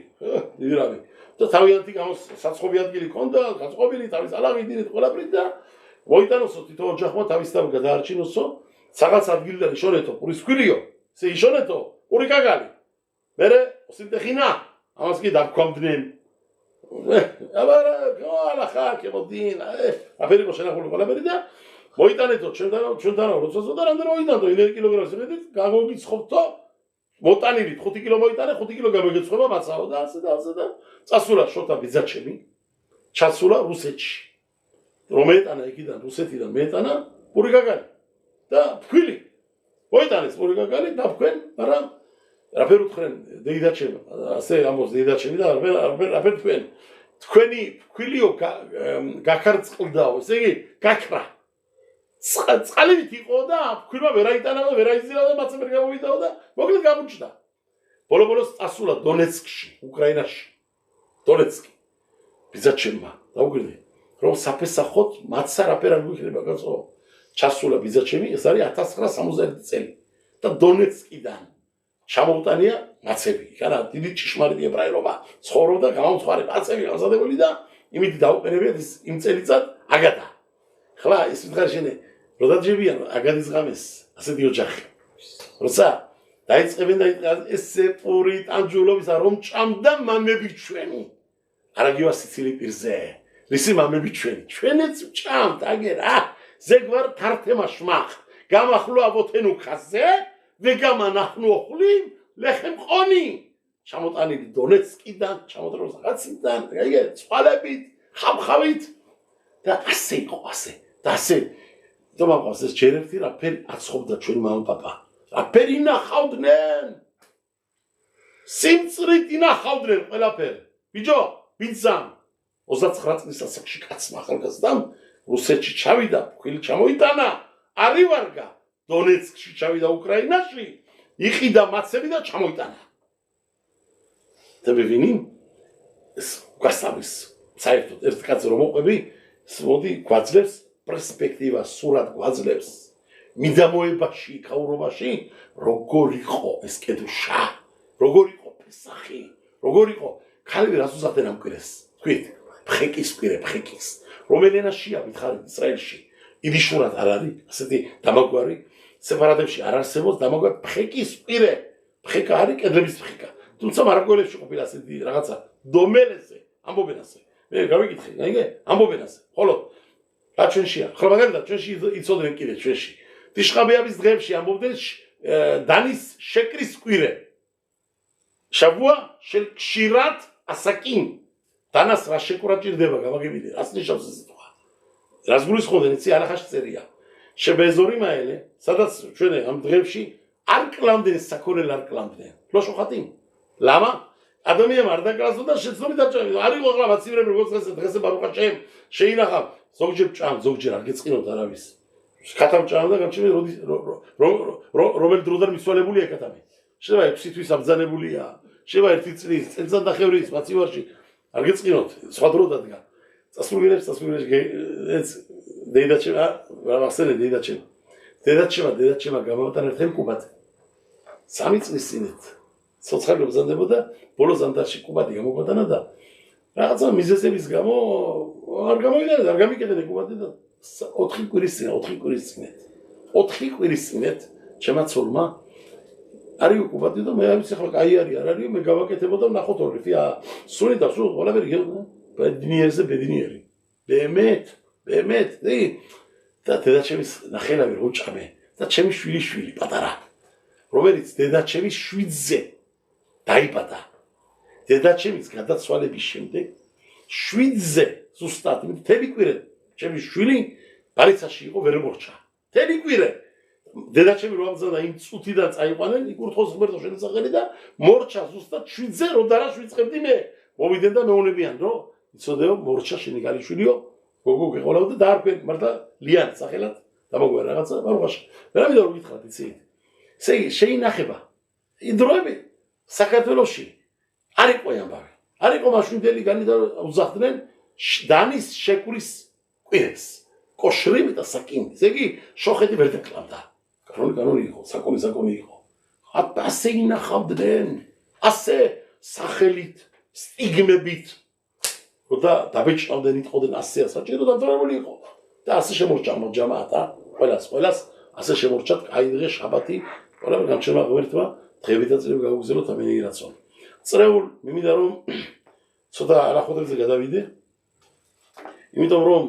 Speaker 1: დიდი რაბი და თავიანთი საცხობი ადგილი ქონდა გაწყობილი თავის ალაღიდინით ყველაფრით და მოიტანოსო თითო ოჯახმა თავის თავი გადაარჩინოსო რაღაც ადგილიდან იშონეთო პურის ფქვილიო ესე იშონეთო პურიკაკალი მერე ოსინტეხინა ამას კი დაგქვამდნენ აბარა ყველა ხალხი მოდინა აფერიკო შენახული ყველაფერი და მოიტანეთო ჩვენთან როცასო და რამდენი მოიტანო 9 კილოგრამის მეტი გამოგიცხობთო მოტანილით 5 კილო მოიტანე 5 კილო გამოგეცხობა მაცაო და ასე და წასულა შოთა ბიძაჩემი ჩასულა რუსეთში რომ ეტანა იქიდან რუსეთიდან მეტანა პურიკაკალი და ფქვილი მოიტანეს პურიკაკალი და ფქვენ მაგრამ რაფერ უთხრენ დეიდაჩემ ასე ამბობს დეიდაჩემი და რაფერ თქვენ თქვენი ფქვილიო გაქარწყლდაო ესე იგი გაქრა წყალით იყო და ფქვილმა ვერ აიტანა და ვერ აიზიარა და მაცემ ვერ გამოვიდაო და მოკლედ გამოჩნდა ბოლოს წასულა დონეცკში უკრაინაში დონეცკი ბიძაჩემმა დაუგრდი რომ საფესახოთ მაცა რაფერ არ გვიქნება კაცო ჩასულა ბიძაჩემი ეს არის 1961 წელი და დონეცკიდან ჩამოუტანია მაცები იქანა დიდი ჭიშმარიტი ებრაელობა ცხოვრობდა გამომცხარე მაცები გამზადებული და იმით დაუყენებიათ იმ წელიწად აგადა ხლა ეს ვითხარშენე რო დაჯებიან აგადის ღამეს ასეთი ოჯახი როცა დაიწყებენ და ესე პური ტანჯულობის რომ ჭამდა მამები ჩვენი არაგივა სიცილი პირზე რისი მამები ჩვენიც ჭამთ აგერა ზეგვარ თართემა შმახ გამახლო აბოთენუ ხაზე ვეგამა ნახნუ ოხლი ლეხემ ყონი ჩამოტანილი დონეცკიდან ჩამოტროს რაღაციდან ეგ წყალებით ხამხავით და ასე იყო ასე და ასე თომაყავს ეს ჯერერთი რაფერი აცხობდა ჩვენი მამა პაპა რაფერი ნახავდნენ სიმწრით ინახავდნენ ყველაფერი ბიჭო ბიძამ 29 წლის ასაკში კაცმა ახალგაზრდამ რუსეთში ჩავიდა ფქვილი ჩამოიტანა არივარგა დონეცკში ჩავიდა უკრაინაში იყიდა მაცები და ჩამოიტანა და მივინი ეს გასავლის საერთოდ ერთ კაცს რომ მოყვები მოდი გვაძლევს პერსპექტივა სურად გვაძლევს მიდამოებაში, ქაურობაში, როგორ იყო ეს კედუშა, როგორ იყო პესახი, როგორ იყო ქალები რას უძახდნენ ამ კვირას, თქვით, ფხეკის კვირე, ფხეკის, რომელ ენაშია მითხარით ისრაელში, იდიშურად არ არის, ასეთი დამაგვარი, სეპარატებში არ არსებობს დამაგვარი ფხეკის კვირე, ფხეკა არის კედლების ფხეკა, თუმცა მარაგველებში ყოფილა ასეთი რაღაცა, დომელეზე, ამბობენ ასე, მე გავიკითხე, გაიგე, ამბობენ ასე, ხოლო რა ჩვენშია, ხო მაგალითად ჩვენში იცოდნენ კიდე ჩვენში, ტიშხაბეების დღეებში ამბობდნენ დანის შეკრის კვირე, შაბუა შელ შირათ ასაკინ, დანას რა შეკრა ჭირდება, გამაგებინე, რას ნიშნავს ეს სიტყვა? რას გულისხმობენ, იცი არახაში წერია. შებეზორი მაელე, სადაც ჩვენ ამ დღეებში არ კლამდნენ საქონელ არ კლამდნენ. לא שוחטים. למה? אדוני אמר, דקלס אותה שצלו מתאצ'ם, ארי רוח לה, מציב להם לגוץ חסד, חסד ברוך השם, שינחם. זוג ג'ר פשעם, זוג ג'ר, ארגץ חינות, ערביס. כתב פשעם דה, גם שמי רומל דרודר מסוע לבוליה כתבי. שבא, פסיטוויס, אבזה לבוליה. שבא, ארתיצליס, אנצן דחבריס, מציב הרשי. ארגץ חינות, שחד רודת גם. צסלו גרש, דיידת שמה, והמחסנת, דיידת שמה, גם אמתן אתכם קובת. סמיץ ניסינית. სოცხალი მზადდებოდა ბოლოს ზანდარში კუბატი გამოგვატანდა რაღაცა მიზეზების გამო არ გამოიგდა არ გამიკეთდა კუბატი და 4 კვირის წინეთ ჩემაცოლმა არის კუბატი და მე არის ახლა კაი არის არ არის მე გავაკეთებოდა ნახოთ ორი სული და სულ ყველაფერი ბედნიერი ბემეთ და დედაჩემის ნახელავი როჭამე და ჩემი შვილი პატარა რომელიც დედაჩემის შვიდზე დაიბადა. დედაჩემის გადაცვალების შემდეგ შვიდზე ზუსტად მთელი კვირე ჩემი შვილი ბარიცაში იყო ვერ მორჩა. მთელი კვირე დედაჩემი რომ ამზადა იმ წუთიდან წაიყვანენ იკურთხოს ღმერთო შენსახელი და მორჩა ზუსტად შვიდზე რომ დარა შვიდწებდი მე. მოვიდნენ და მეუნებიან რომ იცოდეო მორჩა შენი გალიშვილიო გოგო გეყოლავ და დაარქვენ მართლა ლიან სახელად დამოგვარ რაღაცა ბარღაში. მე რა მინდა რომ გითხრათ იცი. შეინახება იდროები საქართველოში არ იყო ამბავი. არ იყო მაშინდელი განი და უძახდნენ დანის შეკრის კვირეს. კოშრიმ და საკინი. ესე იგი შოხეთი ვერ დაკლამდა. კანონი იყო, საკონი იყო. ასე ინახავდნენ. ასე სახელით, სტიგმებით. და დაბეჭდავდნენ იტყოდნენ ასე საჭირო დამთავრებული იყო. და ასე შემორჩა ჯამაატა, ყველას ასე შემორჩათ კაი დღე შაბათი, ყველამ გამჩერმა ღმერთმა დღეები და წლები გაუგზავნოთ ამენი რაცონ. წრეულ მიმინდა რომ ცოტა არახოდებზე გადავიდე. იმიტომ რომ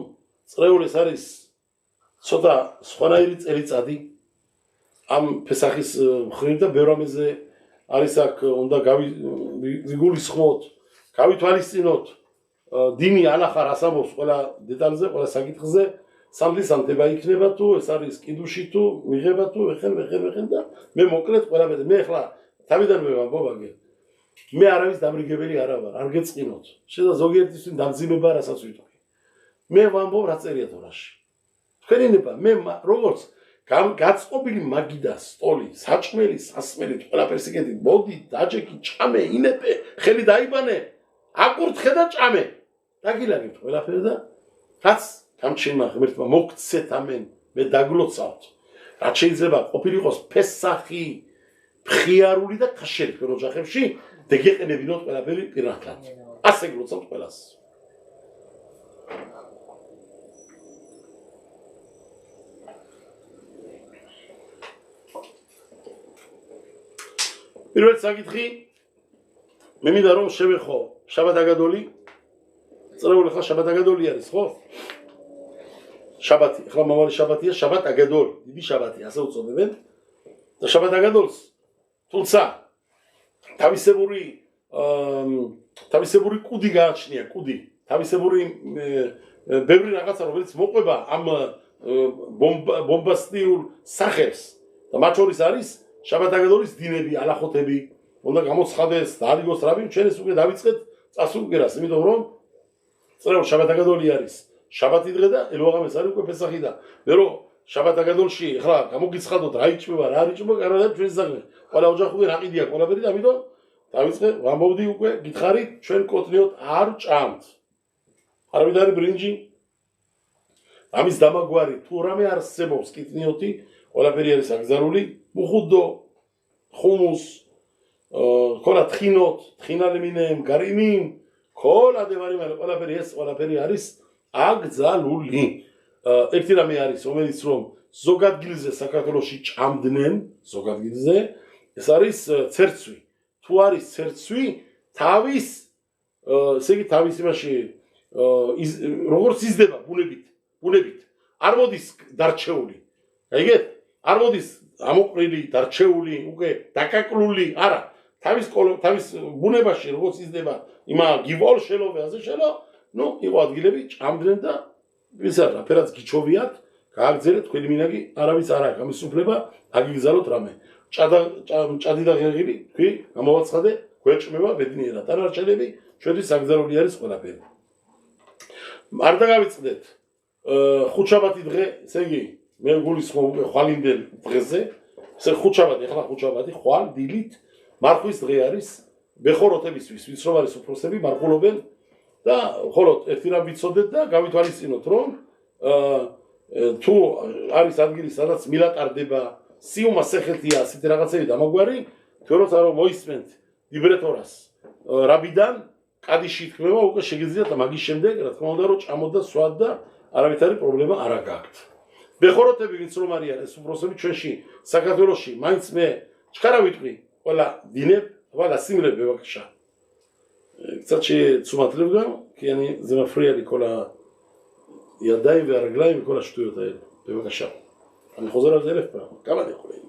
Speaker 1: წრეულ ეს არის ცოტა სხვანაირი წელიწადი ამ ფესახის მხრივ და ბევრ ამაზე არის აქ უნდა ვიგულისხმოთ, გავითვალისწინოთ დინი ანახარ ასამბობს ყველა დეტალზე, ყველა საკითხზე. სამთის ამდება იქნება თუ ეს არის კიდუში თუ მიღება თუ ვეხენ და მე მოკლედ ყველაფერი მე ახლა თავიდან მე ვამბობ მე არავის დამრიგებელი არა ვარ არ გეწყინოთ შეიძლება ზოგიერთისთვის დამძიმება რასაც ვიტყვი მე ვამბობ რა წერია თორაში თქვენინება მე როგორც გაწყობილი მაგიდა სტოლი საჭმელი სასმელი ყველაფერს იგეთი მოდი დაჯექი ჭამე ინეპე ხელი დაიბანე აკურთხე და ჭამე დაგილაგებთ ყველაფერი და რაც გამჩენმა ღმერთმა მოგცეთ ამენ მე დაგლოცავთ რაც შეიძლება ყოფილიყოს ფესახი მხიარული და ქაშერი თქვენ ოჯახებში დეგეყენებინოთ ყველაფერი პირნათლად ასე გლოცავთ ყველას პირველი საკითხი მე მინდა რომ შევეხო შაბათ აგადოლი წრეული ხა შაბათ აგადოლი არის ხო შაბათი, ახლა მომავალი შაბათია, შაბათ აგადოლი, დიდი შაბათი, ასე უწოდებენ. და შაბათ აგადოლს, თუმცა თავისებური კუდი გააჩნია, თავისებური ბევრი რაღაცა, რომელიც მოყვება ამ ბომბასტიურ სახებს. და მათ შორის არის შაბათ აგადოლის დინები, ალახოთები, უნდა გამოცხადეს, დაადგოს რამე, ჩვენ ეს უკვე დავიწყეთ წასულგერას, იმიტომ რომ წრეულ შაბათ აგადოლი არის. შაბათი დღე და ელოაღამეს არის უკვე ფესახი და მე რომ შაბათ აგადოლში ახლა გამოგიცხადოთ რა იჭმება რა არ იჭმება კარგად ჩვენს საქმე ყველა ოჯახური რაყიდია ყველაფერი და ამიტომ დავიწყე ვამბობდი უკვე გითხარით ჩვენ კოტნიოთ არ ჭამთ არავითარი ბრინჯი ამის დამაგვარი თუ რამე არსებობს კიტნიოთი ყველაფერი არის აკრძალული, მუხუდო, ხუმუს, ქოლა თხინოთ, თხინალემინემ, გარიმიმ, ქოლა დევარიმან, ყველაფერი არის აკრძალული. ერთი რამე არის, რომელიც რომ ზოგადგილზე საქართველოში ჭამდნენ, ზოგადგილზე, ეს არის ცერცვი. თუ არის ცერცვი, თავის, ესე იგი თავის იმაში როგორც იზრდება ბუნებით. არ მოდის დარჩეული. გაიგეთ? არ მოდის ამოყრილი, დარჩეული, უკვე დაკაკლული, არა. თავის ბუნებაში როგორც იზრდება, იმა გიბოლ შელოვე, ასე შელო, ნუ იყო ადგილები ჭამდნენ და ისა რაფერაც გიჩოვიათ, გააგზელეთ თქვენი მინაგი, არავის არ აქვს ამის უფლება, აგიგზავნოთ რამე. ჭადი და ღერღილი, თქვი, გამოვაცხადე, გვეჭმება ბედნიერად. დანარჩენები ჩვენთვის აკრძალული არის ყველაფერი. არ დაგავიწყდეთ ხუთშაბათი დღე, ესე იგი, მე გულისხმობ უკვე ხვალინდელ დღეზე, ესე ხუთშაბათი, ახლა ხუთშაბათი, ხვალ დილით, მარხვის დღე არის, ბეხოროთებისთვის, ვის რომ არის უფროსები, მარხულობენ და ხოლოდ ერთი რამ ვიცოდეთ და გავითვალისწინოთ, რომ თუ არის ადგილი, სადაც მილა ტარდება, სიუმა სეხელთია, ასეთი რაღაცები დამაგვარი, თუ როცა რომ მოისმენთ ლიბრეტორას რაბიდან კადიში ითქმება, უკვე შეგიძლიათ მაგის შემდეგ, რა თქმა უნდა, რომ ჭამოთ და სვათ და არავითარი პრობლემა არ გააქვთ. ბეხოროთები ვინც რომ არიან ეს უფროსები ჩვენში საქართველოში, მაინც მე ჩქარა ვიტყვი, ყველა დინებ, ყველა სიმლებ ბებაკშა. Кстати, цуматлевга, они замафрияли кола ядай верглай, кола что это, бебакаша. Они хозарат элефпа, камади холей.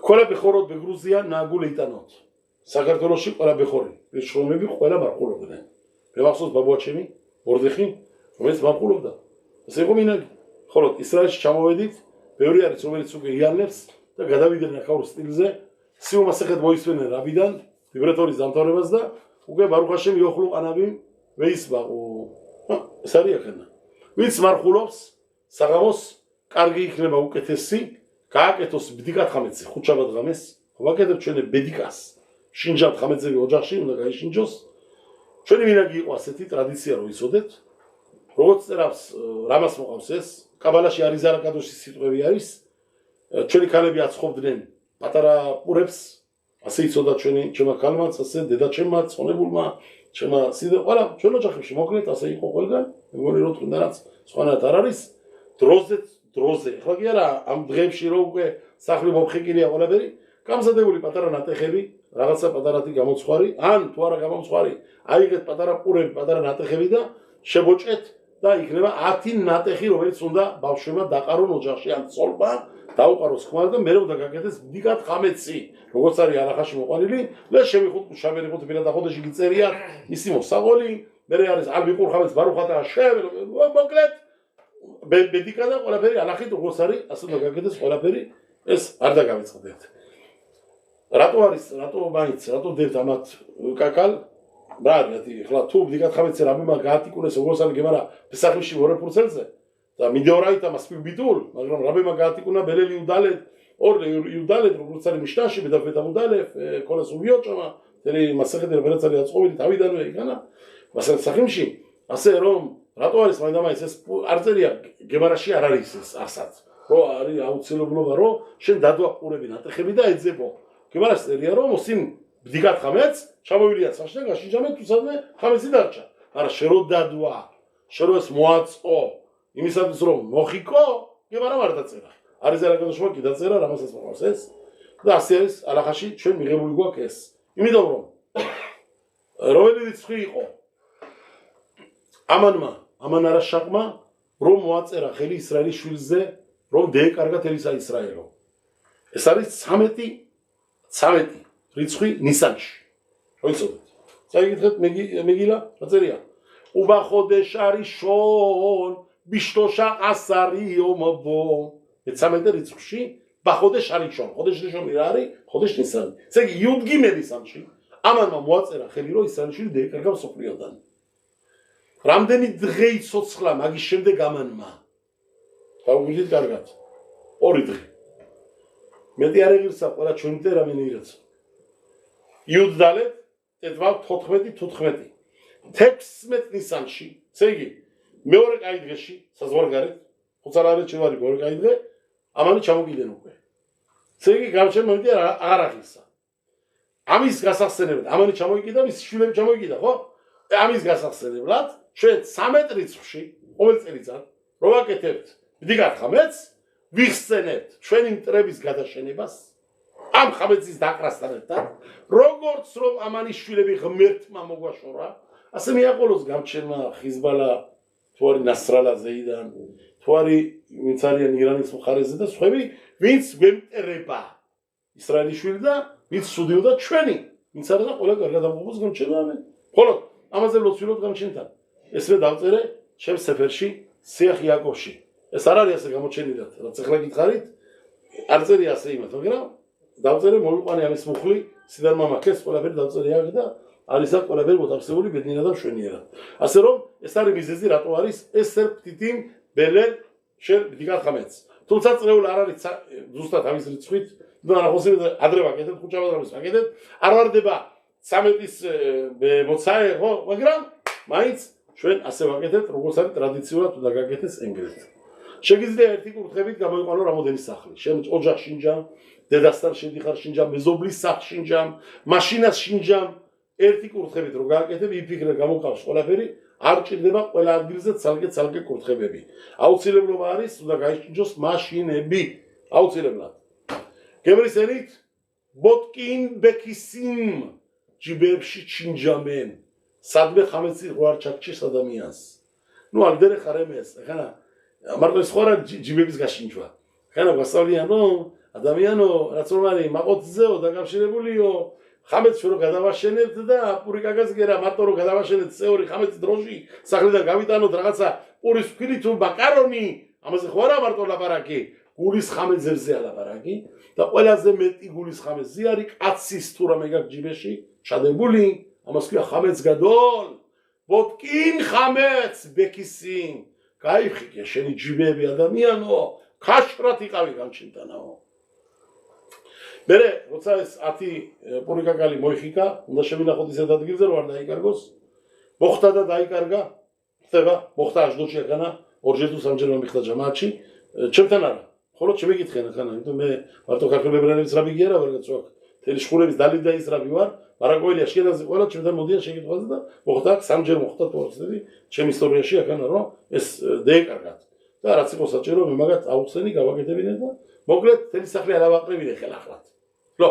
Speaker 1: Кола бехорот бегрузия нагул итанот. საქართველოში ყველა ბეხორი, ეს შრომები ყველა მარყულობდნენ. მევახსოვს ბაბუაჩემი, ორდეხი, რომელიც მარყულობდა. ეს იყო მინაგი. ხოლო ისრაელში ჩამოვედით, ბევრი არის რომელიც უკვე იანებს და გადავიდნენ ახალ სტილზე. სიუმა სახეთ მოისმენენ რაბიდან, ლიბრეტორის დამთავრებას და უკვე ბარუხაშემ იოხლუ ყანაბი ვეისბაყო. ეს არის ახლა. ვინც მარყულობს, საღამოს კარგი იქნება უკეთესი, გააკეთოს ბდიკად ხამეცი, ხუთშაბათ ღამეს, ვაკეთებ ჩვენი ბედიკას. შინჯად ხამეცები ოჯახში უნდა გაიშინჯოს. ჩვენი მინაგი იყო ასეთი ტრადიცია რომ იცოდეთ. როგორც წერავს რამას მოყავს ეს, კაბალაში არიზარა კადოშის სიტყვები არის. ჩვენი ქალები აცხობდნენ პატარა პურებს, ასე იცოდა ჩვენმა ქალმაც, ასე დედაჩემმა, ცხონებულმა, ჩვენმა სიდე ყველა ჩვენ ოჯახებში მოკლედ ასე იყო ყველგან. მეგონი რომ თუნდაც სხვანაირად არ არის. დროზე. ახლა კი არა ამ დღეებში რომ უკვე სახლი მომხეკილია ყველაფერი, გამზადებული პატარა ნატეხები, რაღაცა პატარათი გამოცხარი, ან თუ არა გამოცხარი, აიღეთ პატარა პურები, პატარა ნატეხები და შებოჭეთ და იქნება 10 ნატეხი, რომელიც უნდა ბავშვებმა დაყარონ ოჯახში, ან წოლმა დაუყაროს ხმარ და მე უნდა გაკეთდეს ბდიკად ხამეცი, როგორც არის არახაში მოყვანილი და შევიხოთ შაბერი ხოთ ბილა და ხოდეში გიწერიათ, ისი მოსაყოლი, მე არის ალბიყურ ხამეც ბარუხათა მოკლედ ბედიკა და ყველაფერი ანახით როგორც არის, ასე უნდა გაკეთდეს ყველაფერი, ეს არ დაგავიწყდეთ. რატო მაინც, რატო დებთ ამათ კაკალ? ბრატი, ახლა თუ ბდიკად ხამეცი რამე გაატიკუნეს როგორც არის გემარა ფესახში ვორე ფურცელზე და მიდეორაიტა მასპიბიტულ, მაგრამ რამე გაატიკუნა ბელელი უდალეთ, უდალეთ როგორც არის მიშტაში ბედაფეტა უდალეთ, კოლას უიოჭამა, თერი მასახეთი რაღაც არის აწყობილი თავიდანვე იქანა. მასალ სახიმში, ასე რომ რატო არის მაინდამაინც ეს არ წერია გემარაში არ არის ეს ასაც. რო არის აუცილებლობა რომ შენ დადვა პურები ნატეხები და ეძებო. გემარას წერია რომ მოსინ ბდიკად ხამეც ჩამოვიდია სახში და გაშინჯამე თუსადმე ხამეცი დარჩა. არა შერო დადვა, შერო ეს მოაწყო. იმისათვის რომ მოხიკო, გემარა არ დაწერა. არის არაკადოშმა კი დაწერა რამასაც მოყავს ეს. და ასე არის ალახაში ჩვენ მიღებული გვაქვს ეს. იმიტომ რომ რომელი რიცხვი იყო ამან არაშაყმა რომ მოაწერა ხელი ისრაელის შვილზე რომ დაეკარგა თელისა ისრაელო. ეს არის 13 რიცხვი ნისანში. მოიცოდეთ. წაიგეთ მეგილა, აწერია. უბა ხოდეშ არიშონ ბიშტოშა ასარი ომბო. 13 რიცხვში ბახოდეშ არიშონ. ხოდეშ რიშონი რა არის? ხოდეშ ნისანი. ესე იგი იუდგიმე ნისანში ამანმა მოაწერა ხელი რომ ისრაელში დაეკარგა მსოფლიოდან. რამდენი დღე იცოცხლა მაგის შემდეგ ამანმა? გავუგიდით კარგად. 2 დღე. მეტი არ ეგრისა ყველა ჩვენ და რამენიერაც. იუდდალეთ ეთვალ 14 16 ნისანში, ესე იგი მეორე კაი დღეში საზღვარგარეთ ხუცალარეთში ვარი გორი გაიგე, ამანი ჩამოგიდენ უკვე. ესე იგი გამჩენ მომენტი აღარ ახისა. ამის გასახსენებლად, ამანი ჩამოიგიდა, მის შვილები ჩამოიგიდა, ხო? ამის გასახსენებლად ჩვენ 13 რიცხვში ყოველ წელიწად რო ვაკეთებთ მდიგარ ხამეთს, ვიხსენებთ ჩვენი მტრების გადაშენებას, ამ ხამეცის დაკრასთან ერთად, როგორც რომ ამანის შვილები ღმერთმა მოგვაშორა, ასე მიაყოლოს გამჩენმა ხიზბალა თუ არის ნასრალაზეიდან, თუ არის ვინც არიან ირანის მხარეზე და სხვები, ვინც გვემტერება ისრაელის შვილი და ვინც სუდიოდა ჩვენი, ვინც არა და ყველა კარგად ამოყობს გამჩენმა ამენ. ხოლო ამაზე ლოცვილობ გამჩენთან. ესრე დავწერე ჩემს სეფერში სიახ იაკოვში. ეს არ არის ასე გამოჩენილად, რაც ახლა გითხარით, არ წერია ასე იმათ, მაგრამ დავწერე მოვიყვანე ამის მუხლი, სიდან მამაკეს ყველაფერი დავწერე აქ და არის აქ ყველაფერი მოთავსებული ბედნიერად და მშვენიერად. ასე რომ ეს არის მიზეზი, რატო არის ეს სერფტიტიმ ბელერ შენ მდიგარ ხამეთს. თუმცა წრეულ არ არის ზუსტად ამის რიცხვით, და ახოსები ადრე ვაკეთებ, ხუჭაბადრობის ვაკეთებ, არ ვარდება 13-ის მოცაე, ხო, მაგრამ მაინც ჩვენ ასე ვაკეთებთ, როგორც არის ტრადიციულად უნდა გაკეთდეს ენგლისურად. შეგიძლია ერთი კურთხებით გამოიყვანო რამოდენი სახლი. შენ ოჯახში შინჯამ, დედასთან შედიხარ შინჯამ, მეზობლის სახლში შინჯამ, მაშინას შინჯამ, ერთი კურთხებით რო გააკეთებ, იფიქრე გამოყავს ყველაფერი, არ ჭირდება ყველა ადგილზე ცალკე კურთხებები. აუცილებლობა არის, უნდა გაიშინჯოს მაშინები. აუცილებლად. გემრისენით ბოტკინ ბეკისიმ ჯიბებში ჩინჯამენ. სადმე ხამეცი როარ ჩაქჩის ადამიანს. ნუ აგდერე ხარემეს, ხანა მარტო ის ხორა ჯიბების გაშინჯვა. ხანა გასავლიანო, ადამიანო, რაც რომ არის მაყოთზეო დაკავშირებულიო, ხამეცი რო გადავაშენებთ და პური კაგაზგერა მარტო რო გადავაშენებთ წეური ხამეცი დროჟი, სახლიდან გავიტანოთ რაღაცა პურის ფქილი თუ მაკარონი, ამაზე ხო არა მარტო ლაპარაკი, გულის ხამეცებზე ლაპარაკი და ყველაზე მეტი გულის ხამეცი არის კაცის თუ რამე გაქვს ჯიბეში ჩადებული, ამას ქვია ხამეც გადოლ, ბოტკინ ხამეც ბეკისინ. გაიხიკე შენი ჯიბები ადამიანო, ქაშრათ იყავი გამჩენთანაო. მერე, როცა ეს 10 პურიკაკალი მოიხიკა, უნდა შევინახოთ ისეთ ადგილზე, რომ არ დაიკარგოს. მოხდა და დაიკარგა, ხდება, მოხდა აჟდოდში ახანა, ორჯერ თუ სამჯერ მომიხდა ჯამაათში, ჩემთან არა. ხოლო ჩემი კითხენ ახანა, იმიტომ მე მარტო ქართველებრანების რაბი კი არა ვარ, რაც ვაკ. თელი შხურების დალიდა ის რაბი ვარ, მაგრამ ყოველი აშკენაზე ყველა ჩემთან მოდიან შეკითხვაზე და მოხდა სამჯერ მოხდა თორცები, ჩემ ისტორიაში ახანა რომ ეს დაეკარგათ. და რაც იყო საჭირო, მე მაგათ აუხსენი გავაკეთებინე და მოკლედ თელი სახლი არ ავაყრებინე ხელახლად. ნო,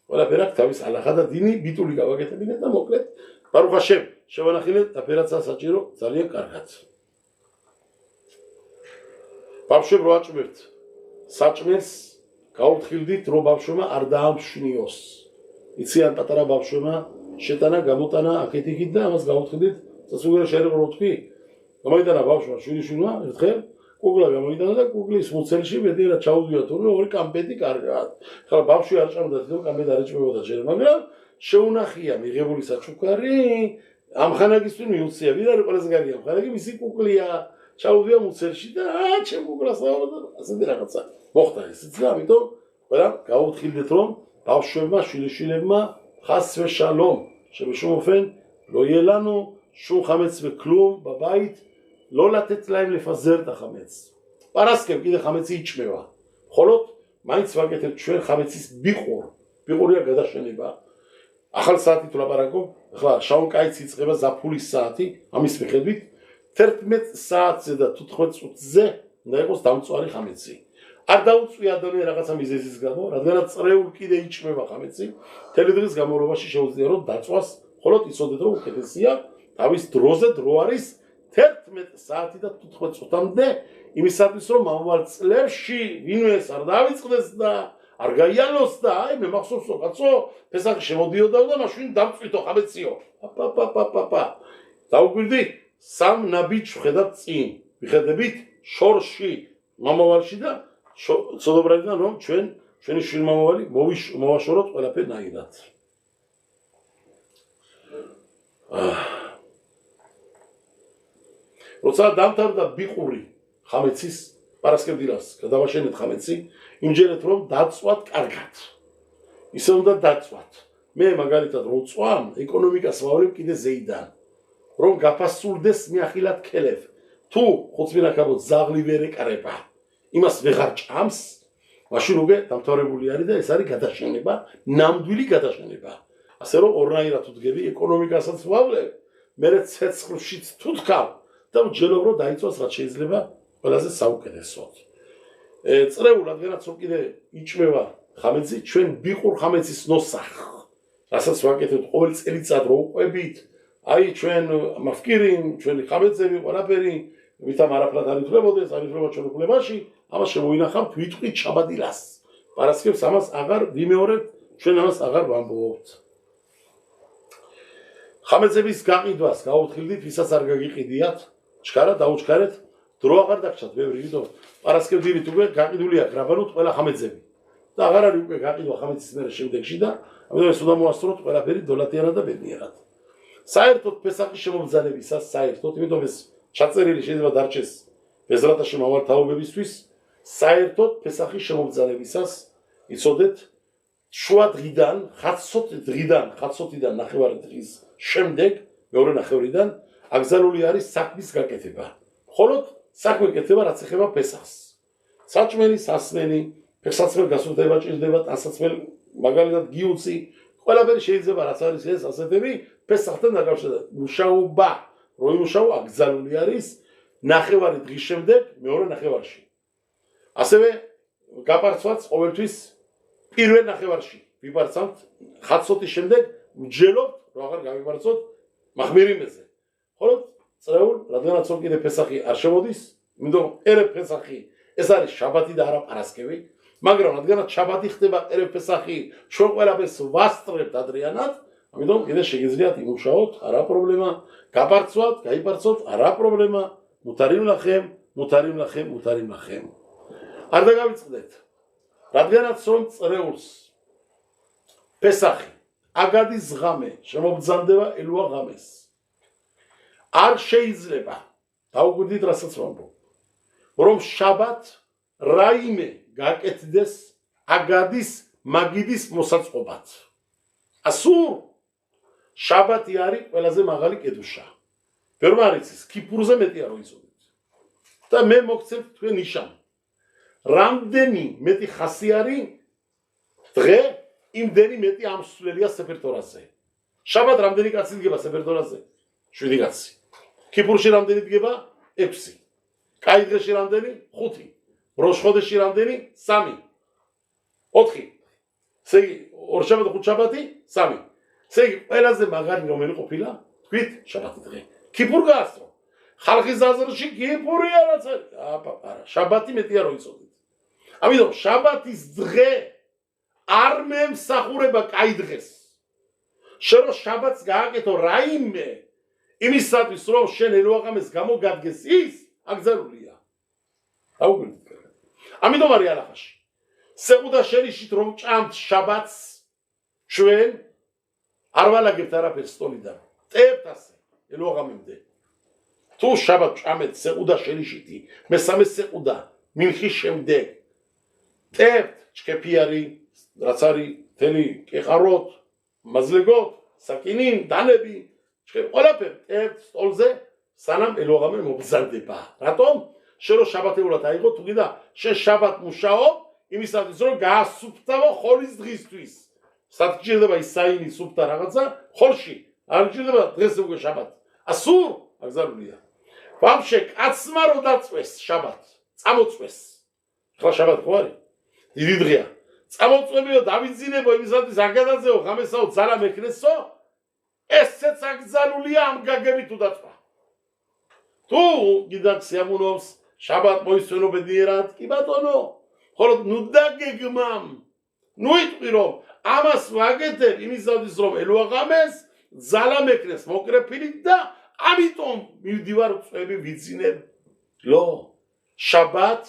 Speaker 1: ყველაფერი აქვს თავის ალახა და დინი ბიტული გავაკეთებინე და მოკლედ ბარუხ ჰაშემ შევანახილეთ ოპერაცია საჭირო ძალიან კარგად. ბავშვებს რო აჭმევთ, საჭმელს გაუთხილდით რომ ბავშვმა არ დაამშვნიოს. იციან პატარა ბავშვმა შეტანა გამოტანა აქეთ-იქით და ამას გაუთხილდით სასულიერო შეერეყო რო თქვი. გამოიტანა ბავშვმა შვილიშვილმა ერთხელ კუგლა გამოიტანა და კუგლის მუცელში მეტად ჩაუდია თორე ორი კამპეტი კარგად. ხლა ბავშვი არ ჭამდა თვითონ კამპეტი არ ეჭმებოდა ჯერ, მაგრამ შეუნახია მიღებული საჩუქარი, ამხანაგისთვის მიუცია, ვინ არის ყველაზე კარგი ამხანაგი, მისი კუგლია. ჩაუდია მუცელში და ჩემ კუგლას და ასეთი რაღაცა. მოხდა ესეც და ამიტომ ყველა გაუთხილდეთ რომ ბავშვებმა, შვილიშვილებმა ხას ვეშალომ, შემოშუმოფენ, לא יהיה לנו שום חמץ וכלום בבית, לא לתת להם לפזר את החמץ. פרסקם, כדי חמצי יצ'מבה. חולות, מיינץ ורגטת שואל חמציס ביחור. ביחורי הגדה שני בה. אכל סעתי תולה ברקו, שעון קיץ יצחבה זפולי סעתי, המסמכת בית, תרתמת סעת זה תותחמץ זה, נאגוס דמצוארי חמצי. არ დაუწვია ადამიან რაღაცა მიზეზის გამო, რადგანაც წრეულ კიდე იჭმება ხამეცი, მთელი დღის განმავლობაში შეუძლია რომ დაწვას, ხოლოდ იცოდეთ რომ უკეთესია თავის დროზე დრო არის 11 საათი და 15 წუთამდე, იმისათვის რომ მომავალ წლებში ვინმეს არ დავიწყდეს და არ გაიალოს და აი მე მახსოვს რომ კაცო, ფესახი შემოდიოდა და მაშინ დამწვითო ხამეციო. პაპაპაპაპა. დაუგვირდი სამ ნაბიჯ ვხედავთ წინ. ვიხედებით შორში, მომავალში და ცოდობრალიდან რომ ჩვენი შვილმამავალი მოვაშოროთ ყველაფერნაირად. როცა დამთავრდა ბიყური ხამეცის პარასკევდილას გადავაშენეთ ხამეცი, იმჯერეთ რომ დაწვათ კარგად. ისე უნდა დაწვათ. მე მაგალითად რო წვამ ეკონომიკას ვავლებ კიდე ზეიდან. რომ გაფასურდეს მიახილად ქელებ. თუ ხუთ მინაქაბოთ ზაღლი ვერ ეკრება იმას ვეღარ ჭამს მაშინ უკვე დამთავრებული არის და ეს არის გადაშენება ნამდვილი გადაშენება ასე რომ ორნაირად უდგები ეკონომიკასაც ვავლებ მერე ცეცხლშიც თუ დგავ და ვჯერობ რომ დაიცვას რაც შეიძლება ყველაზე საუკეთესოდ წრეულ რადგანაც რომ კიდე იჭმევა ხამეცი ჩვენ ვიყურ ხამეცის ნოსახ რასაც ვაკეთებთ ყოველ წელიწად რო უყვებით აი ჩვენ მაფკირინ ჩვენი ხამეცები ყველაფერი ვითამ არაფრად არ ითვლებოდეს არ ითვლება ჩვენ უფლებაში ამას შემოინახავთ ვიტყვით შაბადილას პარასკევს ამას აღარ ვიმეორებთ ჩვენ ამას აღარ ვამბობთ ხამეცების გაყიდვას გაუთხილდით ვისაც არ გაგიყიდიათ ჩქარა დაუჩქარეთ დრო აღარ დაგჭათ ბევრი იმიტომ პარასკევდივით უკვე გაყიდული აქვს რაბანოთ ყველა ხამეცები და აღარ არის უკვე გაყიდვა ხამეცის მერე შემდეგში და ამიტომ ეს უნდა მოასწროთ ყველაფერი დოლათიანად და ბედნიერად საერთოდ პესახის შემობრძანებისას საერთოდ იმიტომ ეს ჩაწერილი შეიძლება დარჩეს ბეზრატაში მავალ თაობებისთვის საერთოდ პესახის შემობრძანებისას იცოდეთ შუა დღიდან ხაცოტიდან ნახევარი დღის შემდეგ მეორე ნახევრიდან აკრძალული არის საქმის გაკეთება მხოლოდ საქმე გაკეთება რაც ეხება პესახს საჭმელი სასმელი ფეხსაცმელ გასუხდება ჭირდება ტანსაცმელ მაგალითად გიუცი ყველაფერი შეიძლება რაც არის ეს ასეთები პესახთან დაკავშირებით მუშაობა რო იმუშაო აკრძალული არის ნახევარი დღის შემდეგ მეორე ნახევარში ასევე გაპარცვაც ყოველთვის პირველ ნახევარში ვიპარცავთ ხაცოტის შემდეგ ვჯელობთ რომ აღარ გავიპარცოთ მახმირიმეზე ხოლოდ წრეულ რადგანაც რომ კიდე პესახი არ შემოდის იმიტომ ერებ პესახი ეს არის შაბათი და არა პარასკევი მაგრამ რადგანაც შაბათი ხდება ერებ პესახი ჩვენ ყველაფერს ვასწრებთ ადრიანად ამიტომ კიდე შეგიძლიათ იმუშაოთ არა პრობლემა გაპარცვათ გაიპარცოთ არა პრობლემა მუთარი ვნახემ არ დაგავიწყდეთ რადგანაც რომ წრეულს პესახი აგადის ღამე შემობრძანდება ელუა ღამეს არ შეიძლება დაუგვირდით რასაც ვამბობ რომ შაბათ რაიმე გაკეთდეს აგადის მაგიდის მოსაწყობად ასურ შაბათი არის ყველაზე მაღალი კედუშა ბევრმა არ იცის ქიფურზე მეტია რომ იცოდეთ და მე მოგცემთ თქვენ ნიშან რამდენი მეტი ხასი არის დღე იმდენი მეტი ამსვლელია სეფერთორაზე შაბათ რამდენი კაცი დგება სეფერთორაზე 7 კაცი ქიფურში რამდენი დგება 6 კაი დღეში რამდენი 5 როშხოდეში რამდენი 3 4 ესე იგი ორშაბათი ხუთშაბათი 3 ესე იგი ყველაზე მაგარი რომელი ყოფილა თქვით შაბათი დღე ქიფურ გაასწრო ხალხის აზრში ქიფურია რაც არა შაბათი მეტია რომ იცოდეთ ამიტომ შაბათის დღე არ მემსახურება კაი დღეს შენ რომ შაბათს გააკეთო რაიმე იმისათვის რომ შენ ელოაღამეს გამოგადგეს ის აკრძალულია დაუგვირდით ამიტომ არის ალახაში სეყუდა შერიშით რომ ჭამთ შაბათს ჩვენ არ ვალაგებთ არაფერს სტოლიდან ტევთ ასე ელოაღამემდე თუ შაბათ ჭამეთ სეყუდა შერიშითი მესამე სეყუდა მინხის შემდეგ ტევთ ჩქეფიარი რაც არის თელი კეყაროთ მაზლეგოთ საკინინ დანები ყველაფერი ტევთ სტოლზე სანამ ელოაღამე მობრძანდება რატომ შენ რომ შაბათეულად აიღო თუ გინდა შენ შაბათ მუშაობ იმისათვის რომ გაასუფთავო ხოლის დღისთვის სათქჭირდება ის საინი სუფთა რაღაცა ხოლში არ გჭირდება დღეს უკვე შაბათ ასურ აკრძალულია ვაფშე კაცმა რო დაწვეს შაბათ წამოწვეს ხლა შაბათ ხო არის დიდი დღეა წამოწვებიო დავიძინებო იმისათვის აგადაძეო ღამესაო ძალა მექნესო ესეც აკრძალულია ამ გაგებით თუ დაწვა თუ გიდაკ სიამუნობს შაბათ მოისვენო ბედნიერად კი ბატონო ხოლო ნუ დაგეგმამ ნუ იტყვი რომ ამას ვაგეთებ იმისათვის რომ ელოაღამეს ძალა მექნეს მოკრეფილით და ამიტომ მივდივარ წვები ვიძინებ ლო შაბათ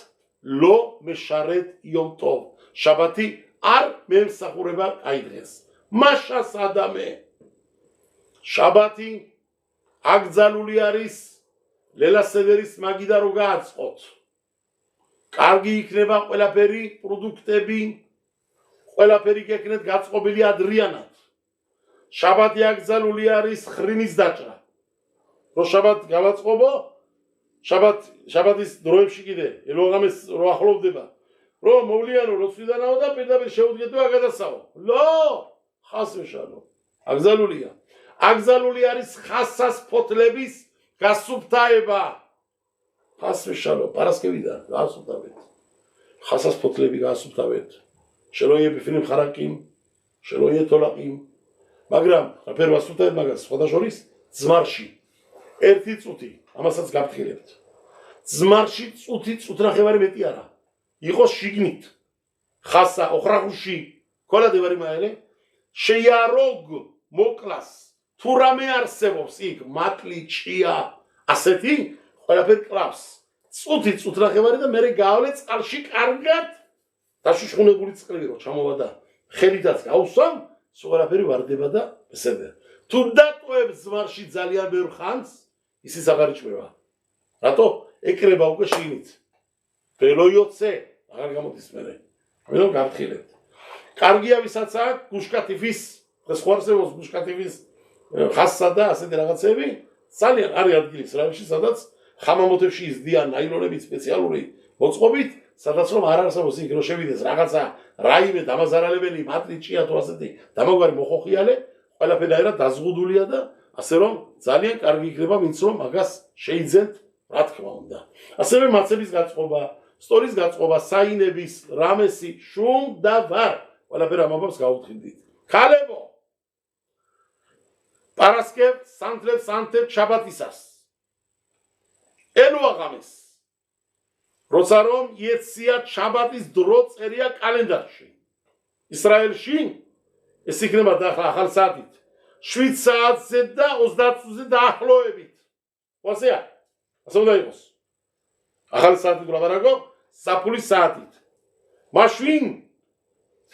Speaker 1: ლო მეშარეთ იომ ტოვ შაბათი არ მემსახურება კაი დღეს მაშას ადამე შაბათი აკრძალული არის ლელასედერის მაგიდა რო გააწყოთ კარგი იქნება ყველაფერი პროდუქტები ყველაფერი გეკნეთ გაწყობილი ადრიანად შაბათი აკრძალული არის ხრინის დაჭრა რო შაბათ გავაწყობო შაბათის დროებში კიდე როღამეს რო ახლოვდება რომ მოვლიანო როცვიდანაო და პირდაპირ შეუდგეთ და გადასაო ხას ვეშალო აგზალული არის ხასას ფოთლების გასუფთავება ხას ვეშალო პარასკევიდან გასუფთავეთ ხასას ფოთლები გასუფთავეთ შელოიე ბიფინიმ ხარაკიმ შელოიე თოლაყიმ მაგრამ რაფერ ვასუფთავეთ მაგას სხვადასხვის ძმარში ერთი წუთი ამასაც გაფრთხილებთ ძმარში წუთნახევარი მეტი არა იყოს შიგნით ხასა ოხრახუში კოლადებარი მაელე შეიაროგ მოკლას თუ რამე არსებობს იქ მატლი ჭია ასეთი ყველაფერი კლავს წუთნახევარი და მე გავავლე წყალში კარგად დაშუშხუნებული წყლები რო ჩამოვა და ხელითაც გავსვამ ყველაფერი ვარდება და ესედა თუ დატოვებ ზმარში ძალიან ბევრ ხანს ისიც აღარ იჭმება რატო ეკრება უკვე შიგნით ველოიოცე აღარ გამოდის მერე ამიტომ გაფრთხილებთ კარგია ვისაც აქვს გუშკათიფის ხსხვარსებოს გუშკათიფის ხასსა და ასეთი რაღაცები ძალიან არის ადგილი ისრაელში სადაც ხამამოთებში იზდიან ნაილონებით სპეციალური მოწყობით სადაც რომ არ არსებობს იქ რო შევიდეს რაღაცა რაიმე დამაზარალებელი მატლი ჭია თუ ასეთი დამაგვარი მოხოხიალე ყველაფერად დაზღუდულია და ასე რომ ძალიან კარგი იქნება ვინც რომ მაგას შეიძენთ რა თქმა უნდა ასევე მაცების გაწყობა სტორის გაწყობა საინების რამესი შუმ და ვარ ყველაფერი ამბობს გაუთხილდით ქალებო პარასკევ სანთლებს ანთებ შაბათისას ელო აღამის როცა რომ იეცია შაბათის დრო წერია კალენდარში ისრაელში ეს იქნება ახალ საათით 7 საათზე და 30 წუთზე დაახლოებით ვასეა ასე უნდა იყოს ახალი საათი გულაბარაგო საფულის საათით მაშინ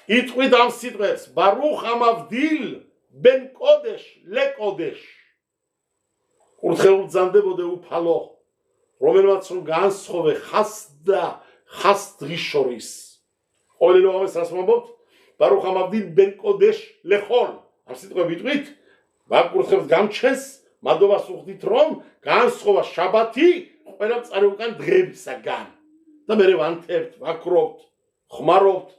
Speaker 1: იტყვით ამ სიტყვებს ბარუხ ამავდილ ბენ კოდეშ ლე კოდეშ კურთხეულ ძანდებოდე უფალო რომელმაც რომ განსხოვე ხას და ხას დღის შორის ყოველი ამას რას მომბობთ ბარუხ ამავდილ ბენ კოდეშ ლე ხოლ ამ სიტყვები იტყვით ვაკურთხებთ გამჩენს მადობას უხდით რომ განსხოვა შაბათი ყველა წარუკან დღეებისაგან და მე ვანთებთ ვაკრობთ ხმარობთ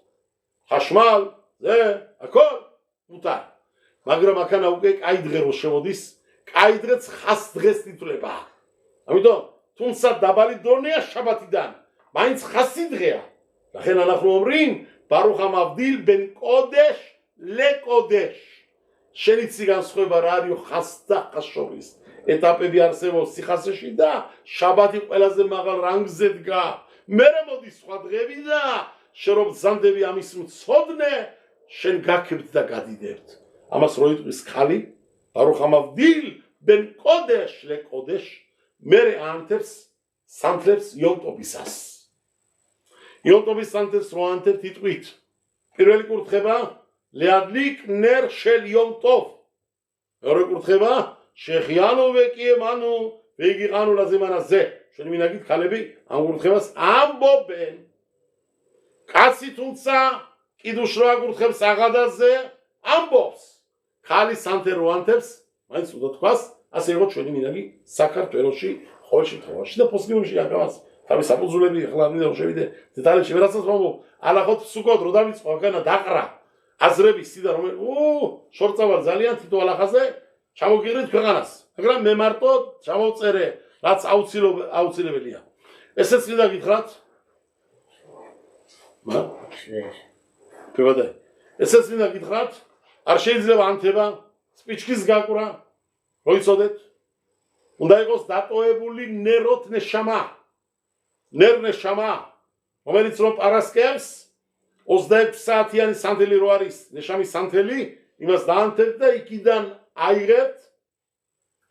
Speaker 1: ხაშმალ ზე აკოლ მუტარ მაგრამ აქანა უკვე კაი დღე რო შემოდის კაი დღეც ხას დღეს ითვლება ამიტომ თუმცა დაბალი დონეა შაბათიდან მაინც ხასი დღეა לכן אנחנו אומרים ברוך המבדיל בין קודש לקודש შენიცი განსხვავება რა არის ხას და ხას შორის ეტაპები არსებობს სიხასეში და შაბათი ყველაზე მაღალ რანგზე დგა მერე მოდის სხვა დღეები და შენ რომ ბრძანდები ამის მცოდნე შენ გაქებთ და გადიდებთ ამას რო იტყვის ხალი ბარუხ ამავდილ ბენ კოდეშ ლე კოდეშ მერე ანთებს სანთლებს იომტობისას იომტობის სანთლებს რო ანთებთ იტყვით პირველი კურთხება leadlik ner shel yom tov მეორე კურთხება შეხიანო ვეკიემანო ვეგიყანო ლაზემანაზე შენი მინაგით ქალები ამ კურთხებას ამბობენ კაცი თუმცა კიდუშრა კურთხებს აღადაზე ამბობს ქალი სანთერო ანთებს მაინც უნდა თქვას ასე იყო ჩვენი მინაგი საქართველოში ყოველ შემთხვევაში და პოსკიუმში აკავას თავის საფუძვლები ახლა მინდა შევიდე დეტალებში ვერაცაც მომო ალახოთ სუკოთ რო დავიწყო აქანა დაყრა აზრები სიდა რომ შორწავა ძალიან თითო ალახაზე ჩამოგიღეთ ქვეყანას მაგრამ მე მარტო ჩამოვწერე რაც აუცილებელია ესეც მინდა გითხრათ ბებადე ესეც მინდა გითხრათ არ შეიძლება ანთება სპიჩკის გაკვრა როიცოდეთ უნდა იყოს დატოვებული ნეროთ ნეშამა ნერ ნეშამა რომელიც რომ პარასკევს 26 საათიანი სანთელი რო არის ნეშამის სანთელი იმას დაანთებთ და იქიდან აიღებთ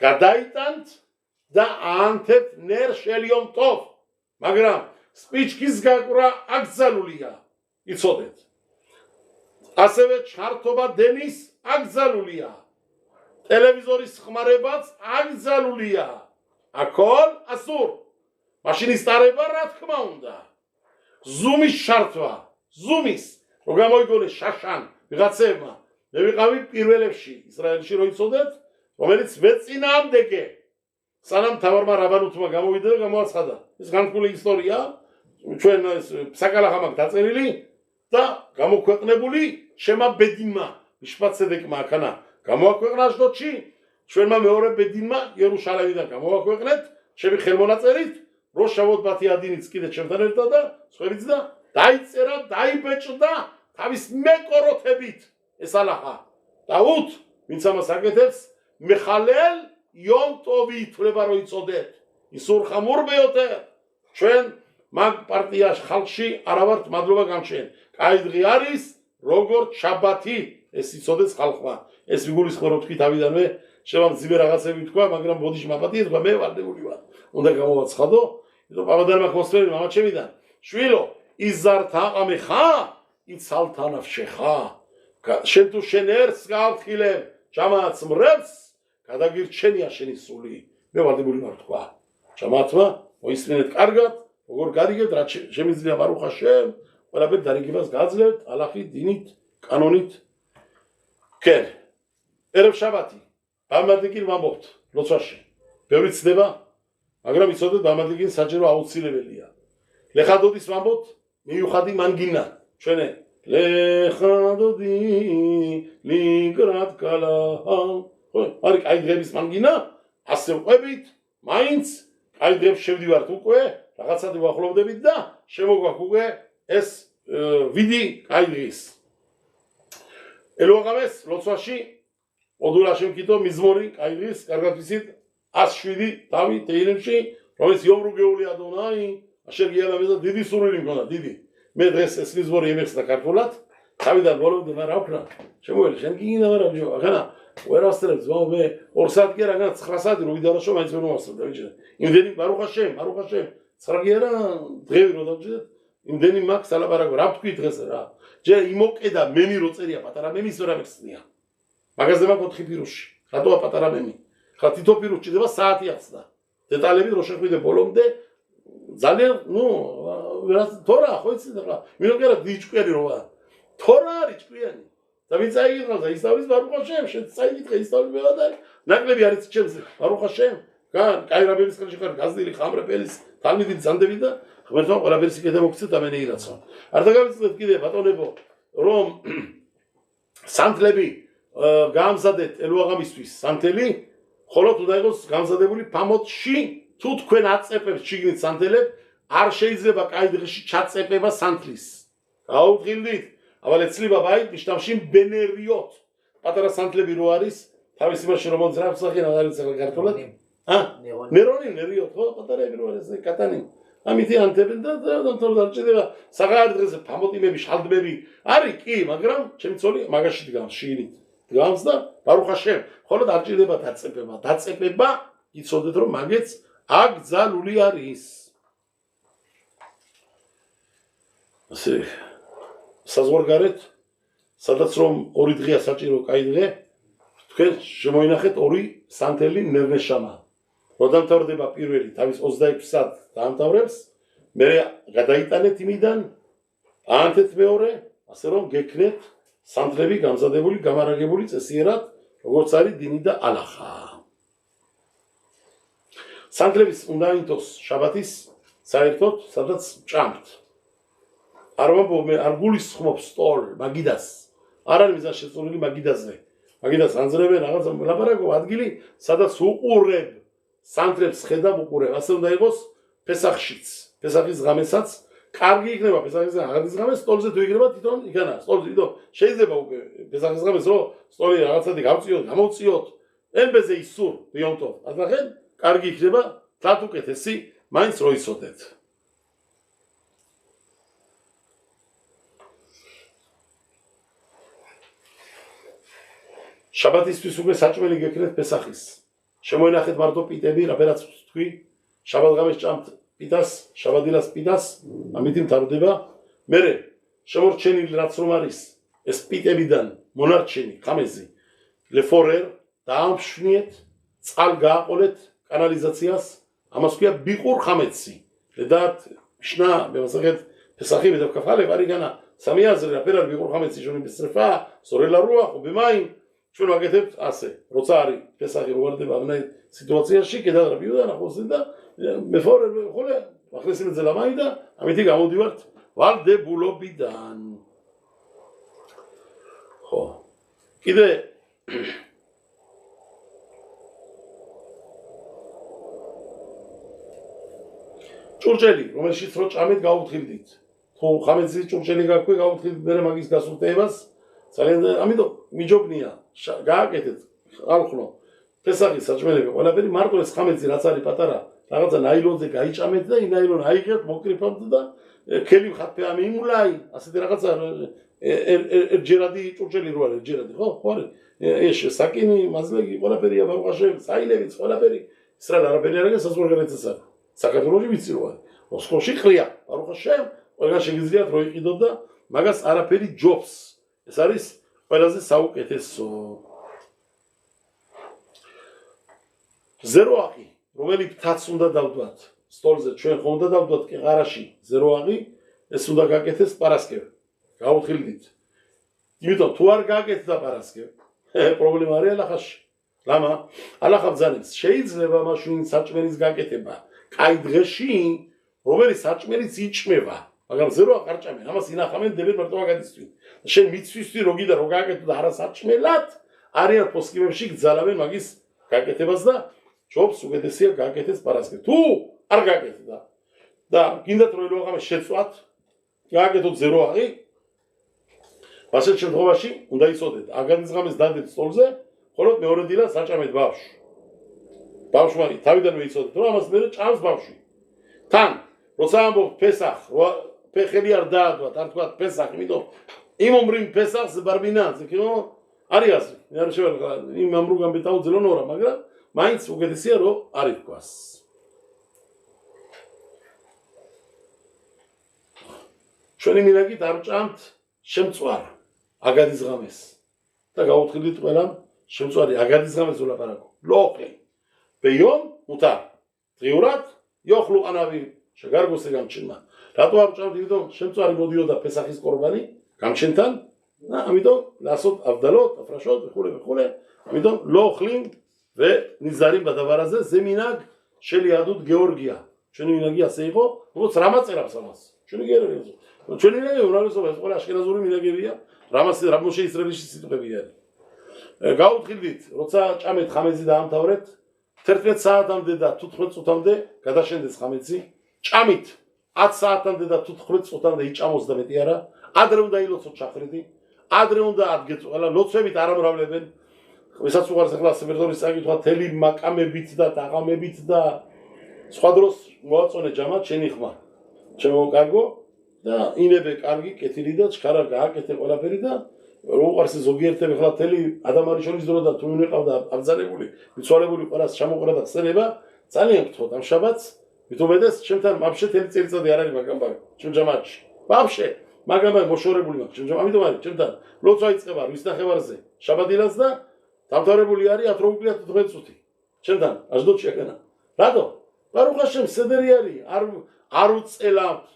Speaker 1: გადაიტანთ და აანთებთ ნერ შელ იომ ტოვ მაგრამ სპიჩკის გაკვრა აკრძალულია იცოდეთ ასევე ჩართობა დენის აკრძალულია ტელევიზორის ხმარებაც აკრძალულია აკოლ ასურ მაშინის დარება რა თქმა უნდა ზუმის შართვა ზუმის რო გამოიგონეს შაშან ვიღაცებმა მე ვიყავი პირველებში ისრაელში რო იცოდეთ რომელიც მეწინააღმდეგე სანამ თავარმა რაბანუთმა გამოვიდა და გამოაცხადა. ეს განთქმული ისტორია, ჩვენ ეს საკალახა მაქვს დაწერილი და გამოქვეყნებული შემა ბედინმა, მიშპატ ცედეკმა აქანა გამოაქვეყნა აშდოდში, ჩვენმა მეორე ბედინმა იერუშალიმიდან გამოაქვეყნეთ, ჩემი ხელმონაწერით, რო შავოთ ბათიადინიც კიდე ჩემთან ერთად და სხვებიც და დაიწერა, დაიბეჭდა თავის მეკოროთებით ეს ალახა. დაუთ, ვინც ამას აკეთებს, მეხალელ იომ ტოვი ითვლება რომ იწოდეთ. ისურ ხამურ მეოთე ჩვენ მაგ პარტიაში ხალხში არა ვართ მადლობა გამჩენ. კაი დღე არის როგორც შაბათი ეს იწოდეს ხალხმა. ეს ვიგულისხმევ რომ თქვი თავიდანვე შემამძიმე რაღაცები თქვა, მაგრამ ბოდიში მაპატიე თქვა მე ვარდებული ვარ. უნდა გამოვაცხადო, რომ პაპადარმა ხმოსწრები მამაჩემიდან. შვილო, იზართა აყამე ხა, იცალთა ნაფშე ხა. შენ თუ შენ ერთს გაავთხილებ, ჯამაათს მრევს, გადაგირჩენია შენი სული. მე ვარდებული ვარ თქვა. ჯამაათმა მოისმენეთ კარგად, როგორ გარიგებთ, რაც შემიძლია ბარუხ ჰაშემ, ყველაფერი დარიგებას გააძლევთ, ალახით, დინით, კანონით. კენ. ერევ შაბათი. ბამადიკინ ვამბობთ, ლოცვაში. ბევრი ცდება, მაგრამ იცოდეთ ბამადიკინ საჯერო აუცილებელია. ლეხადოდის ვამბობთ, მიუხადი მანგინა, ჩვენე. ლეხადოდი ლიგრად კალა. ხო, არის კაი დღეების მანგინა, ასე ვყვებით, მაინც კაი დღეებს შევდივართ უკვე, რაღაცადი ვახლოვდებით და შემოგვაქვს უკვე ეს ვიდი კაი დღის. ელოაღამეს ლოცვაში ოდულა შემკითო მიზმორი კაი დღის, კარგად ვიცით 107 თავი თეილებში, რომელიც იომრუგეული ადონაი, აშერ გიალამედა დიდი სურვილი მქონდა, დიდი. მე დღეს ეს მიზმორი ემეხსნა ქართულად, თავიდან ბოლომდე მაგრამ რა ვქნა? შემოელი, შენ გიგინდა მაგრამ ჯო, ახლა ვერ ასწრებს, მე 2 საათი კი რა, 9 საათი რო ვიდარაშო, მაინც ვერ მომასწრებ, ბიჭო. იმდენი ბარუხ ჰაშემ, 9 კი არა, დღევი რო დავჭიდეთ, იმდენი მაქვს ალაპარაკო, რა ვთქვი დღეს რა. ჯერ იმოკედა მემი რო წერია პატარა მემის რა მეხსნია. მაგაზე მაქვს 4 პირუში. რატოა პატარა მემი? ხა თითო პირუს ჭირდება საათი ახსნა. დეტალები რო შეხვიდე ბოლომდე ძალიან, ვერას თორა ხო იცი და მინოკერა დიჭკვიანი როა. თორა არის ჭკვიანი. და ვინც აიგიღავს და ისწავლის ბარუხ ჰაშემ, შენ წაიგითხე ისწავლება და ნაკლები არის ჩემს ბარუხ ჰაშემ. კაი რაბების ხელში ხარ გაზდილი ხამრეპელის თალმიდი ძანდები და ღმერთმა ყველაფერს იქეთა მოგცეთ და მე ნეირაცო. არ დაგავიწყდეთ კიდე ბატონებო, რომ სანთლები გაამზადეთ ელოაღამისთვის სანთელი, ხოლო თუ დაიღოს გამზადებული ფამოტში, თუ თქვენ აწეპებს შიგნით სანთელებ, არ შეიძლება კაი დღეში ჩაწეპება სანთლის. გაუთხილდით, aber ეცლება ბაით მიშტამში ბენერიოთ. პატარა სანთლები რო არის, თავის იმაში რომ მოძრავს სახენა არის ქართულად. ნერონი ნერიოთ, ხო, პატარები რო არის კატანი. ამითი ანთებენ და თორ დარჭდება საღარ დღეზე ფამოტიმები, შალდმები არის კი, მაგრამ ჩემი ცოლი მაგაში დგამს შიგნით. დგამს და ბარუხ ჰაშემ, ხოლო დარჭდება დაწეპება. დაწეპება, იცოდეთ რომ მაგეც აკრძალული არის. ასე საზღვარგარეთ, სადაც რომ 2 დღეა საჭირო კაი დღე, თქვენ შემოინახეთ 2 სანთელი ნერნეშამა. რო დამთავრდება პირველი თავის 26 საათს დაამთავრებს, მე გადაიტანეთ იმიდან, აანთეთ მეორე, ასე რომ გექნეთ სანთლები გამზადებული, გამარაგებული წესიერად, როგორც არის დინი და ალახა. სანთლების უნდა ინთოს შაბათის საერთოდ, სადაც ჭამთ. არ ვამბობ მე, არ გულისხმობ სტოლ, მაგიდას. არ არის მიზანი შეწურილი მაგიდაზე. მაგიდას ანძრებენ რაღაც ლაპარაკო ადგილი, სადაც უყურებ სანთლებს ხედავ უყურებ. ასე უნდა იყოს პესახშიც. პესახის ღამესაც კარგი იქნება პესახის აღადის ღამე სტოლზე თუ იქნება თვითონ იქანა სტოლზე თვითონ შეიძლება უკვე პესახის ღამეს რო სტოლი რაღაცადი გავწიოთ, გამოვწიოთ. ემბეზე ისურ ბიონტო. ასახენ კარგი იქნება თათ უკეთესი მაინც რო იცოდეთ. შაბათისთვის უკვე საჭმელი გექნეთ პესახის. შემოინახეთ მარტო პიტები, რაბერაც თქვი, შაბათღამეს ჭამთ პიტას, შაბადილას პიტას, ამითი მთავრდება. მერე შემორჩენილი რაც რომ არის, ეს პიტებიდან მონარჩენი ხამეზი, ლეფორერ დაამშვენიეთ, წყალ გააყოლეთ კანალიზაციას, ამას ქვია ბიყურ ხამეცი. לדעת משנה במסכת פסחים ודף כ"א, הרי כאן סמי עזר, הפרל ביקור חמץ ראשונים בשרפה, סורר לרוח ובמים, ჩვენ ვაკეთებთ ასე, როცა არის პესახი როარდება ამნაირ სიტუაციაში, კედარბიუდან ახოსენ და მეხორე ხოლე ახლესიმე ზელამაი და ამითი გამოდივართ ვალდებულობიდან. ხო. კიდე ჭურჭელი, რომელშიც რო ჭამეთ გაუთხილდით. თუ ხამეცის ჭურჭელი გაქვე გაუთხილდით მერე მაგის გასურთებას, ძალიან ამიტომ მიჯობნია გააკეთეთ ხალხო პესახის საჭმელები ყველაფერი მარტო ეს ხამეცი რაც არის პატარა რაღაცა ნაილონზე გაიჭამეთ და იმ ნაილონს აიღეთ მოკრიფავთ და ქელი ხათფე ამიმულაი ასეთი რაღაცა ჯერადი ჭურჭელი რო არის ჯერადი ხო ხო არის ეს საკინი მაზლეგი ყველაფერია ბარუხაშე საინებიც ყველაფერი ისრაელ არაფერი არ არის საზღვარგარეთიც არის საქართველოში ვიცი რო არის მოსკოვში ყრია ბარუხაშე ყველგან შეგიძლიათ რო იყიდოთ და მაგას არაფერი ჯობს ეს არის ყველაზე საუკეთესო ზეროაღი რომელი ფთაც უნდა დავდვათ სტოლზე ჩვენ ხომ უნდა დავდვათ ყარაში ზეროაღი ეს უნდა გაკეთეს პარასკევ გაუთხილდით იმიტომ თუ არ გააკეთეთ და პარასკევ პრობლემა არის ალახაში ლამა ალახა ბძანებს შეიძლება მაშინ საჭმელის გაკეთება კაი დღეში რომელიც საჭმელიც იჭმება მაგრამ ზეროა ყარჭამენ ამას ინახამენ დებენ მარტო აგადისვით შენ მიცვისვი როგი და რო გააკეთო და არა საჭმელად არიან პოსკიმებში გძალავენ მაგის გაკეთებას და ჯობს უგედესია გააკეთეს პარასკევ თუ არ გააკეთე და გინდათ რომ ლოღამე შეწვათ გააკეთოთ ზეროაღი ასეთ შემთხვევაში უნდა იცოდეთ აგადის ღამეს დადეთ სტოლზე ხოლო მეორე დილას საჭამეთ ბავშვმა თავიდანვე იცოდეთ რომ ამას მერე ჭამს ბავშვი თან როცა ამბობ პესახ ფეხელი არ დაადვათ არ თქვათ პესახ იმიტომ იმ ომრიმ პესახს ბარბინანს იქნო არის ასე მე არ შევალ იმ ამრუგან ბეტაუ ძელონორა მაგრამ მაინც უგედესია რომ არ ითქვას ჩვენი მინაგით არ ჭამთ შემწვარ აგადის ღამეს და გაუთხილდით ყველამ შემწვარი აგადის ღამეს ულაპარაკო ლოყი ბეიომ უთა დღიურად იოხლუ ყანავი შეგარგოსე გამჩენმა რატო არ ჭამთ იმიტომ შემწვარი მოდიოდა პესახის ყორბანი გამჩენთან და ამიტომ ნასოთ ავდალოთ აფრაშოთ ხულე ამიტომ ლოხლიმ ve nizarim badavaraze zeminag sheliadut georgia ჩვენი მინაგი ასე იყო როგორც რამაწერავს ამას ჩვენი გეროები ჩვენი მინაგი უმრავლესობა ეს ყველა აშკენაზური მინაგებია რამოსე ისრაელის სიტყვები არის გაუთხილდით როცა ჭამეთ ხამეცი დაამთავრეთ 11 საათამდე და 15 წუთამდე გადაშენდეს ხამეცი ჭამით 10 საათამდე და 15 წუთამდე იჭამოს და მეტი არა ადრე უნდა ილოცოთ ჩახრეთი ადრე უნდა ადგეთ ყველა ლოცვებით არ ამრავლებენ ვისაც უყარს ახლა სეპერტორის საკითხვა თელი მაკამებით და დაღამებით და სხვა დროს მოაწონე ჯამად შენი ხმა ჩემო კარგო და ინებე კარგი კეთილი და ჩქარა გააკეთე ყველაფერი და რო უყარს ზოგიერთები ახლა თელი ადამარი შორის დრო და თუ ვინეყავდა აბძანებული მიცვალებული ყარას ჩამოყრა და ხსენება ძალიან გთხოვთ ამ შაბათს მithumedes ჩემთან ვაფშე თელი წელიწადი არ არის მაგამ ჩემ ჯამათში ვაფშე მაგამ მოშორებული მაქვს ჩემ ამიტომ არის ჩემთან ლოცვა იწყება ვის ნახევარზე შაბათილას და დამთავრებული არის 10 უკლია 15 წუთი. ჩემთან აშდოდში აკანა. რატო? ბარუხაშემ სედერი არის. არ უწელავთ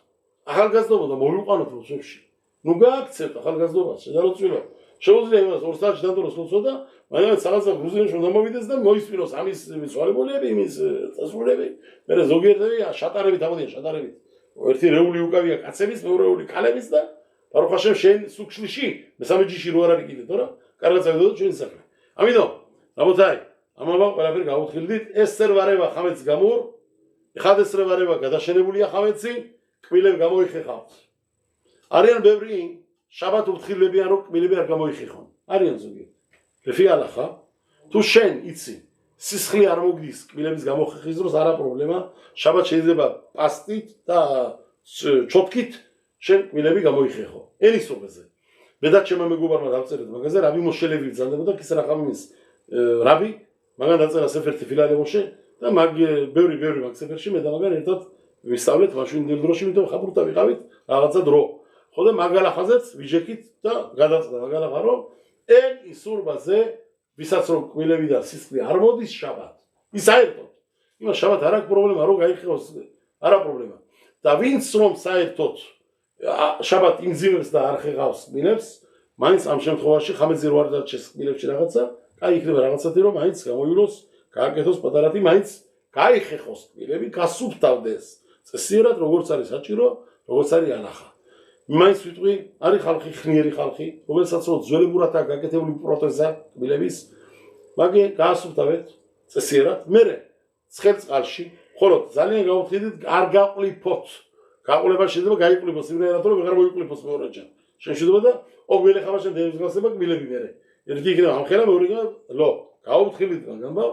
Speaker 1: ახალგაზრდობა და მოვიყვანოთ ლოცვებში. ნუ გააქცევთ ახალგაზრდობას, შედაროცვილო. შეუძლია იმას 2 საათში დადროს ლოცვა და მაგრამ რაღაცა გრუზიაში უნდა მოვიდეს და მოისმინოს ამის მიცვალებულები, იმის წასულები. მე ზოგიერთები შატარებით ამოდიან შატარებით. ერთი რეული უკავია კაცების, მეორეული ქალების და ბარუხაშემ შენ სუქშლიში მესამე ჯიში რო არ არის კიდე, თორე კარგად წავიდოთ ჩვენი საქმე. ამიტომ რაბოთაი ამავა ყველაფერი გაუთხილდით ეს სერვარება ხამეცს გამურ ეხლა ეს სერვარება გადაშენებულია ხამეცი კბილები გამოიხეხავთ არიან ბევრი შაბათ უთხილებიან რომ კბილები არ გამოიხეხონ არიან ზოგიერთი ლეფი ალახა თუ შენ იცი სისხლი არ მოგდის კბილების გამოხეხის დროს არა პრობლემა შაბათ შეიძლება პასტით და ჩოთკით შენ კბილები გამოიხეხო ერისობეზე მედაც ჩემო მეგობარმა დავწერეთ მაგაზე რაბი მოშელები ბრძანდებოდა კისრახამის რაბი მაგან დაწერა სეფერთი ფილალე მოშე და მაგ ბევრი მაგ სეფერში მე და მაგან ერთად ვისწავლეთ მაშინ დიდ დროში მითო ხაბურთა ვიყავით რაღაცა დრო ხო და მაგალახაზეც ვიჟექით და გადაწყდა მაგალახა რომ ენ ისურბაზე ვისაც რომ კბილები და სისხლი არ მოდის შაბათ ის საერთოდ იმას შაბათ არ აქვს პრობლემა რომ გაიხევოს არა პრობლემა და ვინც რომ საერთოდ შაბათ იმძიმებს და არ ხეღავს კბილებს მაინც ამ შემთხვევაში ხამეზე რო არ დარჩეს კბილებში რაღაცა, კაი იქნება რაღაცათი რომ მაინც გამოივლოს, გააკეთოს პატარათი, მაინც გაიხეხოს კბილები, გასუფთავდეს. წესიერად როგორც არის საჭირო, როგორც არის ანახა. მაინც ვიტყვი, არის ხალხი ხნიერი ხალხი, რომელსაც რო ძველებურადაა გაკეთებული პროტეზა კბილების, მაგე გაასუფთავეთ წესიერად, მერე ცხელ წყალში, ხოლო ძალიან გაუთხიდით არ გაყლიფოთ. გაყოლება შეიძლება გაიყლიფოს იმენად რომ ვეღარ მოიყლიფოს მეორეჯერ. შეშუდება და ოგველი ხამაშენ დევიზგასება კბილები მერე. ერთი იქნება ამხელა მეორე ლო, გაუთხილით გამბა.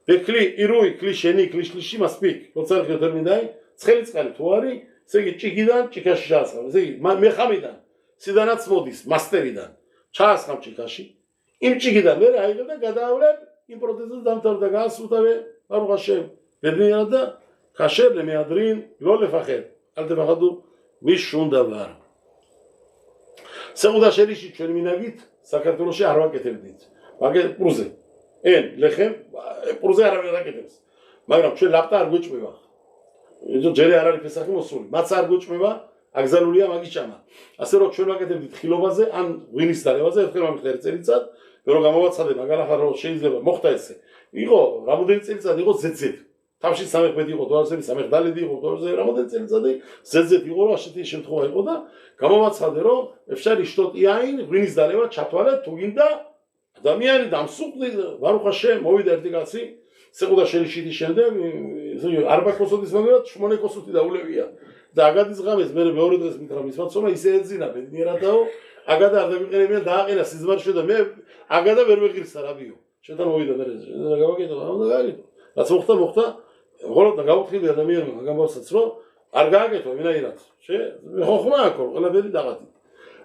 Speaker 1: ბექლი ირუი კლიშენი კლიშლში მასპიკ. როცა ხე თერმინდაი, ცხელი წყალი თუ არის, ესე იგი ჭიქიდან ჭიქაში ჩაასხამ. ესე იგი მეხამიდან სიდანაც მოდის მასტერიდან. ჩაასხამ ჭიქაში. იმ ჭიქიდან მერე აიღებ და გადაავლებ იმ პროტეზას დამთავრდა გაასუფთავე, ბარუხ ჰაშემ. ბედნიერად და ქაშერ ლემეადრინ ლო ლეფახერ. ალდებაღადუ მის შუნ დავარ. სეუდა შერიში ჩვენ მინაგით საქართველოში არ ვაკეთებდით. მაგე პრუზე. ენ ლეხემ პრუზე არ ვაკეთებს. მაგრამ ჩვენ ლაპტა არ გვეჭმება. ეზო ჯერე არ არის ფესახი მოსული. მაცა არ გვეჭმება, აკზალულია მაგის ჭამა. ასე რომ ჩვენ ვაკეთებდით ხილობაზე ან ღვინის დალევაზე ერთხელ მომხდარი წელიწად, რომ გამოვაცხადე მაგალახარ რომ შეიძლება მოხდა ესე. იყო რამოდენი წელიწად იყო ზეძეთ. თავში სამეხმედი იყო დოლარსები, სამეხდალედი იყო დოლარსები, რამოდენი წელიწადი ზეძეთ იყო რა ასეთი შემთხვევა იყო და გამოვაცხადე რომ ეფშარი შტოტი აინ ღვინის დალევა ჩათვალე თუ გინდა ადამიანი დამსუყდი ბარუხ ჰაშემ მოვიდა ერთი კაცი სეყუდა შერიშიტის შემდეგ არბა კოსოდის მაგალითად 8 კოსოთი დაულევია და აგადის ღამეს მე მეორე დღეს მითხრა მისმაცომა ისე ეძინა ბედნიერადაო აგადა არ დაგვიყენებია დააყენა სიზმარში და მე აგადა ვერ ვეღირსა რაბიო შეთან მოვიდა მე და გავაკეთე და გაიგო რაც მოხდა ხოლო და გაუთხილი ადამიანმა მაგამბავსაც რომ არ გააკეთო ვინაირად ხოხმა აქ ყველაფერი დაღატი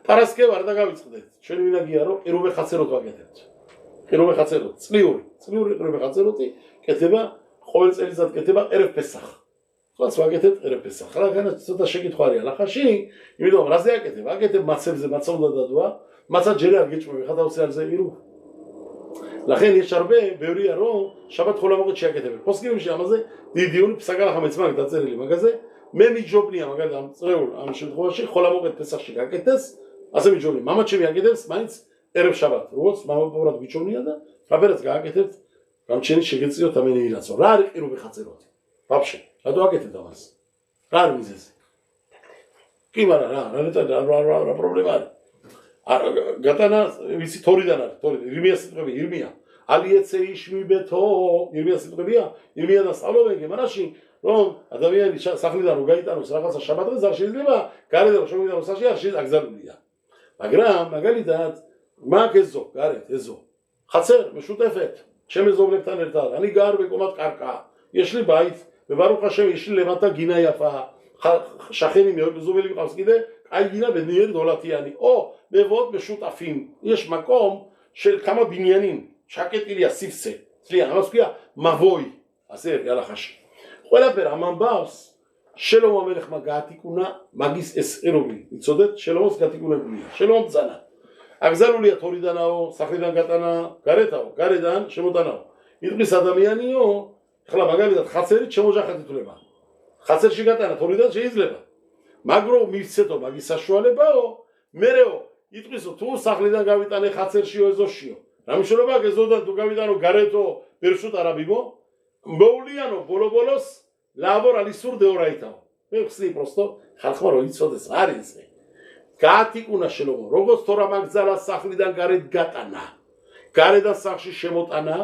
Speaker 1: პარასკევ არ დაგავიწყდეთ ჩვენ ვინაგია რომ ყირობე ხაცეროთ ვაკეთებთ ყირობე ხაცეროთ წლიური ყირობე ხაცეროთი კეთება ყოველ წელიწად კეთება ერევ პესახ სხვაც ვაკეთებთ ერევ პესახ რადგან ცოტა შეკითხვა არის ალახაში იმიტომ რაზე აკეთებ აკეთებ მაცებზე მაცა უნდა დადვა მაცა ჯერ არ გეჭმები ხათავს არზე ვირო לכן יש הרבה באוריה רו שבת חול המועד שיעקתם. פוסקים שמזה דיון פסק הלכה מצווה תצרי לי מגזה ממיג'ובניה מגזה צראול המשל חושי חול המועד פסח שיעקתס אז מיג'ובני מה שיעקתס מיינס ערב שבת רוץ מה פורת מיג'ובניה דה חברץ געקתת גם צ'ני שגציו תמיד ילצו רע ירו בחצרות פאפש לא עקתת דמאס רע מזה כי מה רע רע פרובלמה გატანა ვიცი თორიდან არის თორიდან ირმია სიტყვები ირმია ალიეცე იშმიბეთო ირმია სიტყვებია ირმია და სწავლობენ გემანაში რომ ადამიანი სახლიდან რო გაიტანოს რაღაცა შაბათს არ შეიძლება გარედან რომ შემოვიდანოს სახლში არ შეიძლება აგზალულია მაგრამ მაგალითად მაგ ეზო გარეთ ეზო ხაცერ მეშუტეფეთ ჩემ ეზობლებთან ერთად ანი გარბე კომად კარკა ეშლი ბაით მე ბარუხ ჰაშემ ეშლი ლემატა გინაიაფა შახენი მეოზობელი ყავს კიდე აი გინა ბედნიერი დოლათიანი ო მე ვოდ მეშუტაფინ יש מקום של כמה בניינים שקטיליה סיפסה סליחה אני מספיק מבוי עשר יאללה חש ყველაფერ ამამბავს შელომ ამელეხ მაგათიკუნა მაგის ეს ერობი იცოდეთ შელომს გათიკუნებულია შელომ ბძანა აგზალულია თორიდანაო სახლიდან გატანა გარეთაო გარედან შემოტანაო იტყვის ადამიანიო ხლა მაგალითად ხაცერით შემოჯახეთ ითვლება ხაცერში გატანა თორიდან შეიძლება მაგრო მივცეთო მაგის საშუალებაო მერეო იტყვისო თუ სახლიდან გავიტანე ხაცერშიო ეზოშიო რამიშულობა გეზოდან თუ გავიტანო გარეთო ბერშუტ არაბიბო მოულიანო ბოლო-ბოლოს ლაბორ ალისურ დეორაიტაო მე ხსნი პროსტო ხალხმა რო იცოდეს არის ეს გაათიკუნა შელომო როგორც თორა მაგძალა სახლიდან გარეთ გატანა გარედან სახლში შემოტანა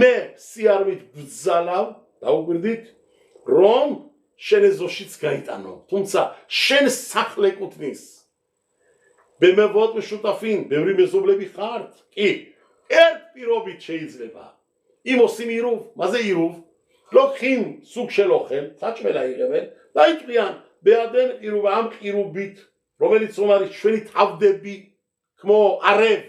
Speaker 1: მე სიარმით ბძალავ დაუკვირდით რომ შენ ეზოშიც გაიტანო თუმცა შენ სახლე კუთნის ბემევოდ შუტაფინ ბევრი მეზობლები ხართ კი ერთ პირობით შეიძლება იმოსი მირუв მასე ირუв ლოქინ სუგ შელოხენ საჭმელა იღებენ დაიჭრიან ბეადენ ირუვა ამ ყირობით რომელიც რომ არის ჩვენი თავდები כמו ערב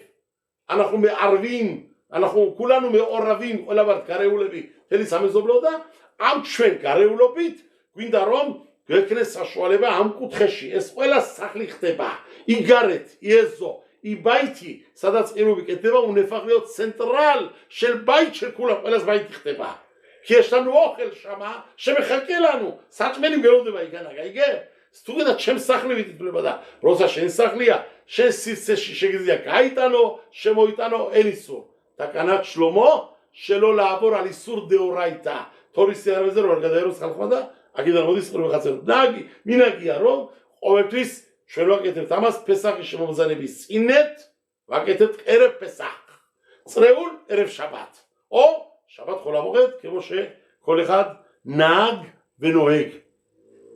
Speaker 1: אנחנו מערבים אנחנו כולנו מעורבים ყველა ვართ გარეულები თელი სამეზობლო და ამ ჩვენ გარეულობით გვინდა რომ გექნეს საშუალება ამ კუთხეში ეს ყველა სახლი ხდება იგარეთ იეზო იბაითი სადაც ყირობი კეთდება უნეფაღლიო ცენტრალ შელ ბაით შეკულა ყველას ბაითი ხდება კი ესთან ოხელ შამა შემეხაკელანუ საჭმელი გელოდება იქანა გაიგე თუ გინდა ჩემს სახლივით ითვლება და როცა შენ სახლია შენ სიცეში შეგიძლია გაიტანო შემოიტანო ელისურ და კანათ შლომო შელო ლაბორ ალისურ დეორაიტა თორის არაზე რომ არ გადაეროს ხალხმა და აქედან მოდის პირველ ხაცერო ნაგი მინაგია რომ ყოველთვის ჩვენ ვაკეთებთ ამას ფესახის შემოგზანების წინეთ ვაკეთებთ ერევ ფესახ წრეულ ერევ შაბათ ო შაბათ ხოლა მოგეთ ქემოშე כל אחד נהג ונוהג.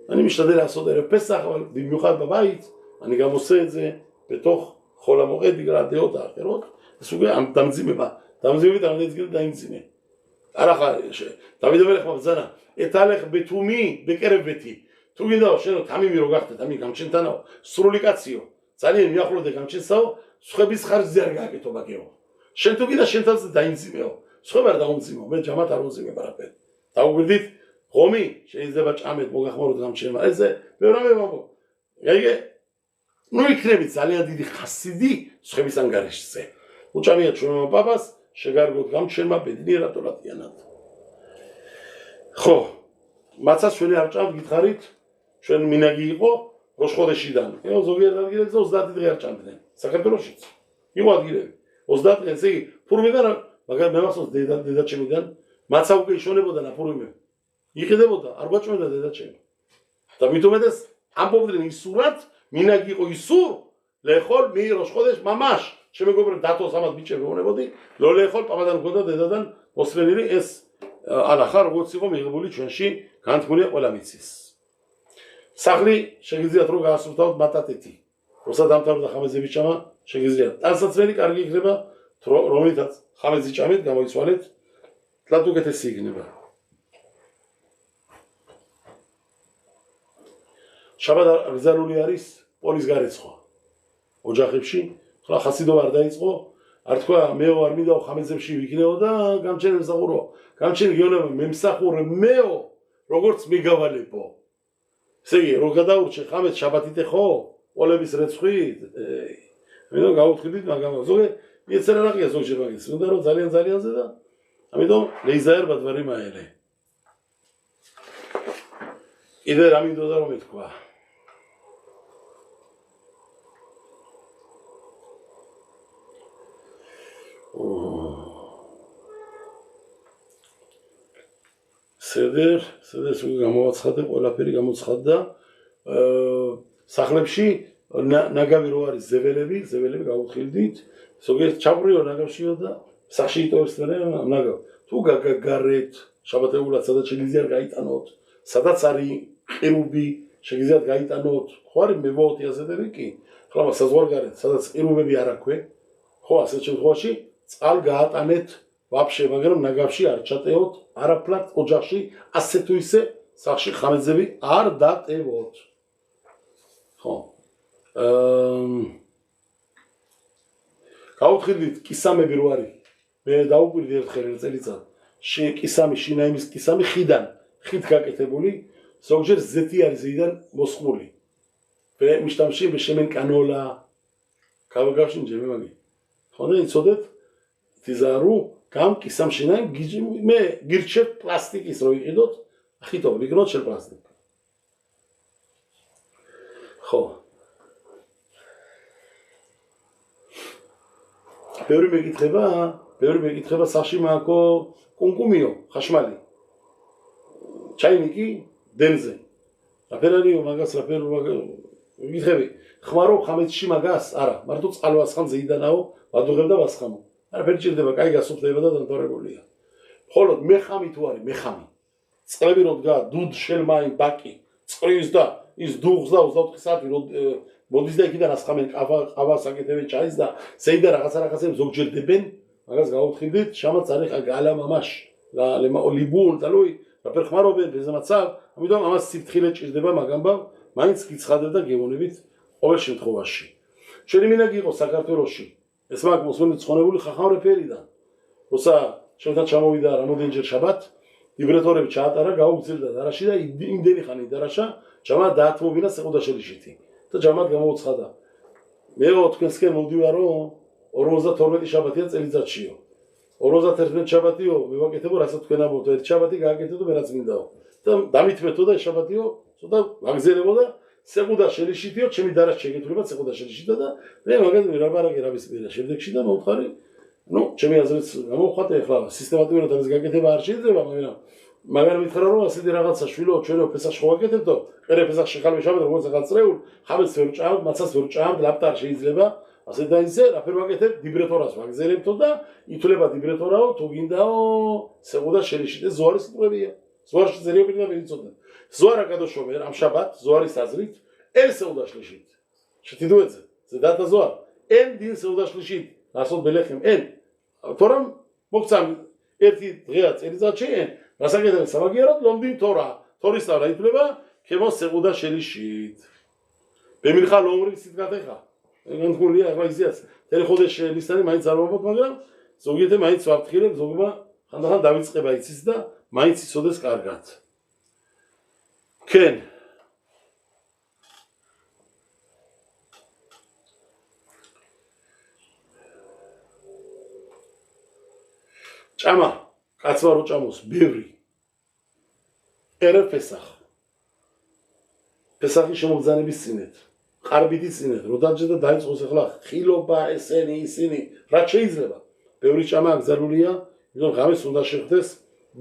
Speaker 1: אני משתדל לעשות ערב פסח, אבל במיוחד בבית, אני גם עושה את זה בתוך חול המועד בגלל הדעות האחרות. סוגי תמזימה, תמזימה דאינזימה. הלכה, תמיד אומר לך מבזנה, אתהלך בתומי בקרב ביתי. תוגידו, שנו, תמי מרוגחת, תמי גם צ'נתנו, סרוליקציו. צעניין, מי יכולו גם צ'נסאו, סוחי בשכר זרגה כתוב בגאו. שן תוגידה, שן תזה דאינזימה. סוחי ברדאונזימה, אומר ג'מת ארונזימה ברפל. תאוגרדית, חומי, שזה בצ'אמת, בוגח מורות גם שמה, איזה, בעולם מבוא. רגע, נו יקרה בצעלי הדידי חסידי, סוחי בסנגרש זה. הוא צ'מי את שומם הפפס, שגרגות גם שמה בדניר התולת ינת. חו, מצא שוני הרצ'אמת גיתחרית, שוני מנהגי פה, ראש חודש עידן. זוגי את גיל את זה, עוזדת דרי הרצ'אמת. סקר בראשית. יראו את גיל. עוזדת, זה, פור מדן, בגלל במסוס, דדת שמידן, מצא הוא כאישונה בודן, הפור ממנו. יחדה בודה, 4 שעות דדת שם. תמיד עומדס, אמפובדרין, איסורת, מנהגי או איסור, לאכול מראש חודש ממש, שמגובר דתו סמת ביצ'ה ועונה בודי, לא לאכול פעמדן וקודה דדדן, אוספנילי אס, הלכה רגות סיכו מרבולית שונשי, כאן תמולי עולמיציס. סחלי, שגזיית רוגע הסורתאות מתתתי. עושה דם תארות החמזית שמה, שגזיית. אז עצמני כרגע יקרבה, רומית חמזית שמית, גם היצואלת, תלתו כתסיג נבא. שבת הגזלו לי הריס, פוליס גרצחו. אוג'חבשי, חסידו ורדאיצחו, ארתקויה מאו ארמידו חמזבשי ויקנה הודה, גם צ'ן מסחורו, גם צ'ן גיונה ממסחור מאו, רוגורץ מגבל פה. סגי, רוקדאור שחמץ שבתיתךו, עולה בסרצחית, עמידו גאות חידית מהגמר, זוגי, יצר לך יזוג שבגי, סמודרות, זליין זה דה. עמידו, להיזהר בדברים האלה. אידר עמידו דרו מתקוע. סדר סוג גם מוצחדה, עולה פרי גם מוצחדה. סחלבשי, נגע וירוארי, זבלבי, גאות חילדית. סוגר צ'בריו, נגע שיודה. סחשי איתו אסטרנם, נגע. תו גגרת, שבת אול הצדת של גזיית גאיתנות. סדת צרי, חירובי, שגזיית גאיתנות. חוארים מבואות יזדריקי. חלמה, סזור גרת, סדת חירובי בירקווה. חוא, סדת של חואשי, צעל גאתנת. вообще, მაგრამ ნაგავში არ ჩატეოთ, არაფლად ოჯახში ასე თუ ისე სახში ხამეძები არ დატევოთ. ხო. გაუთხილდით კისამები რო არის. მე დაუკვირდი ერთხელ წელიწად. კისამი, შინაიმის კისამი ხიდან, ხით გაკეთებული, ზოგჯერ ზეთი არის ზედან მოსხმული. משתמשים בשמן קנולה. כמה גרשים ג'מי מגי. נכון, נצודד? תיזהרו. גם כיסם שיניים גרצ'ת פלסטיק ישראלי יחידות הכי טוב, לקנות של פלסטיק. חו. פעורי מגיד חבה סחשי מהקו קונקומיו, חשמלי. צ'ייניקי, דנזה. רפלני או מגס, רפל מגיד חבי. חמרו חמץ שימגס, ערה. מרתוץ אלו הסחם זה עידנאו, והדוגמדה והסחמו. אני ჭირდება, კაი გასუფლდება და დამთავრებულია. ხოლოდ მეხამი თუ არის, მეხამი. წყლები რო დგა, დუდ შელმაინ ბაკი, წყრის და ის დუღს და 24 საათი რო მოდის და იქიდან ასხამენ ყავას აკეთებენ ჩაის და ზეიდა რაღაცა ზოგჯერდებენ, მაგას გაუთხილდით, შამაც არის გალა მამაშ, ლემა ოლიბულ დალოი, რაფერ ხმარობენ ბეზამაცავ, ამიტომ ამას სიფთხილე ჭირდება მაგამბა, მაინც გიცხადებდა გემოვნებით ყოველ შემთხვევაში. შენი მინაგი იყო საქართველოში ეს მაგ მოსული ცხონებული ხახამრე ფერიდან. როცა შენთან ჩამოვიდა რამოდენჯერ შაბათ, ვიბრატორები ჩაატარა, გაუგზელდა დარაში და იმდენი ხანი დარაშა, ჯამა დაათმობინა სეყუდაშელიშითი. და ჯამად გამოუცხადა. მეო თქვენსკენ მოვდივარ რომ 52 შაბათია წელიწადშიო. 51 შაბათიო, მევაკეთებო რასაც თქვენ ამბობთ, ერთ შაბათი გააკეთო და მერაც მინდაო. და დამითმეთო და შაბათიო, ცოტა ვაგზელებო და სეგუდა შელიშიტიო, ჩემი დარას შეგეთვლება სეგუდა შელიშიტა და მე მაგაზე ვერაბარაკე რა ვიცი შემდეგში და მომხარი, ნუ ჩემი აზრით გამოვხატე ახლა სისტემატურად ამის გაკეთება არ შეიძლება, მაგრამ მითხრა რომ ასეთი რაღაცა შვილო ჩვენო ფესახში ხო გაკეთებდო, ყერე ფესახში ხალხი შაბათ როგორც ახალწრეულ, ხამეს ვერ ჭამთ, მაცას ვერ ჭამთ, ლაპტარ შეიძლება ასე და ისე რაფერ ვაკეთებ ვიბრატორას ვაგზელებთო და ითვლება ვიბრატორაო თუ გინდაო სეგუდა შელიშიტე ზოარის სიტყვებია. ზოარში წერია პირდაპირ იცოდეთ. ზოარა გადაშომერ ამ შაბათ ზოარის აზრით ელ სეუდა შლიშით. შეთიდუეზე ზედათა ზოარ ელ დილ სეუდა შლიშით. ასოთ ბელეხემ ელ თორამ მოგცამ ერთი დღეა წელიწადში რასაკეთებ სამაგიეროდ ლომდინ თორა თორის და ითვლება ქემო სეუდა შელიშით. ბემილხა ლომრი სიტკათეხა განთქმულია ახლა ისეაც ტელეხოდეს შელისტანი მაინც არ მომბობ მაგრამ ზოგიერთი მაინც ვაფრთხილებ ზოგმა ხანდახან დავიწყება იცის და მაინც იცოდეს კარგად. კენ ჭამა კაცმა რო ჭამოს ბევრი ერე ფესახ ფესახი შემოგზანების წინეთ ყარბითი წინეთ რო დაჯდა დაიწყოს ახლა ხილობა ესენი ისინი რაც შეიძლება ბევრი ჭამა აგზარულია იმიტომ ღამეს უნდა შეხდეს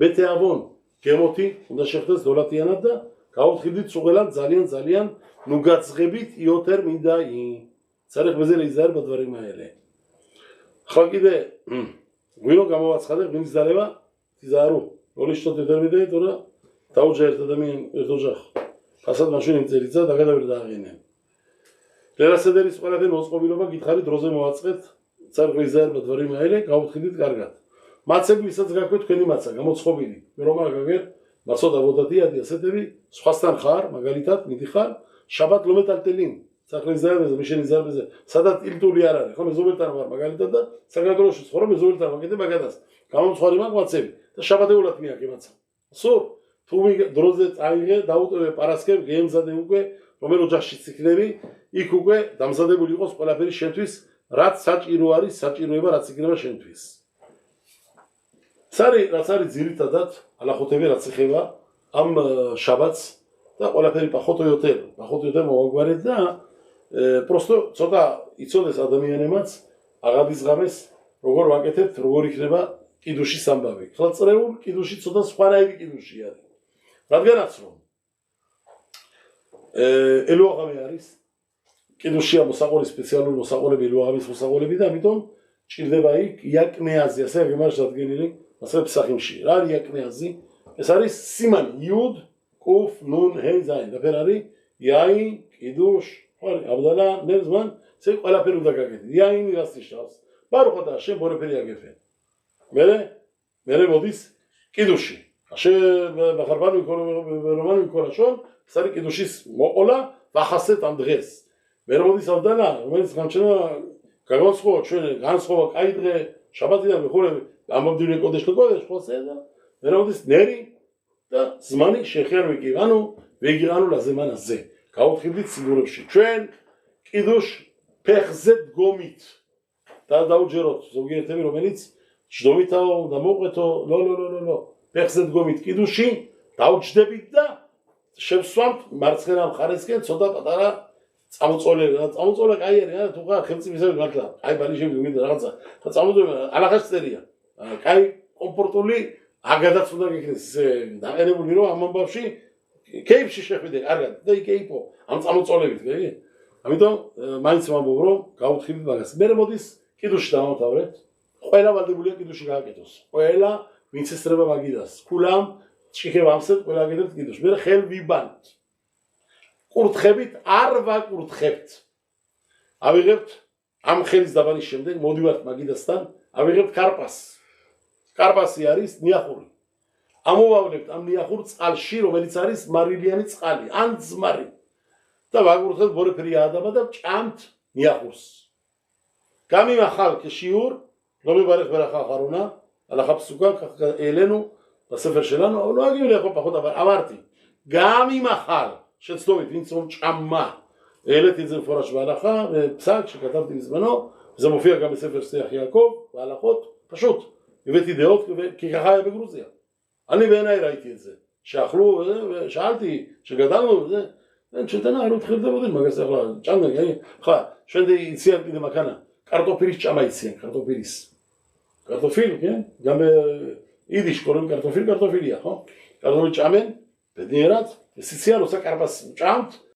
Speaker 1: ბეთეავონ გემოთი უნდა შეხდეს დოლათიანად და გაუთხილდით სუღელად ძალიან ნუ გაძღებით იოთერ მინდა ი царих ბეზელი იზარ ბადვარი მაელე ხა კიდე ვინო გამოვაცხადე ვინც დალევა იზარო როლიშტო დედამიდე თორა დაუჯა ერთ ადამიან ერთ ოჯახ ფასად მაშინ წერიცა დაგადავერ დააღინე ლერასედერის ყველაფერი მოსყობილობა გითხარი დროზე მოვაწყეთ царих იზარ ბადვარი მაელე გაუთხილდით კარგად მაცები ვისაც გაქვთ თქვენი მაცა გამოცხობილი მე რომ აგაგერ მაცოდა ვოდადიადი ასეთები სხვასთან ხარ მაგალითად მიდიხარ შაბათ ლომეტალტელინ საქმეზაებზე მიშენი ზარბეზე სადაც ილტული არ არის ხო მე ზოველთან ვარ მაგალითად და საქართველოში ცხოვრობ მე ზოველთან ვაკეთებ მაგადას გამომცხარი მაქვს მაცები და შაბათეულად მიაკე მაცა სულ თუ დროზე წაიღე დაუტოვე პარასკევ გემზადე უკვე რომელ ოჯახშიც იქნები იქ უკვე დამზადებული იყოს ყველაფერი შენთვის რაც საჭირო არის საჭიროება რაც იქნება შენთვის რაც არის ძირითადად ალახოთები რაც ეხება ამ შაბათს და ყველაფერი პახოთოიოთერ მოვაგვარეთ და просто ცოტა იცოდეს ადამიანებმაც აღადის ღამეს როგორ ვაკეთებთ როგორ იქნება კიდუშის ამბავი ხლა წრეულ კიდუში ცოტა სხვანაირი კიდუში არის რადგანაც რომ ელოაღამი არის კიდუშია მოსაყოლი სპეციალური მოსაყოლები ელოაღამის მოსაყოლები და ამიტომ ჭირდება იქ იაკნეაზი ასე გემარს დადგენილი ასე ფსახიმში რა არის იაკნეაზი ეს არის სიმანი იუდ კუფ ნუნ ჰეი ზაინ და ფერარი იაი კიდუშ ხარი აბდალა ნეზმან ეს ყველაფერი უნდა გაგეთი იაინი რას ნიშნავს ბარუხადა შენ ბორეფერი აგეფენ მე მოდის კიდუში შე ბახარბანი რომანი კორაშონ ეს არის კიდუშის მოყოლა ვახასეთ ამ დღეს მე მოდის აბდალა რომელიც გამჩნევა გაგონცხო ჩვენ განსხობა კაი დღე შაბათიდან მეხურები ამბობდნენ კოდეშ ხოლსე და მე მოდის ნერი და ზმანი შეხერვიკი ანუ ვეგიანუ ლაზემანაზე გაუთხილდით სიგურებში ჩვენ კიდუშ ფეხზე დგომით და დაუჯეროთ ზოგიერთები რომელიც ჯდომითაო და მოყვეთო ლო ფეხზე დგომით კიდუში დაუჯდებით და შევსვამთ მარცხენა მხარესკენ ცოტა პატარა წამოწოლე კაი არის რა თუ ხარ ხელმწიფისები მართლა აი ბანიშები მინდა რაღაცა და წამოწოლე ალახას წერია კაი კომფორტული აგადაც უნდა გიქნეს დაყენებული რომ ამ ამბავში კეიფში შეხვიდე კარგად და იკეიფო ამ წამოწოლებით გეგი ამიტომ მაინც ვამბობ რომ გაუთხილდით მაგას მე მოდის კიდუში დავამთავრეთ ყველა ვალდებულია კიდუში გააკეთოს ყველა ვინც ესწრება მაგიდას ქულამ ჭიქე ვამსებ ყველა გედეთ კიდუში მე ხელ ვიბანთ კურთხებით არ ვაკურთხებთ ავიღებთ ამ ხელის დაბანის შემდეგ მოდივართ მაგიდასთან ავიღებთ კარპასი არის ნიახური ამოვავლებთ ამ ნიახურ წყალში რომელიც არის მარილიანი წყალი ან ძმარი და ვაკურთხებთ ბორეფერი აადაბა და ჭამთ ნიახურს გამიმახალ ქშიურ რომებარეხ ვერახა ხარუნა ალახაფსუკა ელენუ ბასეფერ შელანო ნუ აგივლე ხო პახოდა ავარტი გამიმახალ შეცდომით ვინც რომ ჭამმა ელეთიძე ფორაშ ვალახა ფსაკში გადავდივიზ მანო ზემოფია გამესეფერ სიახიაკო ვალახოთ პაშოთ ივეთი დეოთ კი ხაია ბეგრუზია Ani venai raitieze. Şahlu, şalti, şegadanu, Četana, rod hrda vodin, maga se hla, čamne, hla, šende ציינתי למכנה, קרטופיליס צ'מאי ציין, קרטופיליס. קרטופיל, כן? גם ביידיש קוראים קרטופיל, קרטופיליה, קרטופיל צ'אמן, בדנירת, וסיציאל עושה קרבס צ'אמט,